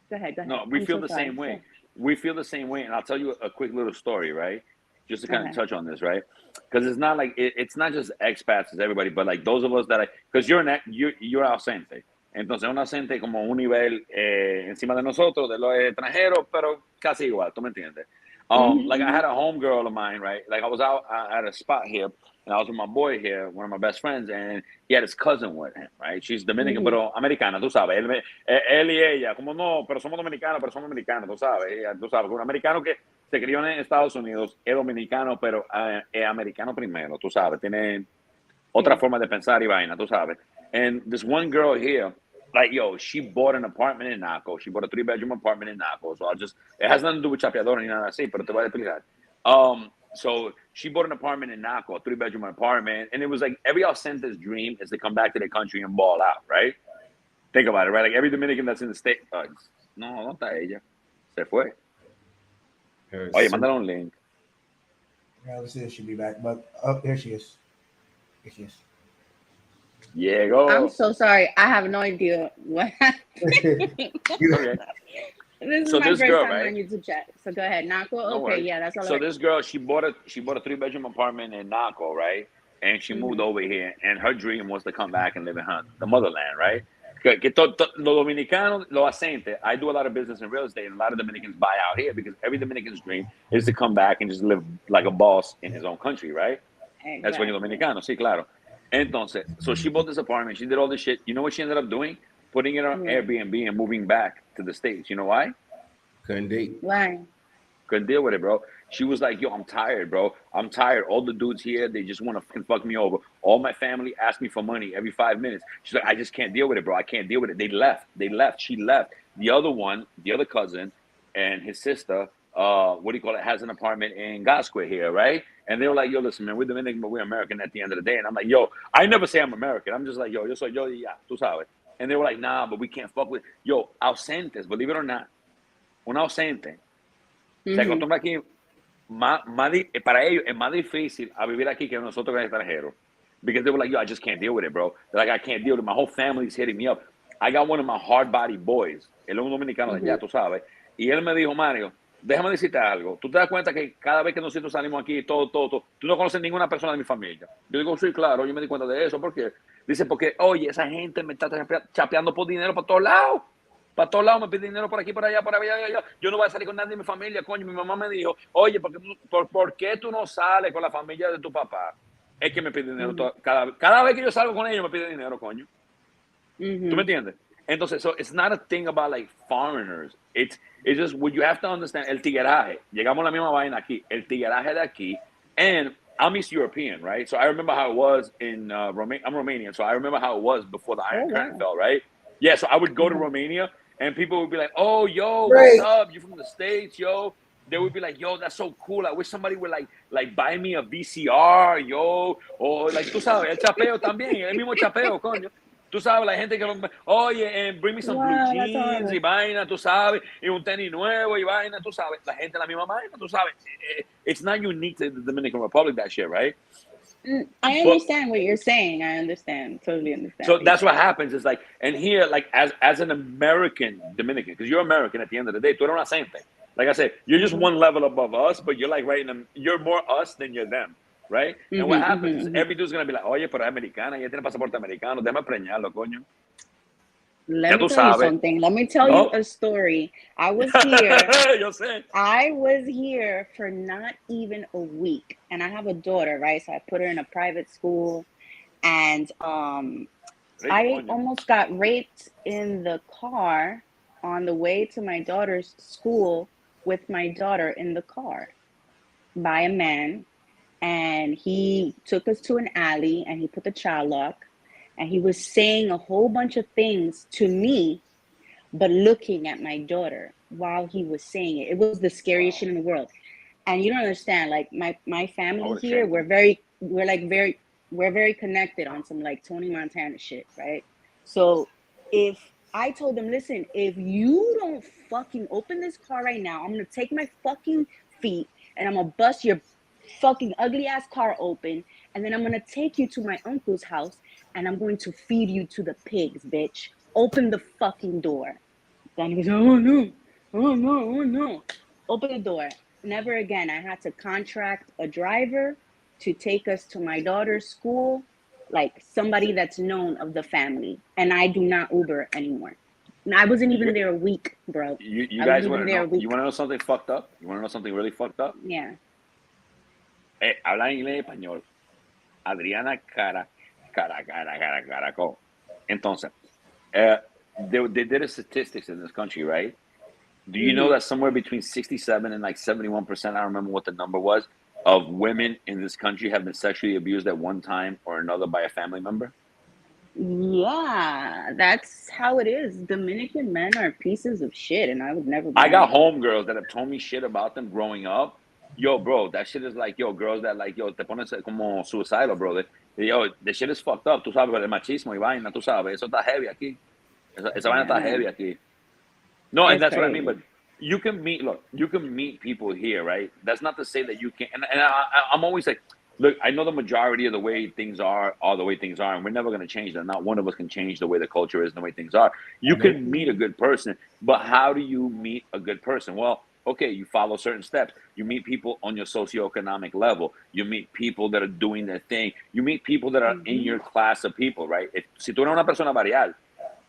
go ahead.
no, we
I'm
feel
so
the
sorry.
same way. We feel the same way, and I'll tell you a quick little story, right? Just to kind of touch on this, right? Because it's not like it's not just expats, it's everybody, but like those of us that because you're ausente. Entonces, un ausente como un nivel encima de nosotros, de los extranjeros, pero casi igual, ¿tú me entiendes? Like I had a homegirl of mine, right? Like I was out at a spot here, and I was with my boy here, one of my best friends, and he had his cousin with him, right? She's Dominican, pero americana, tú sabes. Él y ella, como no, pero somos dominicanos, tú sabes. Un americano que se crió en Estados Unidos, es dominicano, pero es americano primero, tú sabes. Tiene otra forma de pensar y vaina, tú sabes. And this one girl here, like, yo, she bought an apartment in Naco. She bought a 3-bedroom apartment in Naco. So it has nothing to do with chapeador ni nada así, pero te voy a explicar. So she bought an apartment in Naco, a 3-bedroom apartment. And it was like every Ausente's dream is to come back to their country and ball out, right? Think about it, right? Like every Dominican that's in the state. No, no está ella. Se fue. Oye, mándale un link.
Yeah, let's see if she'll be back. But there she is. Here she is.
Llegó.
I'm so sorry. I have no idea what happened.
Okay.
This is
So
my
this
first
girl,
time
right?
on YouTube chat. So go ahead, Naco.
No
Okay,
worries.
yeah, that's all.
So this girl, she bought a 3-bedroom apartment in Naco, right? And she moved over here, and her dream was to come back and live in the motherland, right? Los dominicanos, los ascentes, I do a lot of business in real estate, and a lot of Dominicans buy out here because every Dominican's dream is to come back and just live like a boss in his own country, right? That's why you're Dominicano, sí, claro. Entonces, so she bought this apartment, she did all this shit. You know what she ended up doing? Putting it on Airbnb and moving back to the States. You know why?
Couldn't date.
Why?
Couldn't deal with it, bro. She was like, yo, I'm tired, bro. I'm tired. All the dudes here, they just want to fuck me over. All my family ask me for money every 5 minutes. She's like, I just can't deal with it, bro. I can't deal with it. They left. She left. The other cousin and his sister, has an apartment in Gasquet here, right? And they were like, yo, listen, man, we're Dominican, but we're American at the end of the day. And I'm like, yo, I never say I'm American. I'm just like, yo soy yo, ya, tú sabes. And they were like, nah, but we can't fuck with, yo, ausentes, believe it or not, un ausente se acostumbra aquí, para ellos es más difícil a vivir aquí que nosotros que extranjeros. Because they were like, yo, I just can't deal with it, bro. They're like, I can't deal with it. My whole family's hitting me up. I got one of my hard-body boys, él es un dominicano de allá, tú sabes, y él me dijo, Mario, déjame decirte algo. Tú te das cuenta que cada vez que nosotros salimos aquí, todo, tú no conoces ninguna persona de mi familia. Yo digo, sí, claro, yo me di cuenta de eso. ¿Por qué? Dice, porque, oye, esa gente me está chapeando por dinero para todos lados. Para todos lados me pide dinero por aquí, por allá, por allá. Yo no voy a salir con nadie de mi familia, coño. Mi mamá me dijo, oye, ¿por qué tú no sales con la familia de tu papá? Es que me pide dinero cada vez que yo salgo con ellos me pide dinero, coño. ¿Tú me entiendes? Entonces, so it's not a thing about like foreigners. It's just what you have to understand. El tigueraje. Llegamos a la misma vaina aquí. El tigueraje de aquí. And I'm East European, right? So I remember how it was in Romania. I'm Romanian, so I remember how it was before the Iron Curtain fell, right? Yeah, so I would go to Romania, and people would be like, oh, yo, what's up? You from the States, yo? They would be like, yo, that's so cool. I wish somebody would like buy me a VCR, yo. Or like, tú sabes, el chapeo también, el mismo chapeo, coño. Tú sabes, la gente que oye, bring me some blue
Wow, that's
jeans
horrible.
y vaina, tú sabes, y un tenis nuevo y vaina, tú sabes. La gente la misma vaina, tú sabes. It's not unique to the Dominican Republic, that shit, right?
I
But
understand what you're saying. I understand. Totally understand
so
what you're
that's what
saying.
happens. It's like, and here, like as an American Dominican, because you're American at the end of the day, tú eres the same thing. Like I said, you're just one level above us, but you're like right in the, you're more us than you're them, right? And what happens is every dude's gonna be like, oye, pero es americana, ella tiene pasaporte americano, déjame preñarlo, coño.
Let
Ya
me
tú
tell you
sabes,
something. Let me tell you
¿no?
a story. I was here.
Yo sé.
I was here for not even a week, and I have a daughter, right? So I put her in a private school, and
Rico,
I
coño.
almost got raped in the car on the way to my daughter's school with my daughter in the car by a man. And he took us to an alley and he put the child lock and he was saying a whole bunch of things to me, but looking at my daughter while he was saying it. It was the scariest shit in the world. And you don't understand, like my family
would've
here,
changed
we're very connected on some like Tony Montana shit, right? So if I told them, listen, if you don't fucking open this car right now, I'm gonna take my fucking feet and I'm gonna bust your fucking ugly ass car open, and then I'm gonna take you to my uncle's house and I'm going to feed you to the pigs, bitch. Open the fucking door. Then he goes, oh no, oh no, oh no. Open the door. Never again. I had to contract a driver to take us to my daughter's school, like somebody that's known of the family. And I do not Uber anymore. And I wasn't even
You,
there a week, bro.
you
I
guys
wasn't
want
even
to
there a
know? You
week.
want to know something fucked up? You want to know something really fucked up?
Yeah.
Habla inglés y español. Adriana Caracol. Entonces, they did a statistics in this country, right? Do you know that somewhere between 67 and like 71%, I don't remember what the number was, of women in this country have been sexually abused at one time or another by a family member?
Yeah, that's how it is. Dominican men are pieces of shit, and I would never
I
marry
got
them.
homegirls that have told me shit about them growing up. Yo, bro, that shit is like, yo, girls that like, yo, te pones como suicidal, bro. Yo, the shit is fucked up. Tú sabes, el machismo y vaina, tú sabes. Eso está heavy aquí. Esa vaina está
Yeah,
heavy aquí. No, and
it's
that's what I mean. But
crazy.
you can meet, look, you can meet people here, right? That's not to say that you can't. And I'm always like, look, I know the majority of the way things are the way things are, and we're never going to change that. Not one of us can change the way the culture is and the way things are. You can meet a good person, but how do you meet a good person? Well, okay, you follow certain steps. You meet people on your socioeconomic level. You meet people that are doing their thing. You meet people that are in your class of people, right? Si tú eres una persona variada,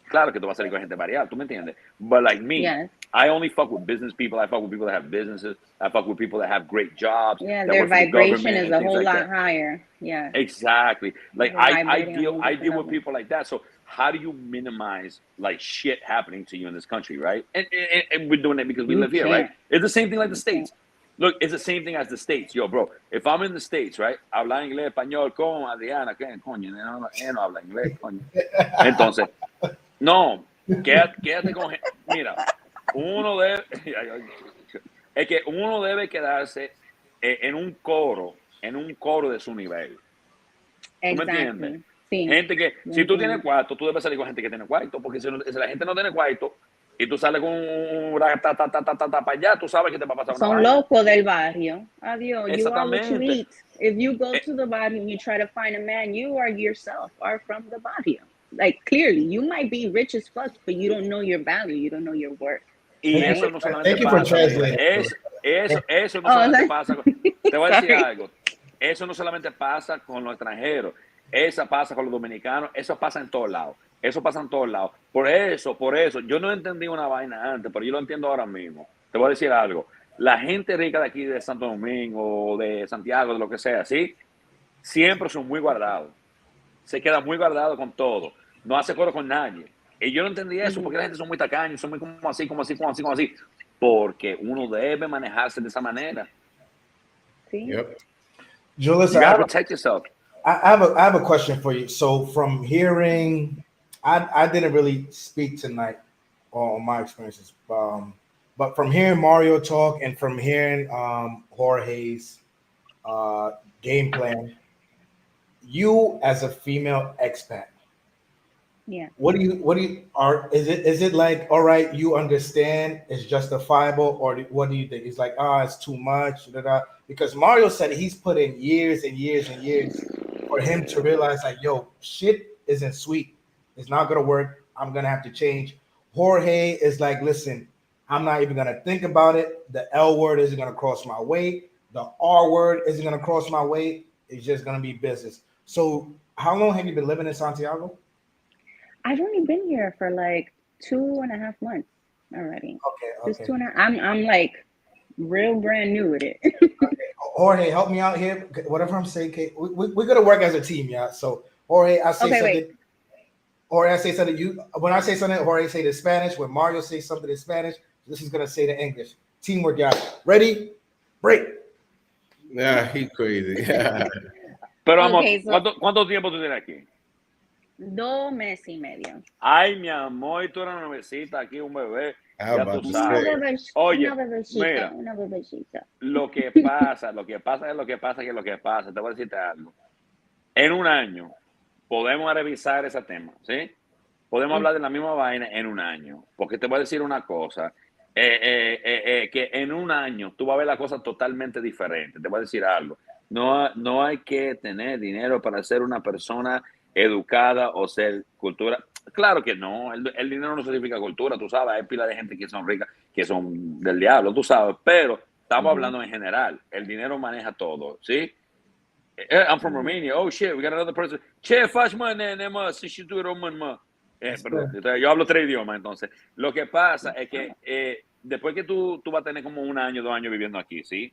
claro que tú vas a salir con gente variada, ¿tú me entiendes? But like me,
Yes.
I only fuck with business people. I fuck with people that have businesses. I fuck with people that have great jobs,
Yeah,
that
their
work for the
vibration
government
is
and
a
things
whole
like
lot
that.
higher. Yeah,
Exactly. Like
they're vibrating on a whole
I
different
deal with
level.
people like that. So how do you minimize like shit happening to you in this country, right? And we're doing it because we
You
live here, right?
can't.
It's the same thing like the
You can't.
States. Look, it's the same thing as the States. Yo, bro, if I'm in the States, right? Habla inglés, español con Adriana, ¿qué coño? Ella no habla inglés, coño. Entonces, no, quédate con... Mira, uno debe... Es que uno debe quedarse en un coro de su nivel. ¿Tú me entiendes?
Exactly. Sí,
Gente que,
yo
si tú tienes
entiendo.
cuarto, tú debes salir con gente que tiene cuarto, porque si la gente no tiene cuarto y tú sales con un para allá, tú sabes que te va a pasar una
Son
vaina.
locos del barrio. Adiós. You are what you
Exactamente.
eat. If you go to the barrio and you try to find a man, you are yourself, are from the barrio. Like, clearly, you might be rich as fuck, but you don't know your value. You don't know your worth.
Y
Thank you
eso
for,
no solamente
thank you for
pasa, mira,
translating.
eso no
Oh,
solamente pasa, te voy a decir
sorry.
algo, eso no solamente pasa con los extranjeros, eso pasa con los dominicanos, eso pasa en todos lados, eso pasa en todos lados. Por eso, yo no entendí una vaina antes, pero yo lo entiendo ahora mismo. Te voy a decir algo, la gente rica de aquí, de Santo Domingo, de Santiago, de lo que sea, ¿sí? Siempre son muy guardados, se queda muy guardado con todo, no hace coro con nadie. Y yo no entendí eso, porque la gente son muy tacaños, son muy como así. Porque uno debe manejarse de esa manera.
Sí.
Yep.
Julius,
You gotta protect yourself.
I have a question for you. So from hearing, I didn't really speak tonight on my experiences, but from hearing Mario talk and from hearing Jorge's game plan, you as a female expat,
Yeah.
What do you are is it like, all right, you understand it's justifiable, or what do you think? It's like, it's too much, da, da. Because Mario said he's put in years and years and years for him to realize like, yo, shit isn't sweet. It's not gonna work. I'm gonna have to change. Jorge is like, listen, I'm not even gonna think about it. The L word isn't gonna cross my way. The R word isn't gonna cross my way. It's just gonna be business. So how long have you been living in Santiago?
I've only been here for like 2.5 months already.
Okay,
Just
okay.
2.5. I'm like real brand new with it.
Jorge, help me out here. Whatever I'm saying, Kate, we're gonna work as a team, yeah. So Jorge, I say
Okay,
something.
wait.
Jorge, I say something. You when I say something, Jorge say the Spanish. When Mario says something in Spanish, this is gonna say the English. Teamwork, yeah. Ready? Break.
Nah, he crazy.
Pero amor,
Okay, so
¿cuánto tiempo tú tienes aquí?
2 meses y medio.
Ay, mi amor, tú eres una nuevecita aquí, un bebé.
How
Ya tú
about to
Una
say?
sabes. Oye,
una bebecita,
mira,
una bebecita.
lo que pasa. Te voy a decirte algo. En un año podemos revisar ese tema, ¿sí? Podemos hablar de la misma vaina en un año. Porque te voy a decir una cosa. Que en un año tú vas a ver la cosa totalmente diferente. Te voy a decir algo. No hay que tener dinero para ser una persona educada o ser cultura. Claro que no. El dinero no significa cultura, tú sabes. Hay pila de gente que son ricas, que son del diablo, tú sabes. Pero estamos hablando en general. El dinero maneja todo, ¿sí? I'm from Romania. Oh, shit, we got another person. Che, faci mă, nene, mă, să și tu român, mă. Perdón, yo hablo 3 idiomas, entonces. Lo que pasa es que después que tú vas a tener como 1 año, 2 años viviendo aquí, ¿sí?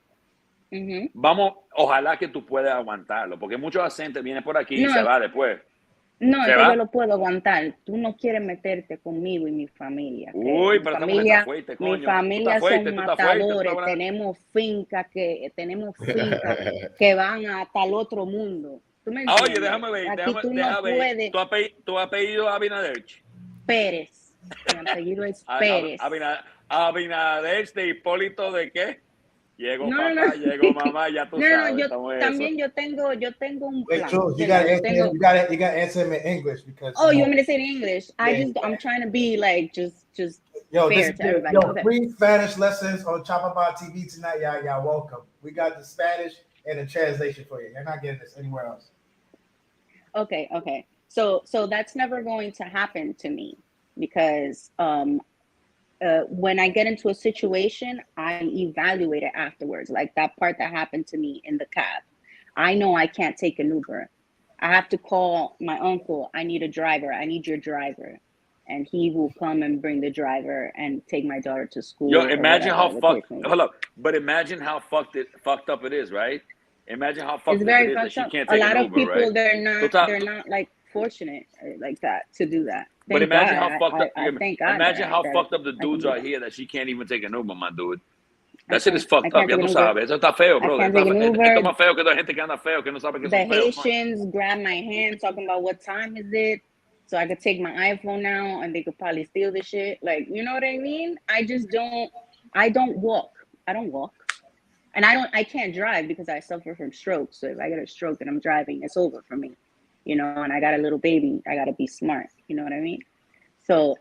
Vamos, ojalá que tú puedas aguantarlo, porque mucha gente viene por aquí y se va después.
No,
¿Se
es que
va?
yo lo puedo aguantar. Tú no quieres meterte conmigo y mi familia.
Uy,
Mi
pero esta mujer
familia,
está fuerte,
mi
coño.
familia
Tú
son
estás fuerte,
matadores. Tenemos fincas que van hasta el otro mundo. ¿Tú me entiendes?
Oye, déjame ver,
Aquí tú no
déjame ver.
puedes.
Tu apellido es Abinader.
Pérez. Mi apellido es Pérez.
Abinader de Hipólito de qué? Llegó
No,
papá,
no, no.
llegó mamá, ya tú
No,
sabes,
yo
estamos en
también
eso.
yo tengo un
Wait,
plan.
Jules, you
¿verdad?
gotta answer. You gotta answer him in English because.
Oh, you want me to say it in English?
Yeah,
I'm trying to be like just
Yo,
fair
this
to everybody.
yo,
Okay.
free Spanish lessons on Chapapa TV tonight. Y'all welcome. We got the Spanish and the translation for you. You're not getting this anywhere else.
Okay. So that's never going to happen to me because when I get into a situation, I evaluate it afterwards. Like that part that happened to me in the cab. I know I can't take an Uber. I have to call my uncle. I need a driver. I need your driver. And he will come and bring the driver and take my daughter to school.
Yo, imagine how fucked.
Hold
up, but imagine how fucked up it is, right? Imagine how fucked
it's
up
very
it is that
fucked
she
up.
can't
A
take
lot
an
of
Uber,
people,
right?
they're not like fortunate like that to do that.
But
Thank
imagine
God.
how fucked up.
I thank God.
Imagine how
that
fucked up the
I can
dudes
do
are
that.
here that she can't even take an Uber, my dude.
I
That shit is
I
fucked up.
can't
Ya
take
tú
an Uber.
sabes. Eso está feo,
I
bro.
can't take an
Esto es
Uber.
más feo que la gente que anda feo, que no sabe que
The
son feos.
Haitians grabbed my hand talking about what time is it, so I could take my iPhone now, and they could probably steal the shit. Like, you know what I mean? I don't walk. I don't walk, and I can't drive because I suffer from stroke. So if I get a stroke and I'm driving, it's over for me, you know. And I got a little baby. I gotta be smart. You know what I mean? So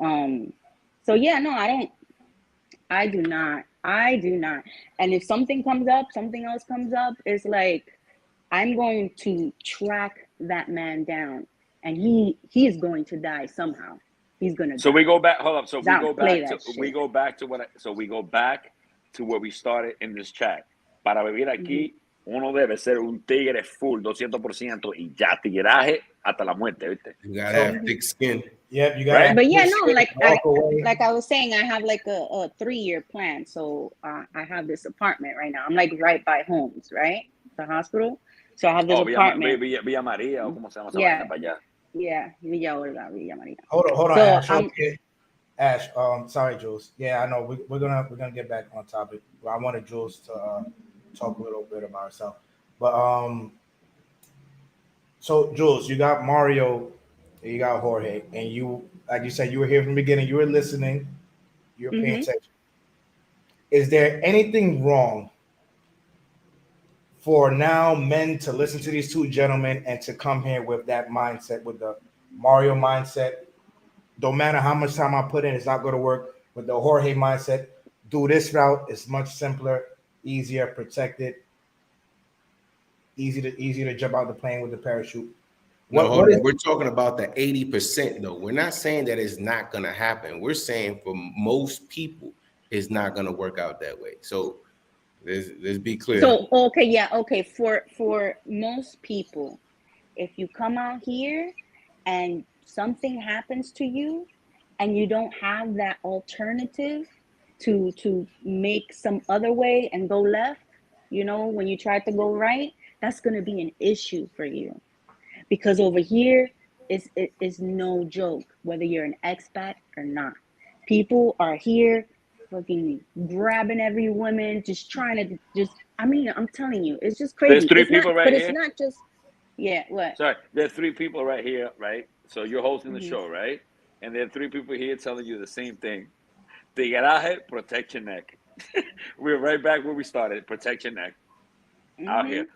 yeah, no, I do not. And if something comes up, something else comes up, it's like I'm going to track that man down, and he is going to die somehow. He's gonna die.
So we go back. Hold up. So we
Don't
go
play
back
that
to
shit.
we go back to what. So we go back to where we started in this chat. Para vivir aquí, uno debe ser un tigre full 200% y ya tigueraje hasta la muerte, ¿viste?
You gotta have thick skin.
Yep, you gotta.
Right?
have
But yeah,
this
no,
shit,
like
walk away.
I was saying, I have like a 3-year plan. So I have this apartment right now. I'm like right by Homes, right? The hospital. So I have this apartment.
Villa María, o cómo se llama esa
Yeah.
vaina para allá.
Yeah, Villa Olga, Villa María.
Hold on,
So,
Ash. Okay. Ash, sorry, Jules. Yeah, I know we're gonna get back on topic. I wanted Jules to talk a little bit about herself, but so Jules, you got Mario, you got Jorge, and you, like you said, you were here from the beginning. You were listening. You were paying attention. Is there anything wrong for now men to listen to these two gentlemen and to come here with that mindset, with the Mario mindset Don't matter how much time I put in, it's not going to work. But the Jorge mindset, do this route. It's much simpler, easier, protected, easy to jump out the plane with the parachute.
No, hold on. We're talking about the 80% though. We're not saying that it's not going to happen. We're saying for most people, it's not going to work out that way. So let's be clear.
So okay. For most people, if you come out here and something happens to you and you don't have that alternative to make some other way and go left, you know, when you try to go right, that's going to be an issue for you. Because over here is no joke, whether you're an expat or not. People are here fucking grabbing every woman, just trying to I mean, I'm telling you, it's just crazy.
There's three people right here.
But it's not just, what?
Sorry, there are 3 people right here, right? So you're hosting the show, right? And there are 3 people here telling you the same thing. Tigres, protect your neck. We're right back where we started. Protect your neck. Out here.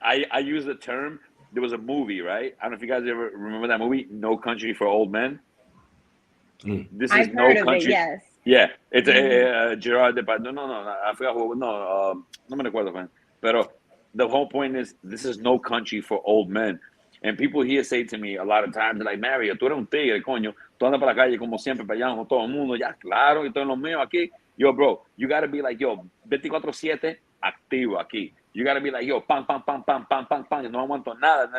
I use the term. There was a movie, right? I don't know if you guys ever remember that movie, No Country for Old Men. This is
I've heard of it, yes.
Yeah, it's Gerard Depardieu. No, I forgot who. No me recuerdo, man. Pero the whole point is, this is no country for old men. And people here say to me a lot of times, like, Mario, tú eres un tigre, coño. Tú andas por la calle como siempre, peleando con todo el mundo. Ya, claro, y todo lo mío aquí. Yo, bro, you got to be like, yo, 24/7 activo aquí. You got to be like, yo, pam. No aguanto nada.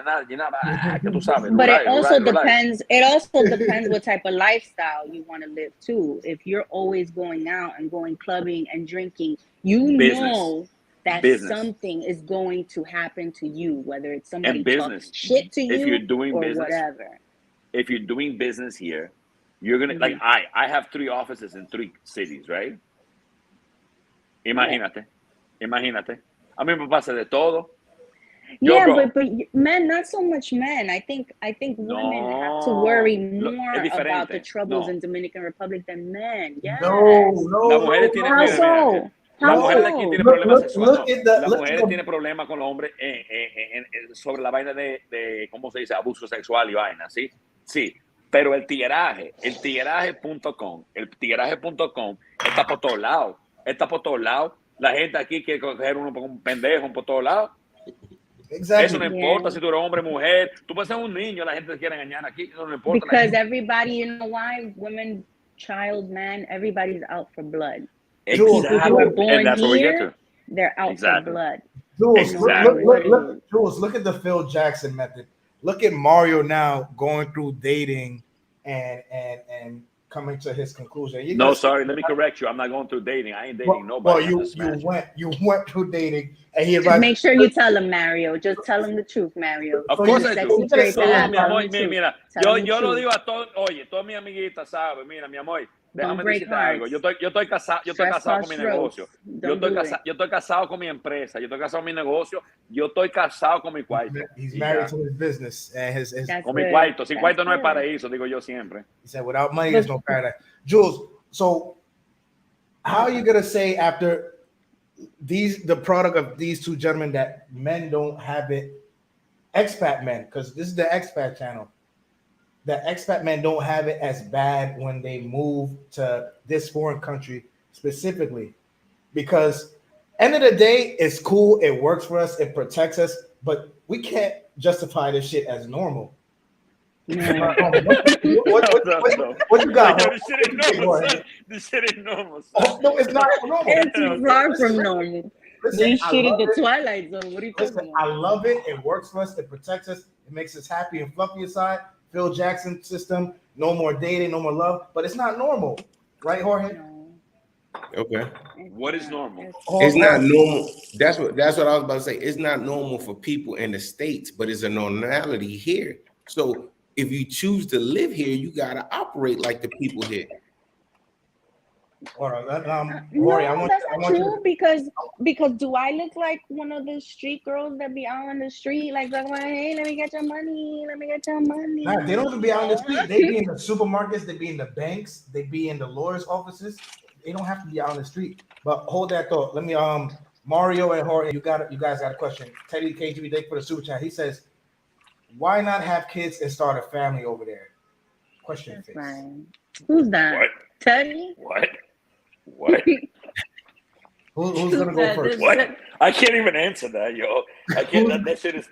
Que tú sabes.
But it also depends. It also depends what type of lifestyle you want to live too. If you're always going out and going clubbing and drinking, you know that something is going to happen to you, whether it's somebody talking shit to you,
if you're doing
or
business,
whatever.
If you're doing business here, you're gonna like I have 3 offices in 3 cities, right? Imagínate. A mí me pasa de todo.
But men, not so much men. I think women have to worry more about the troubles in Dominican Republic than men. Yes.
No.
La mujer aquí tiene problemas sexuales. La mujer tiene problemas con los hombres sobre la vaina de ¿cómo se dice? Abuso sexual y vaina, ¿sí? Sí. Pero el tigraje.com está por todos lados. La gente aquí quiere coger uno como un pendejo por todos lados.
Exactly.
Eso no importa si tú eres hombre, mujer. Tú puedes ser un niño, la gente te quiere engañar aquí. Eso no importa.
Because everybody, you know why? Women, child, man, everybody's out for blood.
Exactly.
People who are born here, they're out for blood.
Jules, look at the Phil Jackson method. Look at Mario now going through dating and coming to his conclusion.
Sorry, let me correct you. I'm not going through dating. I ain't dating nobody.
Well, you went through dating, and
just make sure you tell him, Mario. Just tell him the truth, Mario.
Of course I do. Mi amor, mira, yo lo digo a todos. Oye, todas mis amiguitas saben. Mira, mi amor, déjame decirte algo. Yo estoy casado con mi negocio. Yo estoy casado con mi empresa. Yo estoy casado con mi negocio. Yo estoy casado con mi cuarto.
He's married to his business and his
con mi cuarto. Sin cuarto no es paraíso, digo yo siempre.
He said, without money, there's no paradise. Jules, so how are you gonna say after the product of these 2 gentlemen that men don't have it, expat men, because this is the expat channel, that expat men don't have it as bad when they move to this foreign country specifically? Because end of the day, it's cool, it works for us, it protects us, but we can't justify this shit as normal. What you got?
This shit ain't normal.
No, it's not normal.
It's far from normal. This shit is the Twilight Zone. What are you talking about?
I love it. It works for us. It protects us. It makes us happy and fluffy inside. Phil Jackson system. No more dating. No more love. But it's not normal, right, Jorge?
No.
Okay.
What is normal?
It's not normal. That's what I was about to say. It's not normal for people in the States, but it's a normality here. So if you choose to live here, you gotta operate like the people here.
Lori,
no, that's not true. Because do I look like one of the street girls that be out on the street like, hey, let me get your money,
Nah, they don't even be out on the street. They be in the supermarkets, they be in the banks, they be in the lawyers' offices. They don't have to be out on the street. But hold that thought. Let me Mario and Jorge, you guys got a question. Teddy KGB, thank you for the super chat. He says, why not have kids and start a family over there? Question
That's
face.
fine. Who's that?
What?
Teddy?
What? What?
Who's gonna go first?
What? I can't even answer that, yo. I can't.
Who's-
That shit is.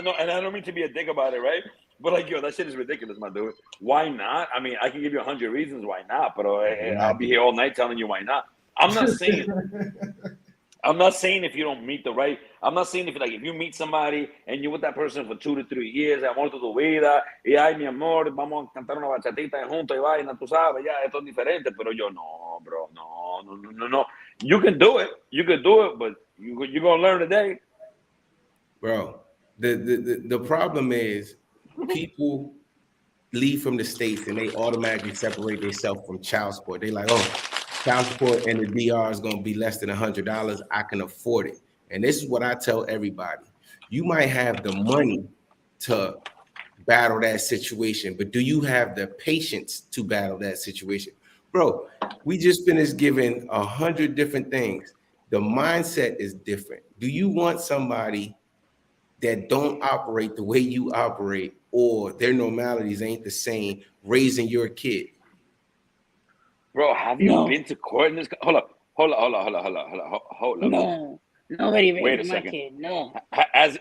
No, and I don't mean to be a dick about it, right? But like, yo, that shit is ridiculous, my dude. Why not? I mean, I can give you 100 reasons why not, but I'll be here all night telling you why not. I'm not saying. I'm not saying if you don't meet the right. I'm not saying if you meet somebody and you're with that person for 2 to 3 years, amor de tu vida, y ay mi amor, vamos a cantar una bachatita juntos y vaina, tú sabes, ya esto es diferente. Pero yo no, bro, no. You can do it, but you're gonna learn today.
Bro, the problem is people leave from the States and they automatically separate themselves from child support. They like, oh, child support in the DR is going to be less than $100. I can afford it. And this is what I tell everybody. You might have the money to battle that situation, but do you have the patience to battle that situation? Bro, we just finished giving 100 different things. The mindset is different. Do you want somebody that don't operate the way you operate, or their normalities ain't the same raising your kid?
Bro, have you been to court in this? Hold up.
No. Nobody
Wait a
raising my
second.
kid. No.
Has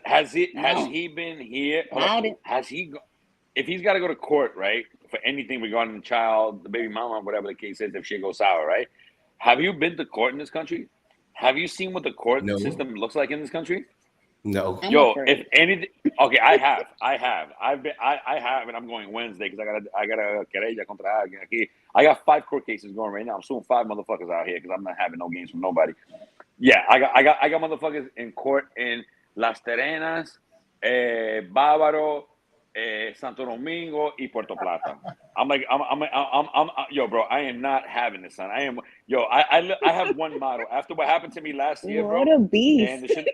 No.
he been here?
Has
he? If he's got to go to court, right, for anything regarding the child, the baby mama, whatever the case is, if shit goes sour, right? Have you been to court in this country? Have you seen what the court system looks like in this country?
No.
Yo, if anything, okay, I have, and I'm going Wednesday because I got a querella contra alguien aquí. I got 5 court cases going right now. I'm suing 5 motherfuckers out here because I'm not having no games from nobody. Yeah, I got motherfuckers in court in Las Terrenas, Bávaro, Santo Domingo, y Puerto Plata. I'm yo, bro, I am not having this, son. I have one motto. After what happened to me last year, bro.
What a beast.
And the shit,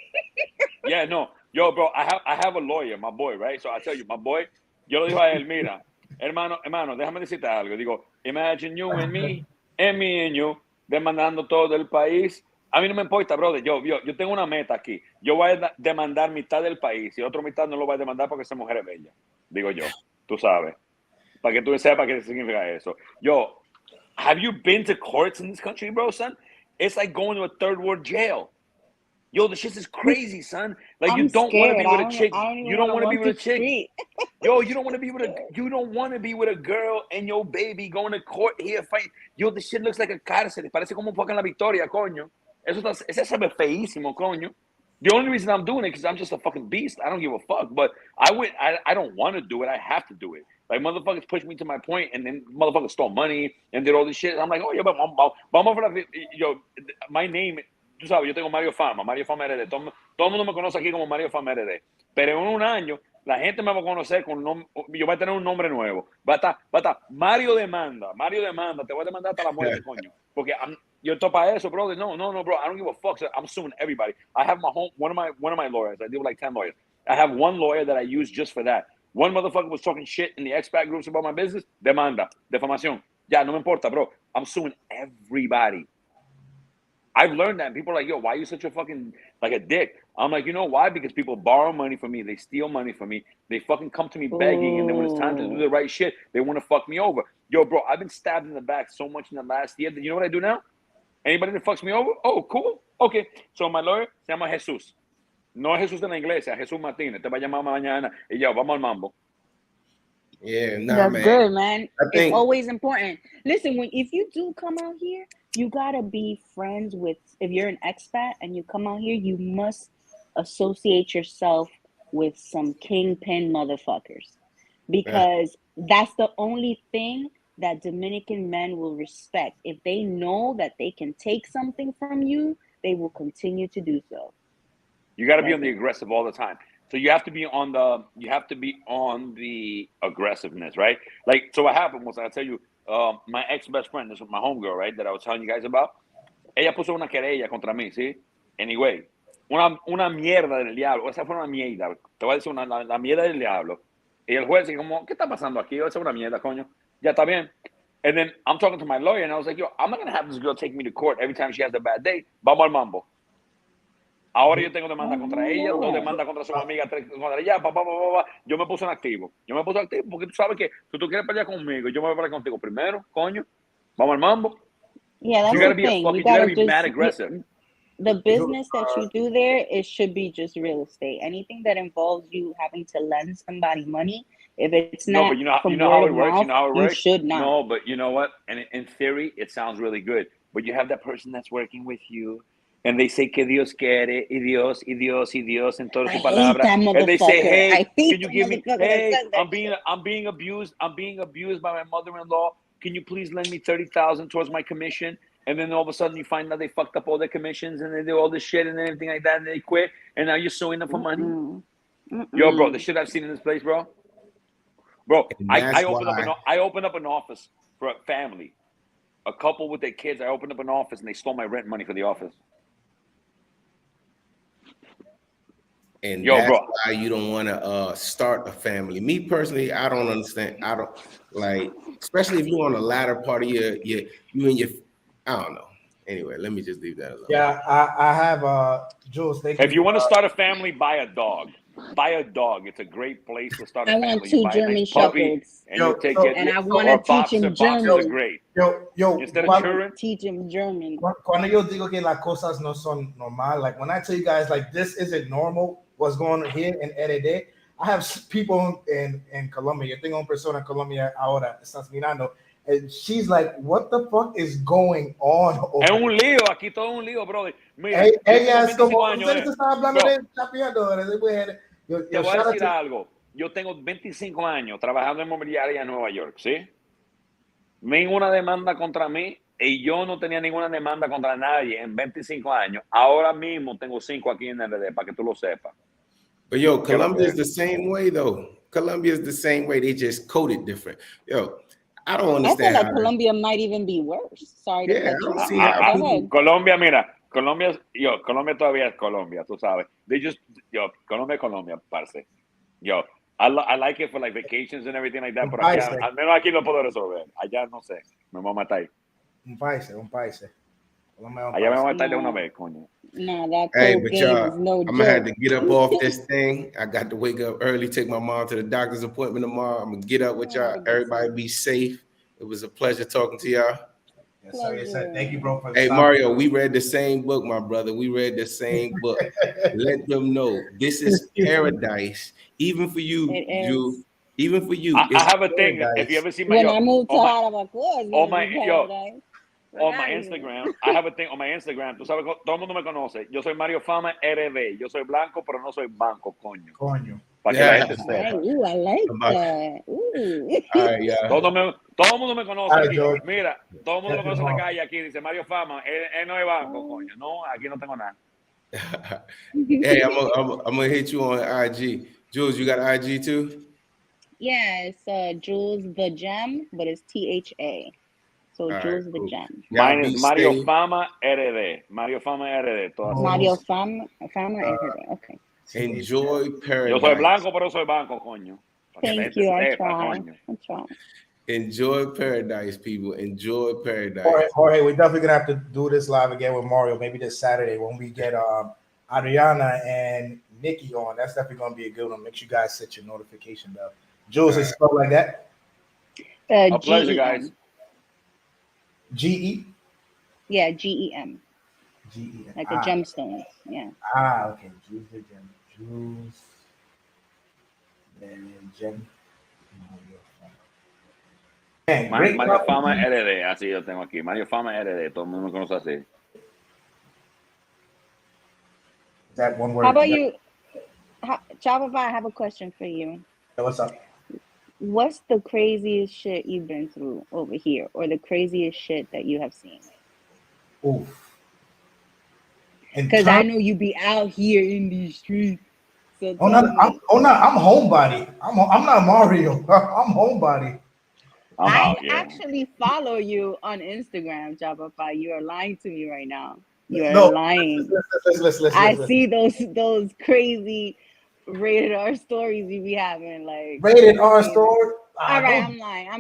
yeah, no. Yo, bro, I have a lawyer, my boy, right? So I tell you, my boy, yo le digo a él, mira, hermano, déjame decirte algo. Digo, imagine you and me and you, demandando todo el país. A mí no me importa, brother. Yo tengo una meta aquí. Yo voy a demandar mitad del país y otra mitad no lo voy a demandar porque esa mujer es bella. Digo yo, tú sabes. Para que tú sepas qué significa eso. Yo, have you been to courts in this country, bro, son? It's like going to a third world jail. Yo, the shit is crazy, son. Like,
I'm
you don't want to be with a chick.
You don't want to be with a chick.
Yo, you don't want to be with a girl and your baby going to court here fight. Yo, the shit looks like a cárcel. Parece como un fucking La Victoria, coño. Eso sabe feísimo, coño. The only reason I'm doing it because I'm just a fucking beast. I don't give a fuck. But I don't want to do it. I have to do it. Like, motherfuckers pushed me to my point, and then motherfuckers stole money and did all this shit. I'm like, oh, yeah, but vamos a yo, my name, tú sabes, yo tengo Mario Fama RD. Todo el mundo me conoce aquí como Mario Fama RD. Pero en un año, la gente me va a conocer con yo voy a tener un nombre nuevo. Va a estar Mario Demanda, te voy a demandar hasta la muerte, coño. Porque yo estoy para eso, bro. No, bro. I don't give a fuck. So I'm suing everybody. I have one of my lawyers. I deal with like 10 lawyers. I have one lawyer that I use just for that. One motherfucker was talking shit in the expat groups about my business. Demanda, defamación. Ya, no me importa, bro. I'm suing everybody. I've learned that. People are like, yo, why are you such a fucking, like a dick? I'm like, you know why? Because people borrow money from me. They steal money from me. They fucking come to me begging. And then when it's time to do the right shit, they want to fuck me over. Yo, bro, I've been stabbed in the back so much in the last year that you know what I do now? Anybody that fucks me over? Oh, cool. Okay. So my lawyer se llama Jesús. No Jesús de la iglesia, Jesús Martínez. Te va a llamar mañana y ya, vamos al mambo.
Yeah, nah,
That's
man.
good, man.
I think
it's always important. Listen, if you do come out here, you gotta be friends with. If you're an expat and you come out here, you must associate yourself with some kingpin motherfuckers, because that's the only thing that Dominican men will respect. If they know that they can take something from you, they will continue to do so.
You got to be on the aggressive all the time. So you have to be on the aggressiveness, right? Like, so what happened was, I'll tell you, my ex-best friend, this was my homegirl, right, that I was telling you guys about. Ella puso una querella contra mí, ¿sí? Anyway, una mierda del diablo. Esa fue una mierda. Te voy a decir la mierda del diablo. Y el juez dice como, ¿qué está pasando aquí? Esa es una mierda, coño. Ya está bien. And then I'm talking to my lawyer, and I was like, yo, I'm not going to have this girl take me to court every time she has a bad day. Vamos al mambo. Ahora yo tengo demanda contra ella, 2 demandas contra su amiga, 3 contra ella, Yo me puse en activo. Porque tú sabes que si tú quieres pelear conmigo, yo me voy a pelear contigo primero, coño. Vamos al mambo.
Yeah, that's
You gotta
the
be a
thing.
fucking,
You
you gotta
gotta
be
just
mad aggressive.
the business that you do there, it should be just real estate. Anything that involves you having to lend somebody money, if it's
No,
not
but you know
from
how
word
it
of
works.
mouth,
You know how it
you
works.
should not.
No, but you know what? And in theory, it sounds really good. But you have that person that's working with you, and they say que Dios quiere, y Dios, y Dios, y Dios, en toda
I
su
hate
palabra.
that
And they say,
motherfucker.
hey,
I hate
can you
the
give me?
motherfucker that
Hey,
says that shit.
I'm being abused. I'm being abused by my mother-in-law. Can you please lend me 30,000 towards my commission? And then all of a sudden you find out they fucked up all their commissions and they do all this shit and everything like that, and they quit. And now you're suing them for money. Yo, bro, the shit I've seen in this place, bro. Bro,
And
I
that's
opened
why
up an office for a family, a couple with their kids. I opened up an office and they stole my rent money for the office.
and
Yo,
that's
bro.
why you don't want to start a family. Me personally, I don't understand. I don't like, especially if you're on the latter part of you and your, I don't know. Anyway, let me just leave that alone.
Yeah, I have Jules. Thank you.
If you want to start a family, buy a dog. Buy a dog. It's a great place to start a
I
family.
want
You
2
buy a
German
nice puppy
shepherds.
and you take
so-
it.
And I
Or
want to teach
boxers.
him
Boxers are
German.
great.
Yo,
Instead of
cuando,
children,
Teach him German.
cuando yo digo que las cosas no son normal, like when I tell you guys like this isn't normal, what's going on here in RD, I have people in Colombia. Yo tengo una persona en Colombia ahora, estás mirando, and she's like, what the fuck is going on
es
over
un lío. Aquí todo es un lío, brother. Mira,
here?
yo
Ella
tengo
es como,
25 años.
ustedes están hablando
Bro,
de chapeadores, de mujeres.
te voy a decir algo. Yo tengo 25 años trabajando en mobiliaria en Nueva York, ¿sí? Ninguna demanda contra mí y yo no tenía ninguna demanda contra nadie en 25 años. Ahora mismo tengo 5 aquí en RD, para que tú lo sepas.
But yo, Colombia is the same way though. Colombia is the same way. They just code it different. Yo, I don't
I feel
understand
like
how.
Colombia might even be worse. Sorry
Yeah,
to
I
cut you
don't
off.
see how
Go
people.
ahead.
Colombia, mira, Colombia todavía es Colombia, tú sabes. Colombia, parce. I like it for like vacations and everything like that, pero aquí, al menos aquí lo puedo resolver. Allá no sé, me voy a matar.
Un país.
Allá me voy a matar de una vez, coño.
No, that
Hey,
cold
but
game
y'all,
is no
I'm gonna have to
joke.
get up off this thing. I got to wake up early, take my mom to the doctor's appointment tomorrow. I'm gonna get up with y'all. Everybody be safe. It was a pleasure talking to y'all.
Yes, sir. Yes, sir. Thank you, bro. For
Hey, Mario, we read the same book, my brother. We read the same book. Let them know this is paradise, even for you, Jew. Even for you.
I have a thing. If you ever see my
When I moved to Jarabacoa, it's
on
gonna
my
be paradise.
on my Instagram, I have a thing on my Instagram. Tú sabes, todo el mundo me conoce. Yo soy Mario Fama RD. Yo soy blanco, pero no soy banco, coño. Para que la gente sepa.
Ooh, I like that. Ooh.
All right, yeah.
Todo el mundo me conoce
All right,
aquí.
George.
Mira, todo el mundo me conoce en la calle aquí. Dice Mario Fama. Él no es banco, coño. No, aquí no tengo nada.
Hey, I'm gonna hit you on IG. Jules, you got IG too?
Yeah, it's Jules the Gem, but it's THA. So
All
Jules
right,
the
cool.
Gem.
Mine is Mario
safe.
Fama RD. Mario Fama RD.
Mario Fama RD. Okay.
Enjoy paradise.
Yo soy blanco, pero soy banco, coño.
Thank you. I try.
Enjoy paradise, people. Enjoy paradise.
Jorge, we're definitely gonna have to do this live again with Mario, maybe this Saturday when we get Adriana and Nikki on. That's definitely gonna be a good one. Make sure you guys set your notification bell. Jules, is it spelled like that?
A pleasure, guys.
GE?
Yeah, GEM.
GEM.
Like a gemstone. Yeah.
Okay. Jules the Gem. Jules. And Gem.
Mario Fama RD, así yo tengo aquí. Mario Fama RD, todo el mundo me conoce así.
That one word.
How about you? Chava, I have a question for you.
Hey, what's up?
What's the craziest shit you've been through over here, or the craziest shit that you have seen?
Oof.
Because I know you be out here in these streets. So
I'm homebody. I'm not Mario. I'm homebody.
I actually follow you on Instagram, Jabba. You are lying to me right now. You are lying.
Listen.
I see those crazy rated R stories you be having, like
rated R story.
All right, I'm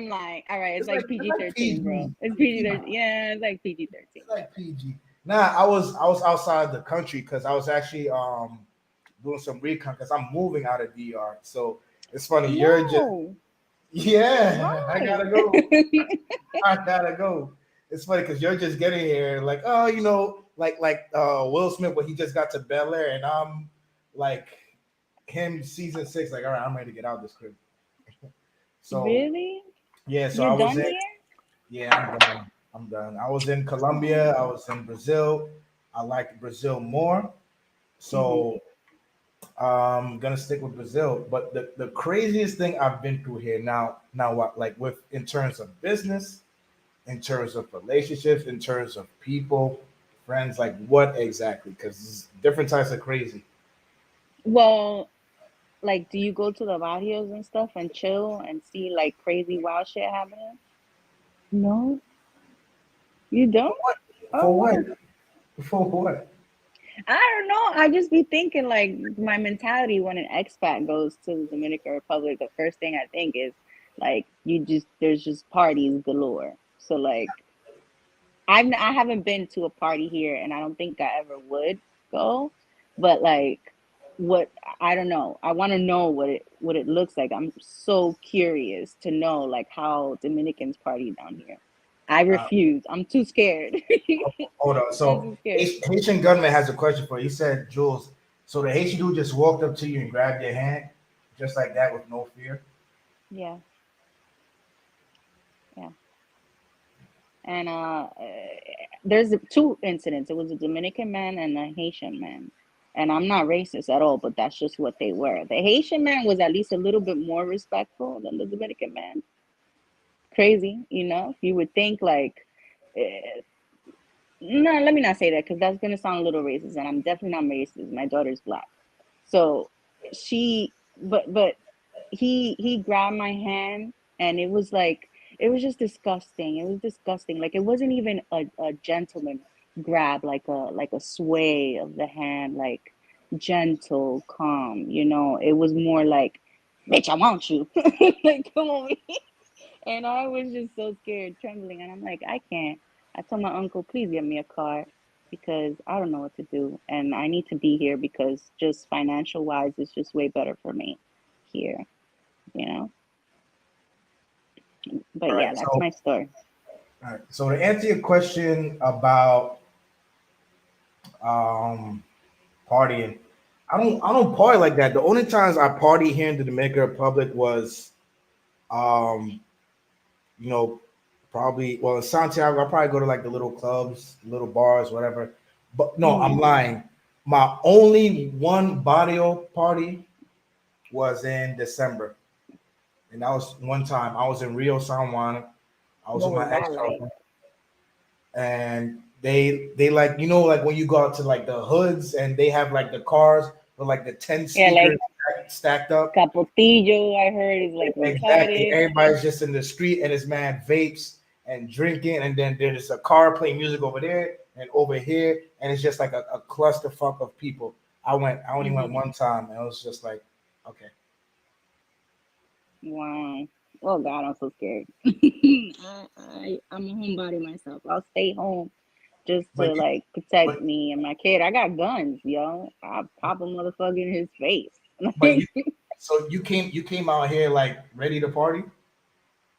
lying. All right, it's like PG-13, bro. It's PG-13. Yeah, it's like PG-13.
It's like PG. Nah, I was outside the country because I was actually doing some recon because I'm moving out of DR. So it's funny. You're just
No,
yeah. I
why?
gotta go. I gotta go. It's funny because you're just getting here, like, oh, like Will Smith when he just got to Bel Air, and I'm like him season 6, like, all right, I'm ready to get out of this crib. So
Really?
yeah, so
You're
I was
done
in.
here?
Yeah, I'm done. I'm done. I was in Colombia. I was in Brazil. I liked Brazil more,
Hmm.
so I'm gonna stick with Brazil. But the craziest thing I've been through here now what like with in terms of business, in terms of relationships, in terms of people, friends, like what exactly? Because different types of crazy.
Well, like, do you go to the barrios and stuff and chill and see like crazy wild shit happening? No, you
For
don't?
what?
Oh
For what?
wow.
For what?
I don't know. I just be thinking like my mentality when an expat goes to the Dominican Republic, the first thing I think is like you just there's just parties galore. So like I haven't been to a party here and I don't think I ever would go, but like what I don't know. I want to know what it looks like. I'm so curious to know like how Dominicans party down here. I
Uh,
refuse. I'm too scared.
Hold on.
I'm
So
too scared.
Haitian gunman has a question for you. He said, Jules, so the Haitian dude just walked up to you and grabbed your hand, just like that, with no fear.
Yeah, yeah. And there's two incidents. It was a Dominican man and a Haitian man. And I'm not racist at all, but that's just what they were. The Haitian man was at least a little bit more respectful than the Dominican man. Crazy, you would think like, eh, no, let me not say that because that's gonna sound a little racist, and I'm definitely not racist. My daughter's black, so but he grabbed my hand, and it was like it was just disgusting. It was disgusting. Like it wasn't even a gentleman grab, like a sway of the hand, like gentle, calm. It was more like, bitch, I want you. Like come on. And I was just so scared, trembling. And I'm like, I can't. I told my uncle, please get me a car because I don't know what to do. And I need to be here because just financial wise, it's just way better for me here, you know?
All
But
right.
yeah,
So,
that's my story.
all right. So to answer your question about partying, I don't party like that. The only times I party here in the Dominican Republic was um, you know, probably well in Santiago, I probably go to like the little clubs, little bars, whatever. But no, I'm
Mm,
lying. My only one barrio party was in December. And that was one time I was in Rio San Juan. I was
what
with
was
my
that like?
ex-girlfriend. And they like like when you go out to like the hoods and they have like the cars with like the 10
Yeah,
speakers
like
stacked up.
Capotillo, I heard, is like
Exactly.
retarded.
Everybody's just in the street and this man vapes and drinking, and then there's a car playing music over there and over here, and it's just like a clusterfuck of people. I only went
Hmm.
one time, and it was just like, okay.
Wow. Oh God, I'm so scared. I'm a homebody myself. I'll stay home just
But
to
you,
like protect
but
me and my kid. I got guns, yo. I pop a motherfucker in his face.
but you, so you came out here like ready to party.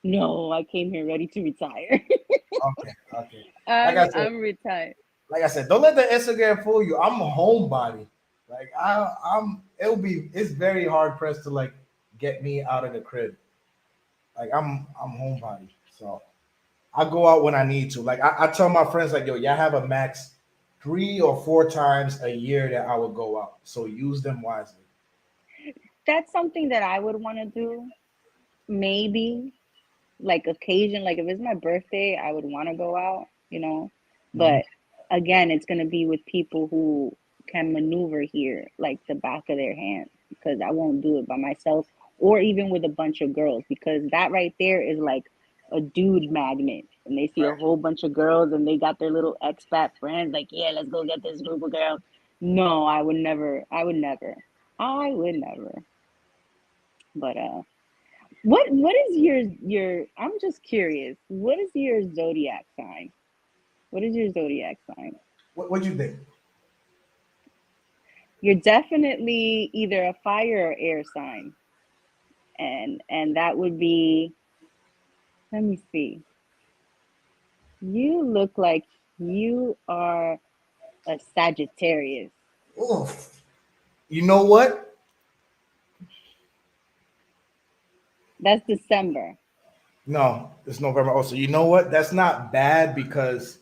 No, I came here ready to retire.
Okay, okay. Like
I'm
I said,
I'm retired.
don't let the Instagram fool you. I'm a homebody. Like it's very hard pressed to like get me out of the crib. Like I'm homebody. So I go out when I need to. Like I tell my friends, like, yo, y'all have a max 3 or 4 times a year that I would go out. So use them wisely.
That's something that I would want to do. Maybe like occasion, like if it's my birthday, I would want to go out.
Mhm.
But again, it's gonna be with people who can maneuver here like the back of their hand because I won't do it by myself or even with a bunch of girls because that right there is like a dude magnet. And they see a
Right.
whole bunch of girls and they got their little expat friends, like, yeah, let's go get this group of girls. No, I would never. I would never. I would never. But what is your I'm just curious. What is your zodiac sign? What is your zodiac sign?
What'd you think?
You're definitely either a fire or air sign. And that would be, let me see. You look like you are a Sagittarius.
Oh, you know what?
That's December.
No, it's November. Also, you know what? That's not bad because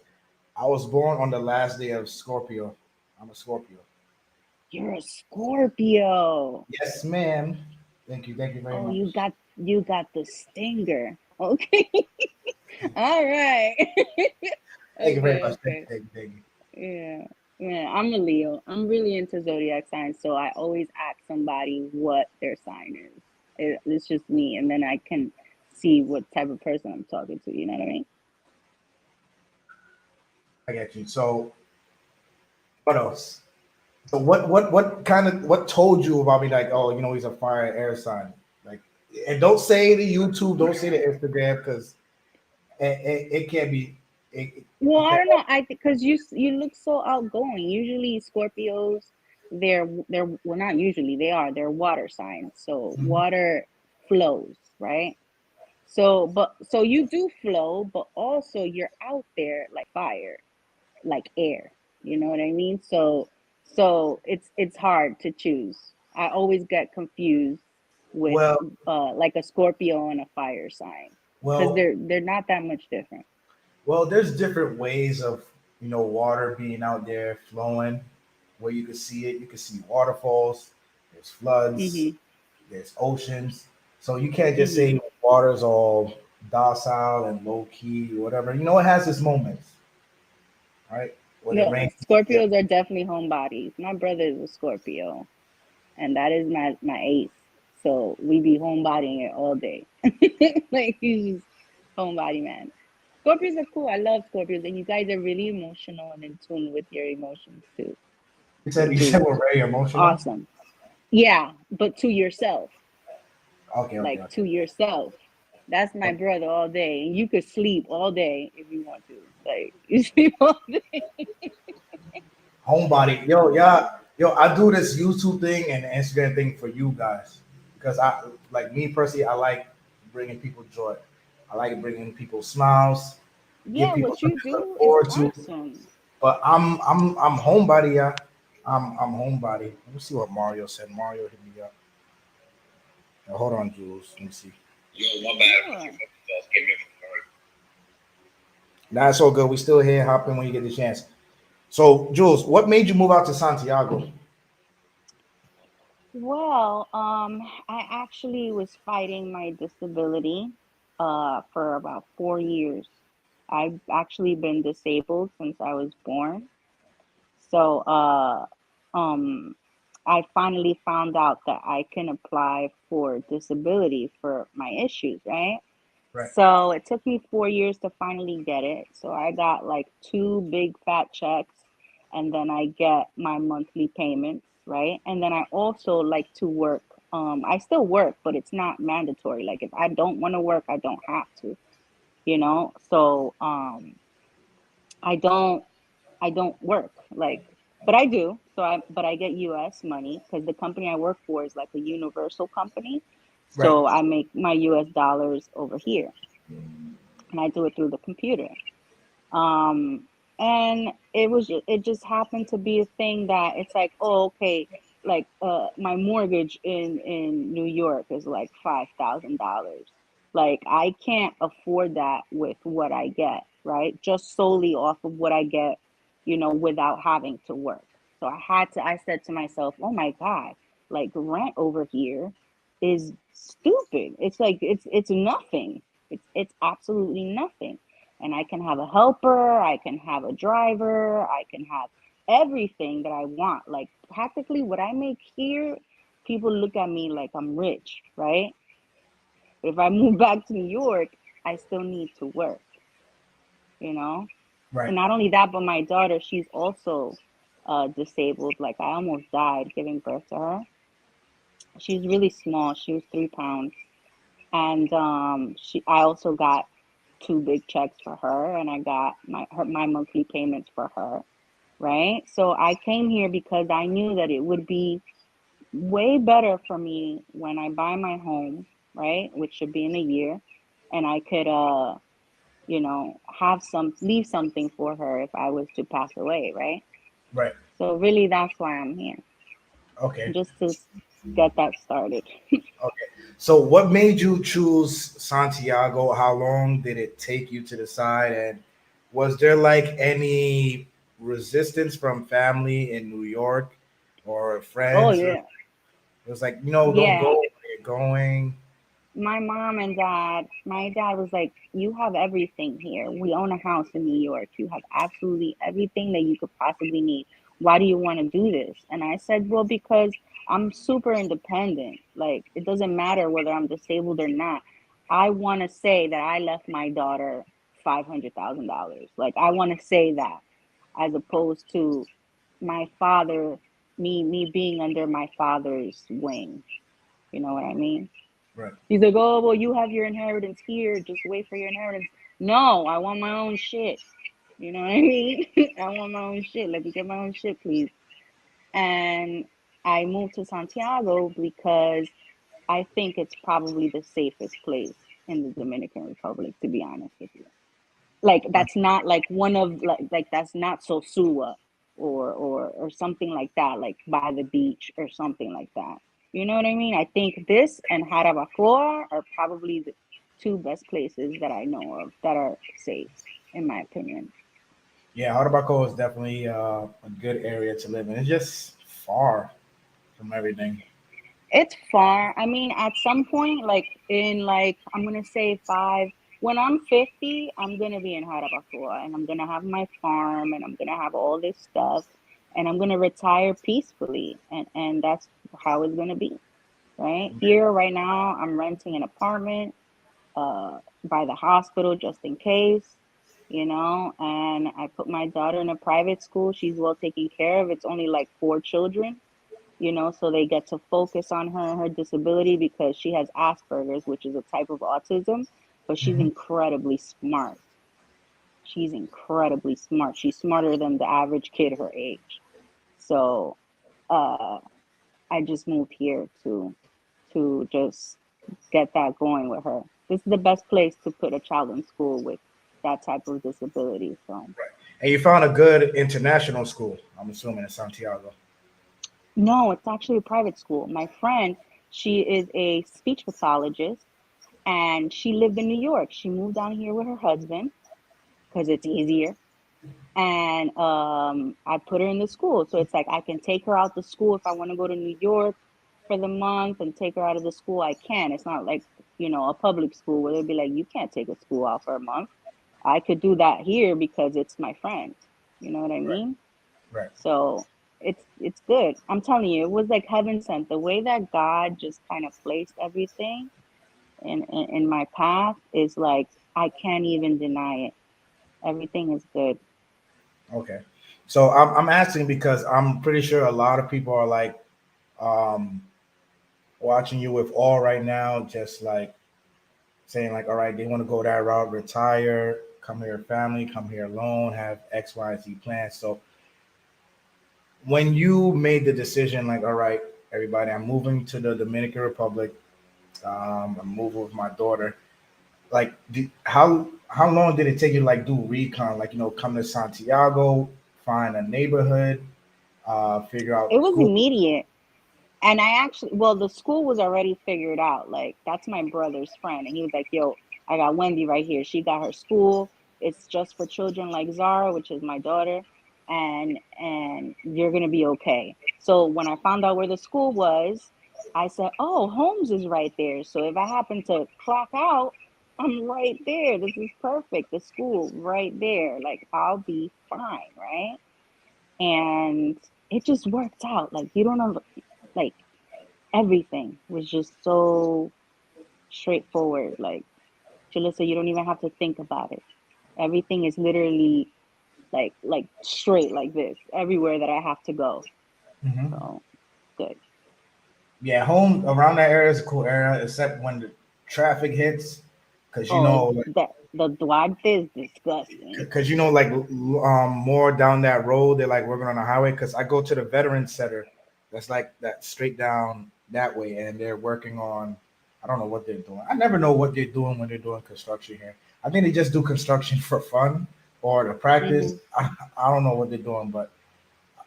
I was born on the last day of Scorpio. I'm a Scorpio.
You're a Scorpio.
Yes, ma'am. Thank you. Thank you very
Oh,
much.
you got the stinger. Okay. All right.
Thank you very
Okay,
much. Thank
okay.
you. Thank you. Thank you.
Yeah. Yeah, I'm a Leo. I'm really into zodiac signs, so I always ask somebody what their sign is. It's just me, and then I can see what type of person I'm talking to. You know what I mean?
I get you. So, what else? So, what told you about me? Like, oh, you know, he's a fire air sign. Like, and don't say the YouTube, don't say the Instagram, because it can't be.
Well,
It
I
can't,
don't know. I because you look so outgoing. Usually Scorpios, they're well, not usually, they're water signs. So
Mhm.
water flows, right? So you do flow, but also you're out there like fire, like air. You know what I mean? So it's hard to choose. I always get confused with
Well,
like a Scorpio and a fire sign because
well,
they're not that much different.
well. There's different ways of water being out there flowing, where you can see it. You can see waterfalls. There's floods.
Mhm.
There's oceans. So you can't just
Mhm.
say water's all docile and low key or whatever. It has its moments, right? When it
No,
rains, yeah,
Scorpios are definitely homebodies. My brother is a Scorpio, and that is my ace. So we be homebodying it all day. Like he's just homebody man. Scorpios are cool. I love Scorpios, and you guys are really emotional and in tune with your emotions too.
you
You
said you said
do
we're very emotional.
awesome. Yeah, but to yourself,
Okay, okay,
like
okay.
to yourself. That's my brother all day, and you could sleep all day if you want to. Like you sleep all day.
Homebody, yo, yeah, yo. I do this YouTube thing and Instagram thing for you guys because I like me personally. I like bringing people joy. I like bringing people smiles, give
Yeah,
people
what you
something to look
do is
forward to.
awesome.
But I'm homebody, yeah. I'm homebody. Let me see what Mario said. Mario hit me up. Now, hold on, Jules. Let me see. Yo, my bad.
Sure.
That's all good. We still here. Hop in when you get the chance. So, Jules, what made you move out to Santiago?
Well, I actually was fighting my disability for about 4 years. I've actually been disabled since I was born. So, um, I finally found out that I can apply for disability for my issues, right?
Right.
So it took me 4 years to finally get it. So I got like two big fat checks, and then I get my monthly payments, right? And then I also like to work. I still work, but it's not mandatory. Like if I don't want to work, I don't have to, you know? So I don't I don't work like, but I do. But I get US money because the company I work for is like a universal company.
Right.
So I make my US dollars over here, and I do it through the computer. Um, and it just happened to be a thing that it's like, oh, okay, like my mortgage in New York is like $5,000. Like I can't afford that with what I get, right? Just solely off of what I get, without having to work. So I said to myself, oh my God, like rent over here is stupid. It's like it's nothing. It's absolutely nothing, and I can have a helper, I can have a driver, I can have everything that I want. Like practically what I make here, people look at me like I'm rich, right? But if I move back to New York, I still need to work, you know?
Right.
And not only that, but my daughter, she's also disabled. Like I almost died giving birth to her. She's really small. She was 3 pounds. And I also got two big checks for her, and I got my monthly payments for her. right? So I came here because I knew that it would be way better for me when I buy my home, right? Which should be in a year, and I could you know, leave something for her if I was to pass away, right?
Right.
So really that's why I'm here.
Okay.
Just to get that started.
Okay. So what made you choose Santiago? How long did it take you to decide? And was there like any resistance from family in New York or
Oh
friends? Or
yeah.
it was like, you know, don't go
Yeah.
where you're going.
My mom and dad, my dad was like, "You have everything here. We own a house in New York. You have absolutely everything that you could possibly need. Why do you want to do this?" And I said, "Well, because I'm super independent. Like, it doesn't matter whether I'm disabled or not. I want to say that I left my daughter $500,000. Like, I want to say that as opposed to my father, me being under my father's wing. You know what I mean?"
Right.
He's like, "Oh, well, you have your inheritance here. Just wait for your inheritance." No, I want my own shit. You know what I mean? I want my own shit. Let me get my own shit, please. And I moved to Santiago because I think it's probably the safest place in the Dominican Republic, to be honest with you. Like that's not like one of like that's not Sosua or something like that, like by the beach or something like that. You know what I mean? I think this and Jarabacoa are probably the two best places that I know of that are safe, in my opinion.
Yeah, Harbaco is definitely a good area to live in. It's just far from everything.
It's far. I mean, at some point, like in like I'm gonna say when I'm 50, I'm gonna be in Jarabacoa and I'm gonna have my farm and I'm gonna have all this stuff and I'm gonna retire peacefully and that's how it's gonna be, right? Here right now, I'm renting an apartment by the hospital just in case, you know, and I put my daughter in a private school. She's well taken care of. It's only like 4 children, you know, so they get to focus on her and her disability because she has Asperger's, which is a type of autism, but she's
Hmm.
incredibly smart. She's incredibly smart. She's smarter than the average kid her age. So uh, I just moved here to just get that going with her. This is the best place to put a child in school with that type of disability. So
And you found a good international school, I'm assuming, in Santiago.
no, it's actually a private school. My friend, she is a speech pathologist and she lived in New York. She moved down here with her husband because it's easier. And I put her in the school. So it's like I can take her out to school if I want to go to New York for the month and take her out of the school. I can. It's not like, you know, a public school where they'll be like, you can't take a school out for a month. I could do that here because it's my friend. You know what I
Right.
mean?
Right.
So it's good. I'm telling you, it was like heaven sent. The way that God just kind of placed everything in my path is like I can't even deny it. Everything is good.
Okay. So I'm asking because I'm pretty sure a lot of people are like um, watching you with all right now, just like saying like, all right, they want to go that route, retire, come here, family, come here alone, have X, Y, Z plans. So when you made the decision, like, all right, everybody, I'm moving to the Dominican Republic. I'm moving with my daughter. Like, how long did it take you to like do recon? Like, you know, come to Santiago, find a neighborhood, figure out
It was
school.
immediate. And I actually, well, the school was already figured out. Like, that's my brother's friend. And he was like, yo, I got Wendy right here. She got her school. It's just for children like Zara, which is my daughter. And you're going to be okay. So when I found out where the school was, I said, oh, Holmes is right there. So if I happen to clock out, I'm right there. This is perfect. The school right there. Like, I'll be fine. Right. And it just worked out. Like, you don't know, like, everything was just so straightforward. Like, Jalissa, you don't even have to think about it. Everything is literally like straight like this everywhere that I have to go.
Hmm.
So good.
Yeah, home around that area is a cool area, except when the traffic hits, because you
Oh,
know, like,
that The Duarte is disgusting.
Because you know, like more down that road, they're like working on a highway. Because I go to the Veterans Center, that's like that straight down that way, and they're working on. I don't know what they're doing. I never know what they're doing when they're doing construction here. I think they just do construction for fun or to practice.
Hmm.
I don't know what they're doing, but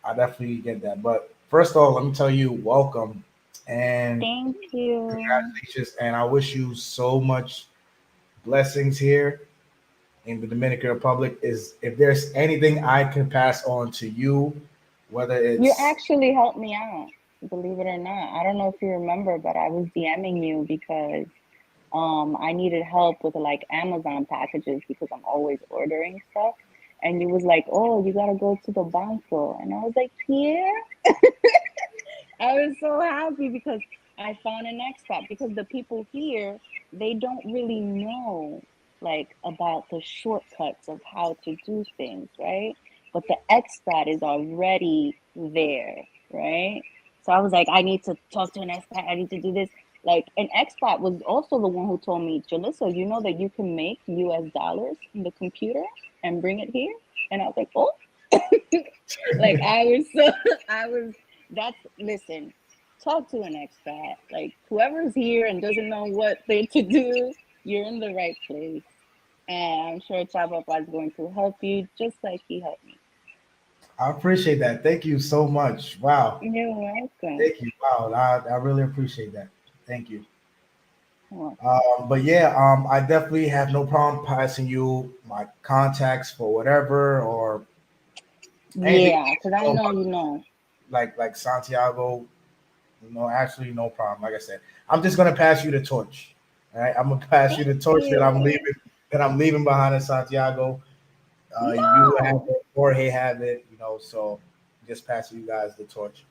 I definitely get that. But first of all, let me tell you, welcome and
Thank you.
congratulations, and I wish you so much blessings here in the Dominican Republic. Is if there's anything I can pass on to you, whether
You
it's
actually helped me out, believe it or not. I don't know if you remember, but I was DMing you because I needed help with like Amazon packages because I'm always ordering stuff. And you was like, "Oh, you gotta go to the banco," and I was like, "Yeah." I was so happy because I found an expat because the people here, they don't really know like about the shortcuts of how to do things, right? But the expat is already there, right? So I was like, I need to talk to an expat. I need to do this. Like an expat was also the one who told me, Jalissa, you know that you can make US dollars in the computer and bring it here? And I was like, oh, like I was so I was that's listen, talk to an expat. Like whoever's here and doesn't know what they to do, you're in the right place. And I'm sure Chabapa is going to help you just like he helped me.
I appreciate that. Thank you so much. Wow.
You're welcome.
Thank you. Wow. I really appreciate that. Thank you.
Welcome.
But yeah, I definitely have no problem passing you my contacts for whatever or anything
Yeah, because I know you know.
like Santiago. No, actually, no problem. Like I said, I'm just gonna pass you the torch. All right, I'm gonna pass you
Thank
the torch that I'm
you.
leaving. That I'm leaving behind in Santiago. You have
No.
it, Jorge have it. You know, so just pass you guys the torch.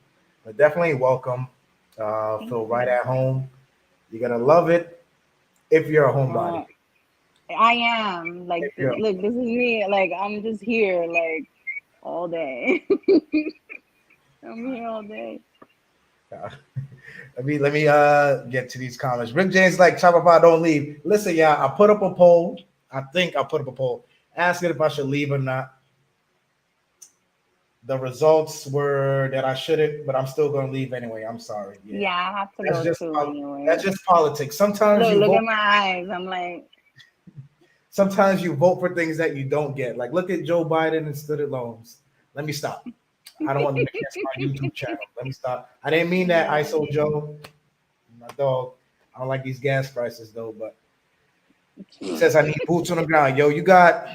But definitely welcome.
Thank
Feel right
you.
at home. You're gonna love it if you're a homebody.
Uh, I am like
If you're
look, this is me. Like I'm just here like all day. I'm here all day.
let me get to these comments. Rick James like Chopper don't leave. Listen, yeah, I put up a poll. I think I put up a poll asking if I should leave or not. The results were that I shouldn't, but I'm still gonna leave anyway. I'm sorry. Yeah.
Yeah, I have to
That's
go
just
too
that's
anyway.
just politics. Sometimes
Look,
you
look
vote
at my eyes. I'm like,
for things that you don't get. Like look at Joe Biden and student loans. Let me stop. I don't want to make this my YouTube channel. Let me stop. I didn't mean that, ISO Joe. My dog. I don't like these gas prices though, but it says I need boots on the ground. Yo, you got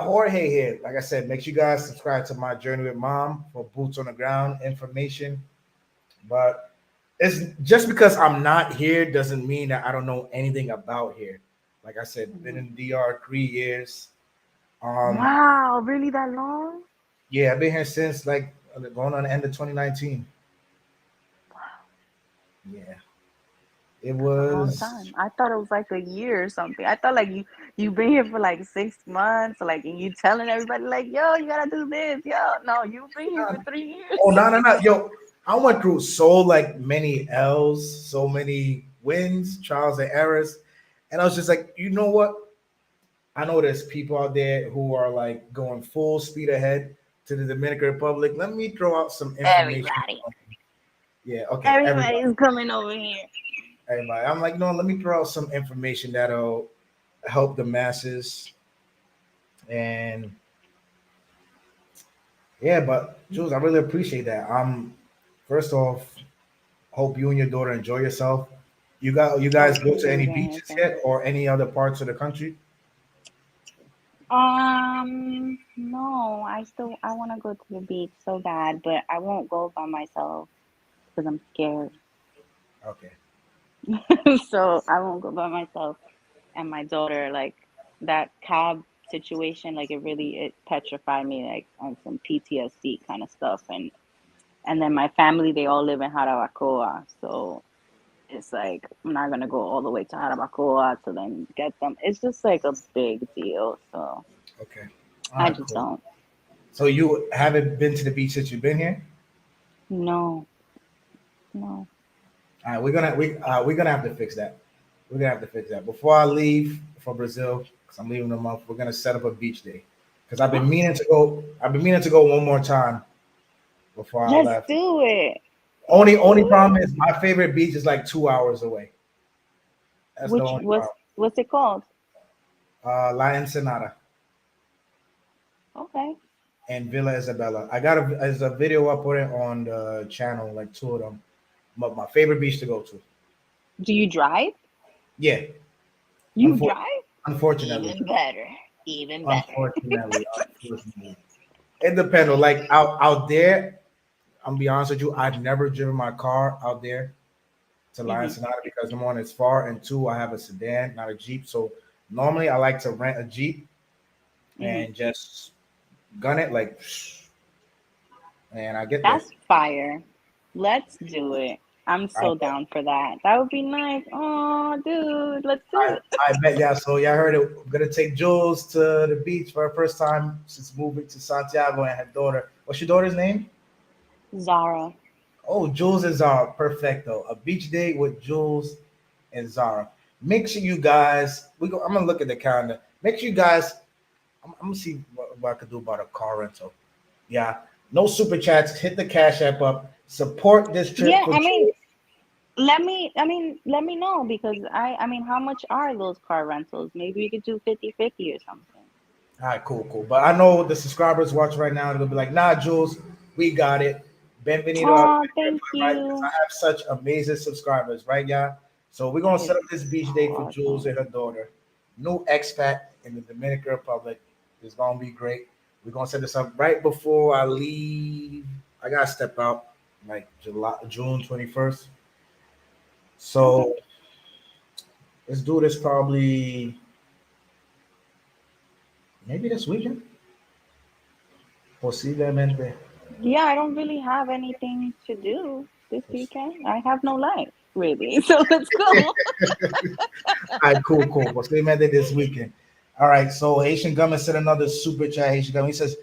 Jorge here. Like I said, make sure you guys subscribe to my Journey with Mom for boots on the ground information. But it's just because I'm not here doesn't mean that I don't know anything about here. Like I said, been in DR 3 years. Um,
wow, really that long?
yeah, I've been here since like going on the end of 2019. Yeah, it
That's a long
was.
time. I thought it was like a year or something. I thought like you've been here for like 6 months, like and you telling everybody like, yo, you gotta do this, yo. No, you've been here for 3 years.
Oh no, no, no, yo! I went through so like many L's, so many wins, trials and errors, and I was just like, you know what? I know there's people out there who are like going full speed ahead to the Dominican Republic. Let me throw out some information.
Everybody.
Yeah, okay, everybody,
Everybody's coming over here.
everybody. I'm like, no, let me throw out some information that'll help the masses. And yeah, but Jules, I really appreciate that. First off, hope you and your daughter enjoy yourself. You
Oh,
guys go
she's
to any
enjoying
beaches
herself.
yet or any other parts of the country?
No, I want to go to the beach so bad, but I won't go by myself because I'm scared.
Okay.
So I won't go by myself and my daughter. Like that cab situation, like it petrified me, like on some PTSD kind of stuff. And then my family, they all live in Jarabacoa, so it's like I'm not gonna go all the way to Jarabacoa to then get them. It's just like a big deal, so
Okay. All
I
right,
just
cool.
don't.
So you haven't been to the beach since you've been here?
No, no.
All right, we're gonna have to fix that. We're gonna have to fix that before I leave for Brazil. because I'm leaving in a month. We're gonna set up a beach day because I've been meaning to go. I've been meaning to go one more time before I
Let's
left.
do it.
Only problem is my favorite beach is like 2 hours away. That's the only problem.
What's it called?
La Ensenada
Okay.
and Villa Isabella. I got as a video up put it on the channel, like two of them. But my favorite beach to go to.
Do you drive?
Yeah,
You
Unfor-
drive?
unfortunately.
Even better. Even better.
Unfortunately. It depends. Like out there, I'm gonna be honest with you, I've never driven my car out there to La Ensenada because number one, it's far, and two, I have a sedan, not a Jeep. So normally I like to rent a Jeep and just gun it like, and I get there.
That's fire. Let's do it. I'm so down for that. That would be nice. Oh, dude, let's do it.
I bet, yeah. So y'all heard it. I'm gonna take Jules to the beach for her first time since moving to Santiago, and her daughter. What's your daughter's name?
Zara.
Oh, Jules and Zara. Perfecto. A beach day with Jules and Zara. Make sure you guys. I'm gonna look at the calendar. Make sure you guys. I'm gonna see what I could do about a car rental. Yeah. No super chats. Hit the Cash App up. Support this trip.
Yeah,
for
I mean,
Jules.
let me know because I mean, how much are those car rentals? Maybe we could do 50-50 or something.
All right, cool. But I know the subscribers watch right now. They'll be like, "Nah, Jules, we got it." Benvenido.
Oh, thank
Right?
you.
I have such amazing subscribers, right, y'all? So we're gonna set up this beach day for Jules and her daughter. New expat in the Dominican Republic. It's gonna be great. We're gonna set this up right before I leave. I gotta step out like June 21st. So let's do this probably maybe this weekend. Posiblemente.
Yeah, I don't really have anything to do this weekend. I have no life, really. So let's go.
All right, cool. Posiblemente this weekend. All right, so Haitian Gumman sent another super chat. Haitian Gumman, he says,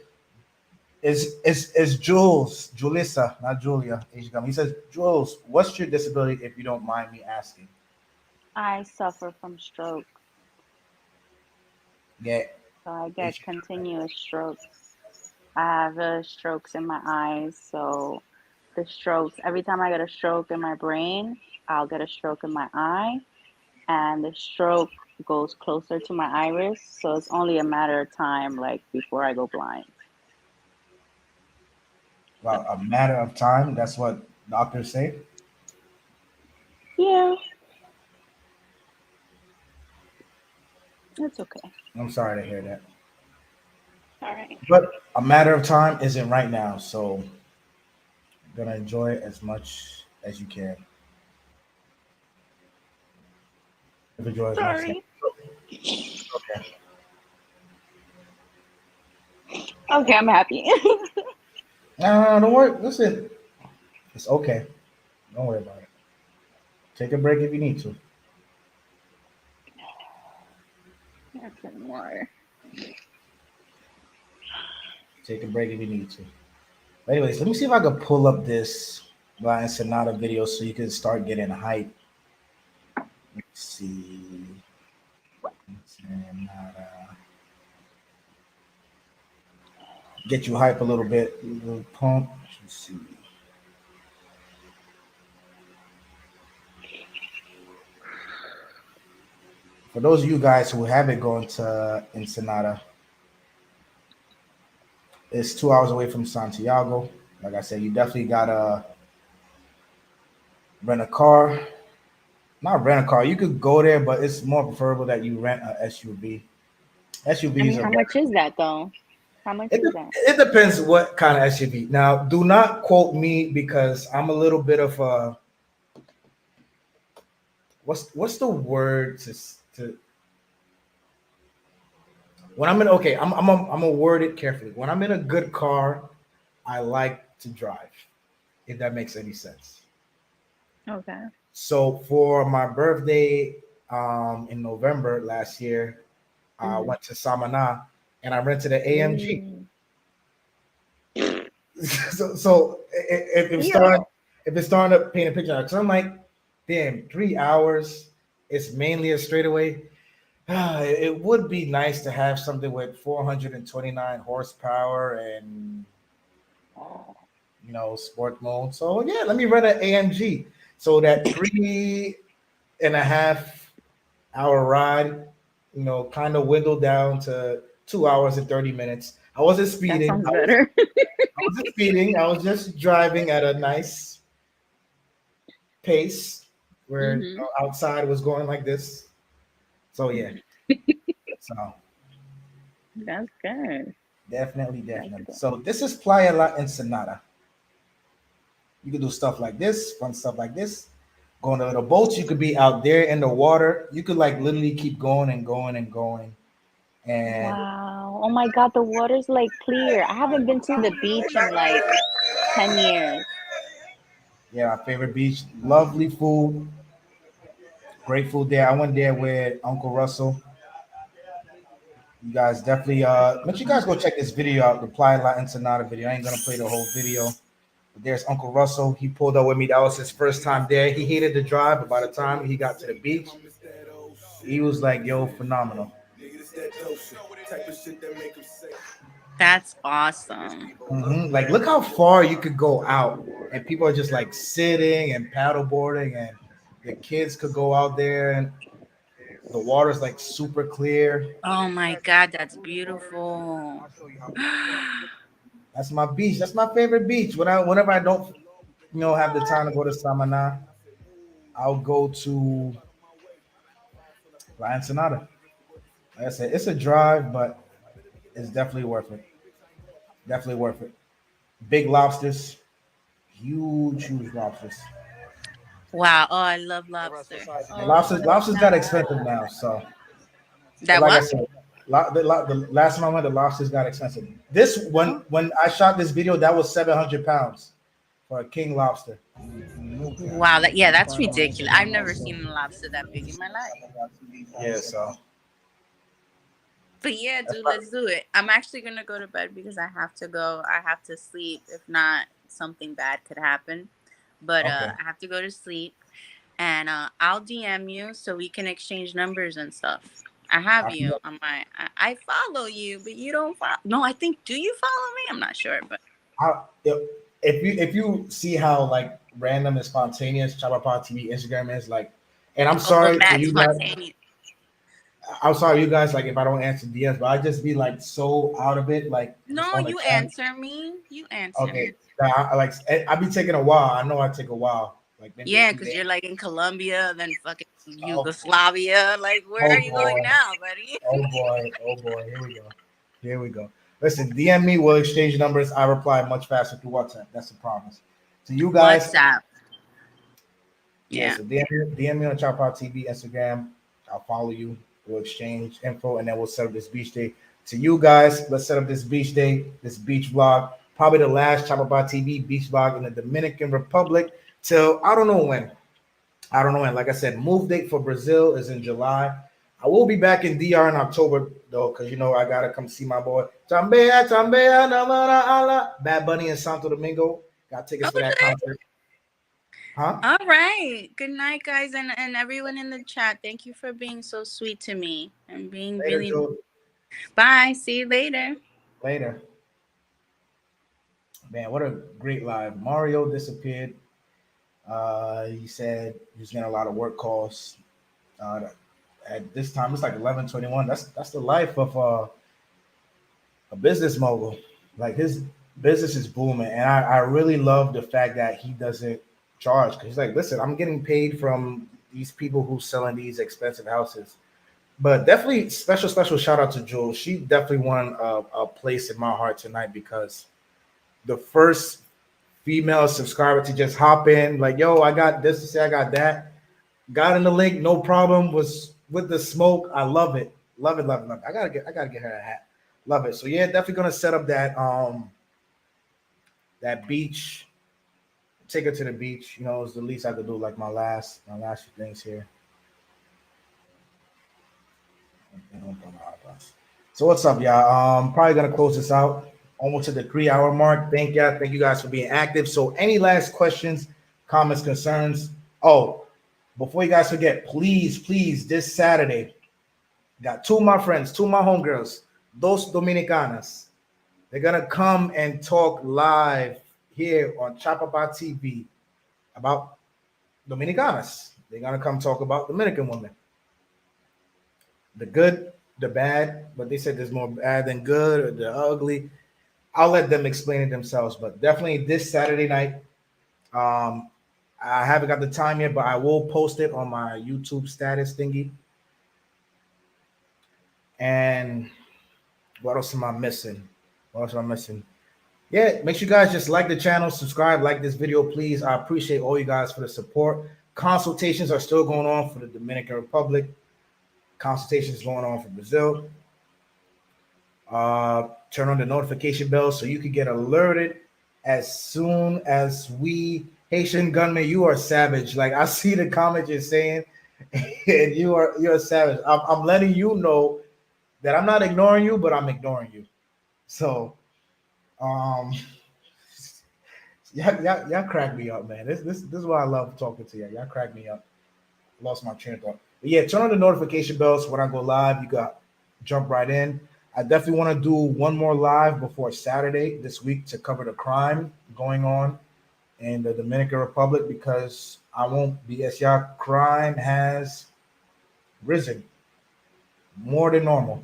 "Is Jules, Julissa, not Julia." Haitian Gumman, he says, "Jules, what's your disability, if you don't mind me asking?"
I suffer from stroke.
Yeah.
So I get continuous strokes. I have strokes in my eyes. So the strokes, every time I get a stroke in my brain, I'll get a stroke in my eye. And the stroke goes closer to my iris. So it's only a matter of time, like before I go blind.
Well, a matter of time. That's what doctors say.
Yeah. It's okay.
I'm sorry to hear that.
All right.
But a matter of time isn't right now, so you're gonna enjoy it as much as you can. Enjoy as much as
Sorry.
Okay.
Okay, I'm happy.
No, don't worry. Listen, it's okay. Don't worry about it. Take a break if you need to.
Nothing more.
Take a break if you need to. But anyways, let me see if I can pull up this La Ensenada video so you can start getting hype. Let's see. Ensenada. Get you hype a little bit. A little pump. Let's see. For those of you guys who haven't gone to Ensenada, it's 2 hours away from Santiago. Like I said, you definitely gotta rent a car. Not rent a car. You could go there, but it's more preferable that you rent an SUV. SUVs
I mean,
are
how much is that though? How much is that?
It depends what kind of SUV. Now, do not quote me because I'm a little bit of a what's the word to when I'm in I'm gonna word it carefully. When I'm in a good car, I like to drive, if that makes any sense.
Okay.
So for my birthday in November last year, I went to Samana and I rented an AMG. So if it's starting to paint a picture, because I'm like, damn, 3 hours. It's mainly a straightaway. It would be nice to have something with 429 horsepower and sport mode. So yeah, let me rent an AMG. So that 3.5 hour ride, kind of dwindled down to 2 hours and 30 minutes. I wasn't
That
speeding.
sounds better.
I wasn't speeding. I was just driving at a nice pace where
Hmm.
outside was going like this. So yeah. So
That's good.
definitely,
That's
definitely.
good.
So this is Playa La Ensenada. You can do stuff like this, fun stuff like this. Go on the little boats. You could be out there in the water. You could like literally keep going and going and going. And
Wow. Oh my God, the water's like clear. I haven't been to the beach in like 10 years.
yeah, my favorite beach. Lovely food. Great food there. I went there with Uncle Russell. You guys definitely make sure you guys go check this video out, the Playa La Ensenada video. I ain't gonna play the whole video. But there's Uncle Russell. He pulled up with me. That was his first time there. He hated the drive, but by the time he got to the beach, he was like, yo, phenomenal.
That's awesome.
Like, look how far you could go out, and people are just like sitting and paddle boarding, and the kids could go out there, and the water's like super clear.
Oh my God, that's beautiful.
I'll show you how. That's my beach. That's my favorite beach. Whenever I don't, have the time to go to Samana, I'll go to La Ensenada. Like I said, it's a drive, but it's definitely worth it. Definitely worth it. Big lobsters, huge lobsters.
Wow. Oh, I love lobster.
And
Oh,
lobsters got expensive now. So, but
that
like I
what?
said, the last time I went, the lobsters got expensive. This
Oh,
when I shot this video, that was 700 pounds for a king lobster.
wow. Yeah, that's ridiculous. I've never seen a lobster that big in my life.
Yeah, so
But yeah,
that's
dude,
probably,
let's do it. I'm actually gonna go to bed because I have to go. I have to sleep. If not, something bad could happen. But
okay.
I have to go to sleep, and I'll DM you so we can exchange numbers and stuff. I have
I can,
you on my. I follow you, but you don't follow. No, I think. Do you follow me? I'm not sure, but
I, if you see how like random and spontaneous Chabapa TV Instagram is like, and I'm
oh,
sorry for
that's
you guys.
spontaneous.
I'm sorry, you guys. Like, if I don't answer DMs, but I just be like so out of it, like just
No,
on the
you
cam.
answer me. You answer
Okay,
me.
I be taking a while. I know I take a while, like maybe a
Yeah,
few
because
days.
you're like in Colombia, then fucking
Oh,
Yugoslavia. Like, where
oh
are you going
boy,
now, buddy?
oh boy. Here we go. Here we go. Listen, DM me. We'll exchange numbers. I reply much faster through WhatsApp. That's a promise. To you guys,
WhatsApp.
yeah.
Yeah.
So DM me on Chopper TV Instagram. I'll follow you. We'll exchange info, and then we'll set up this beach day. To you guys, let's set up this beach day, this beach vlog. Probably the last Chopper TV beach vlog in the Dominican Republic till I don't know when. I don't know when. Like I said, move date for Brazil is in July. I will be back in DR in October though, because I gotta come see my boy Tambea Tambea Namara Ala Bad Bunny in Santo Domingo. Got tickets for that
Okay.
concert, huh?
All right. Good night, guys, and everyone in the chat. Thank you for being so sweet to me and being
Later,
really.
Joe.
Bye. See you later.
Later. Man, what a great live. Mario disappeared. He said he was getting a lot of work calls. At this time, it's like 11:21. That's the life of a business mogul. Like his business is booming, and I really love the fact that he doesn't charge because he's like, listen, I'm getting paid from these people who selling these expensive houses. But definitely special shout out to Jules. She definitely won a place in my heart tonight because the first female subscriber to just hop in, like, yo, I got this to say, I got that. Got in the link, no problem. Was with the smoke. I love it. Love it, love it, love it. I gotta get her a hat. Love it. So yeah, definitely gonna set up that beach. Take her to the beach. It's the least I could do, like my last few things here. So what's up, y'all? Probably gonna close this out. Almost to the 3 hour mark. Thank you guys for being active. So any last questions, comments, concerns? Oh, before you guys forget, please, this Saturday, Got two of my friends, two of my homegirls, dos Dominicanas. They're gonna come and talk live here on Chapapa TV about Dominicanas. They're gonna come talk about Dominican women, the good, the bad. But they said there's more bad than good, or the ugly. I'll let them explain it themselves. But definitely this Saturday night. Um, I haven't got the time yet, but I will post it on my YouTube status thingy. And what else am I missing? What else am I missing? Yeah, make sure you guys just like the channel, subscribe, like this video, please. I appreciate all you guys for the support. Consultations are still going on for the Dominican Republic. Consultations going on for Brazil. Turn on the notification bell so you can get alerted as soon as we Haitian gunman. You are savage. Like I see the comment you're saying, and you're savage. I'm letting you know that I'm not ignoring you, but I'm ignoring you. So um y'all crack me up, man. This is why I love talking to you. Y'all crack me up. Lost my train of thought. But yeah, turn on the notification bells when I go live. You got jump right in. I definitely want to do one more live before Saturday this week to cover the crime going on in the Dominican Republic because I won't BS y'all. Crime has risen more than normal,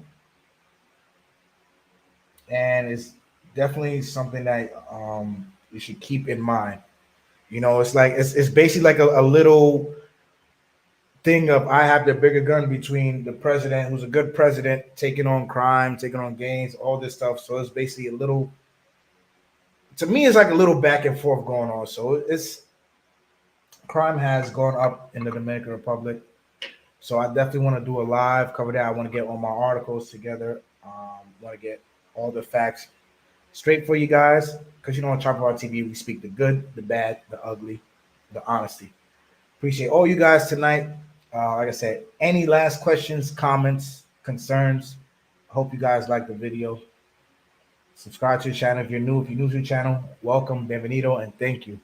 and it's definitely something that you should keep in mind. You know, it's like it's basically like a little thing of I have the bigger gun between the president, who's a good president, taking on crime, taking on gangs, all this stuff. So it's basically a little, to me, it's like a little back and forth going on. So it's crime has gone up in the Dominican Republic. So I definitely want to do a live cover that. I want to get all my articles together. Want to get all the facts straight for you guys because you know on Chopper TV we speak the good, the bad, the ugly, the honesty. Appreciate all you guys tonight. Like I said, any last questions, comments, concerns? I hope you guys like the video. Subscribe to the channel if you're new. If you're new to the channel, welcome, bienvenido, and thank you.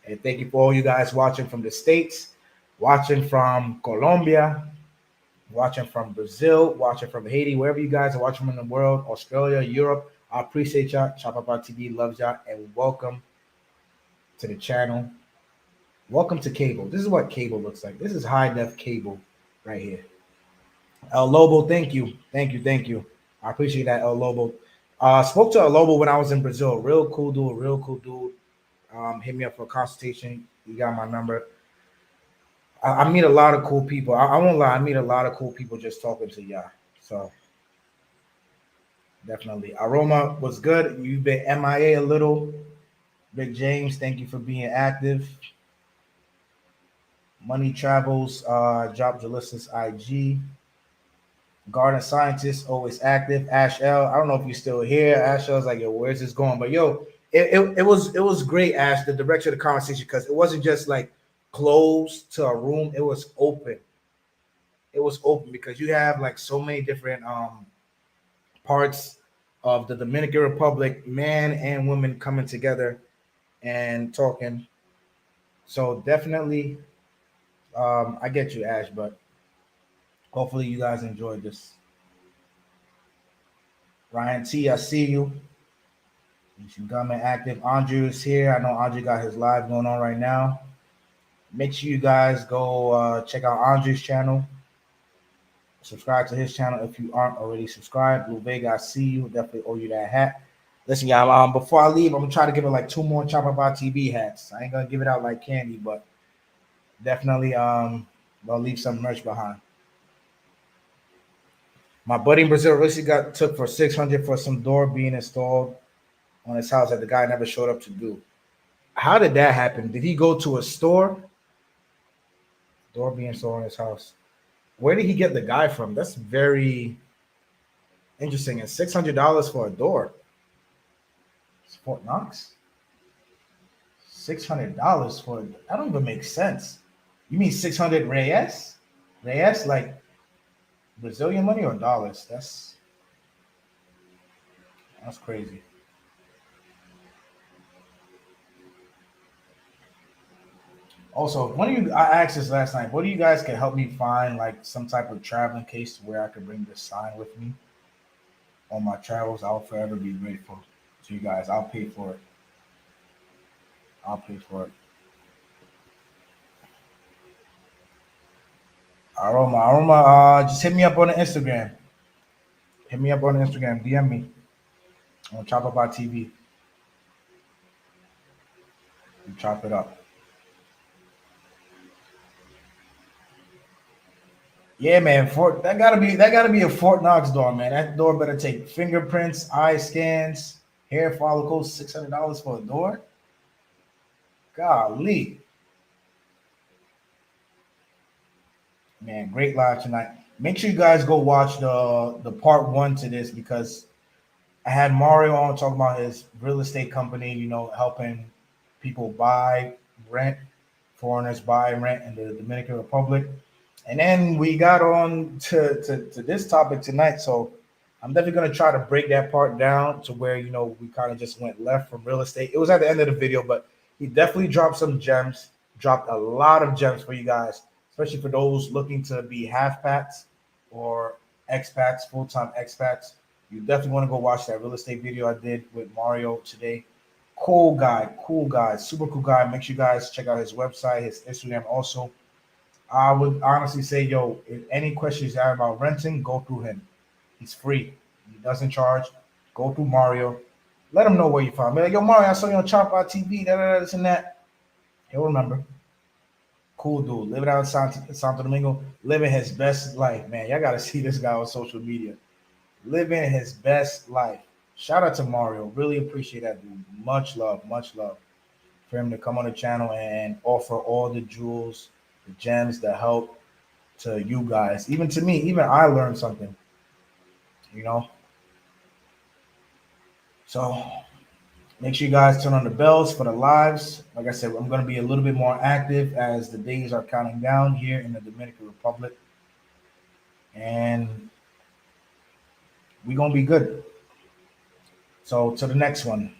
And thank you for all you guys watching from the States, watching from Colombia, watching from Brazil, watching from Haiti, wherever you guys are watching from in the world, Australia, Europe. I appreciate y'all. Chop Up TV loves y'all, and welcome to the channel. Welcome to cable. This is what cable looks like. This is high def cable right here. El Lobo, thank you. Thank you. Thank you. I appreciate that, El Lobo. Spoke to El Lobo when I was in Brazil. Real cool dude. Real cool dude. Hit me up for a consultation. You got my number. I meet a lot of cool people. I won't lie. I meet a lot of cool people just talking to y'all. So definitely. Aroma was good. You've been MIA a little. Big James, thank you for being active. Money Travels, dropped Jalyssa's IG. Garden Scientist, always active. Ash L, I don't know if you're still here. Ash L's like, yo, where's this going? But yo, it was great, Ash, the direction of the conversation, because it wasn't just like closed to a room, it was open. It was open because you have like so many different parts of the Dominican Republic, man and women coming together and talking. So definitely, I get you, Ash, but hopefully you guys enjoyed this. Ryan T, I see you. You should come in active. Andrew is here. I know Andrew got his live going on right now. Make sure you guys go check out Andrew's channel. Subscribe to his channel if you aren't already subscribed. Blue Vega, I see you. Definitely owe you that hat. Listen, y'all, before I leave, I'm going to try to give it like 2 more Chopper by TV hats. I ain't going to give it out like candy, but definitely I'll leave some merch behind. My buddy in Brazil recently got took for $600 for some door being installed on his house that the guy never showed up to do. How did that happen? Did he go to a store? Door being installed on his house. Where did he get the guy from? That's very interesting. And $600 for a door. It's Fort Knox. $600 for that don't even make sense. You mean 600 Reyes? Reyes, like Brazilian money or dollars? That's crazy. Also, one of you, I asked this last night. What do you guys can help me find like some type of traveling case to where I could bring this sign with me on my travels? I'll forever be grateful to you guys. I'll pay for it. I'll pay for it. Aroma, just hit me up on the Instagram. Hit me up on Instagram. DM me on Chop Up Our TV. We chop it up. Yeah, man. That gotta be a Fort Knox door, man. That door better take fingerprints, eye scans, hair follicles. $600 for a door. Golly, man. Great live tonight. Make sure you guys go watch the part 1 to this because I had Mario on talking about his real estate company. You know, helping people buy, rent, foreigners buy and rent in the Dominican Republic. And then we got on to this topic tonight. So I'm definitely going to try to break that part down to where, you know, we kind of just went left from real estate. It was at the end of the video, but he definitely dropped some gems, dropped a lot of gems for you guys, especially for those looking to be half-pats or expats, full-time expats. You definitely want to go watch that real estate video I did with Mario today. Cool guy, super cool guy. Make sure you guys check out his website, his Instagram also. I would honestly say, yo, if any questions you have about renting, go through him. He's free. He doesn't charge. Go through Mario. Let him know where you found me. Like, yo, Mario, I saw you on Chop Out TV, this and that. He'll remember. Cool dude. Living out in Santo Domingo, living his best life, man. Y'all got to see this guy on social media. Living his best life. Shout out to Mario. Really appreciate that, dude. Much love for him to come on the channel and offer all the jewels, the gems, the help to you guys. Even to me, even I learned something, you know? So make sure you guys turn on the bells for the lives. Like I said, I'm going to be a little bit more active as the days are counting down here in the Dominican Republic. And we're going to be good. So to the next one.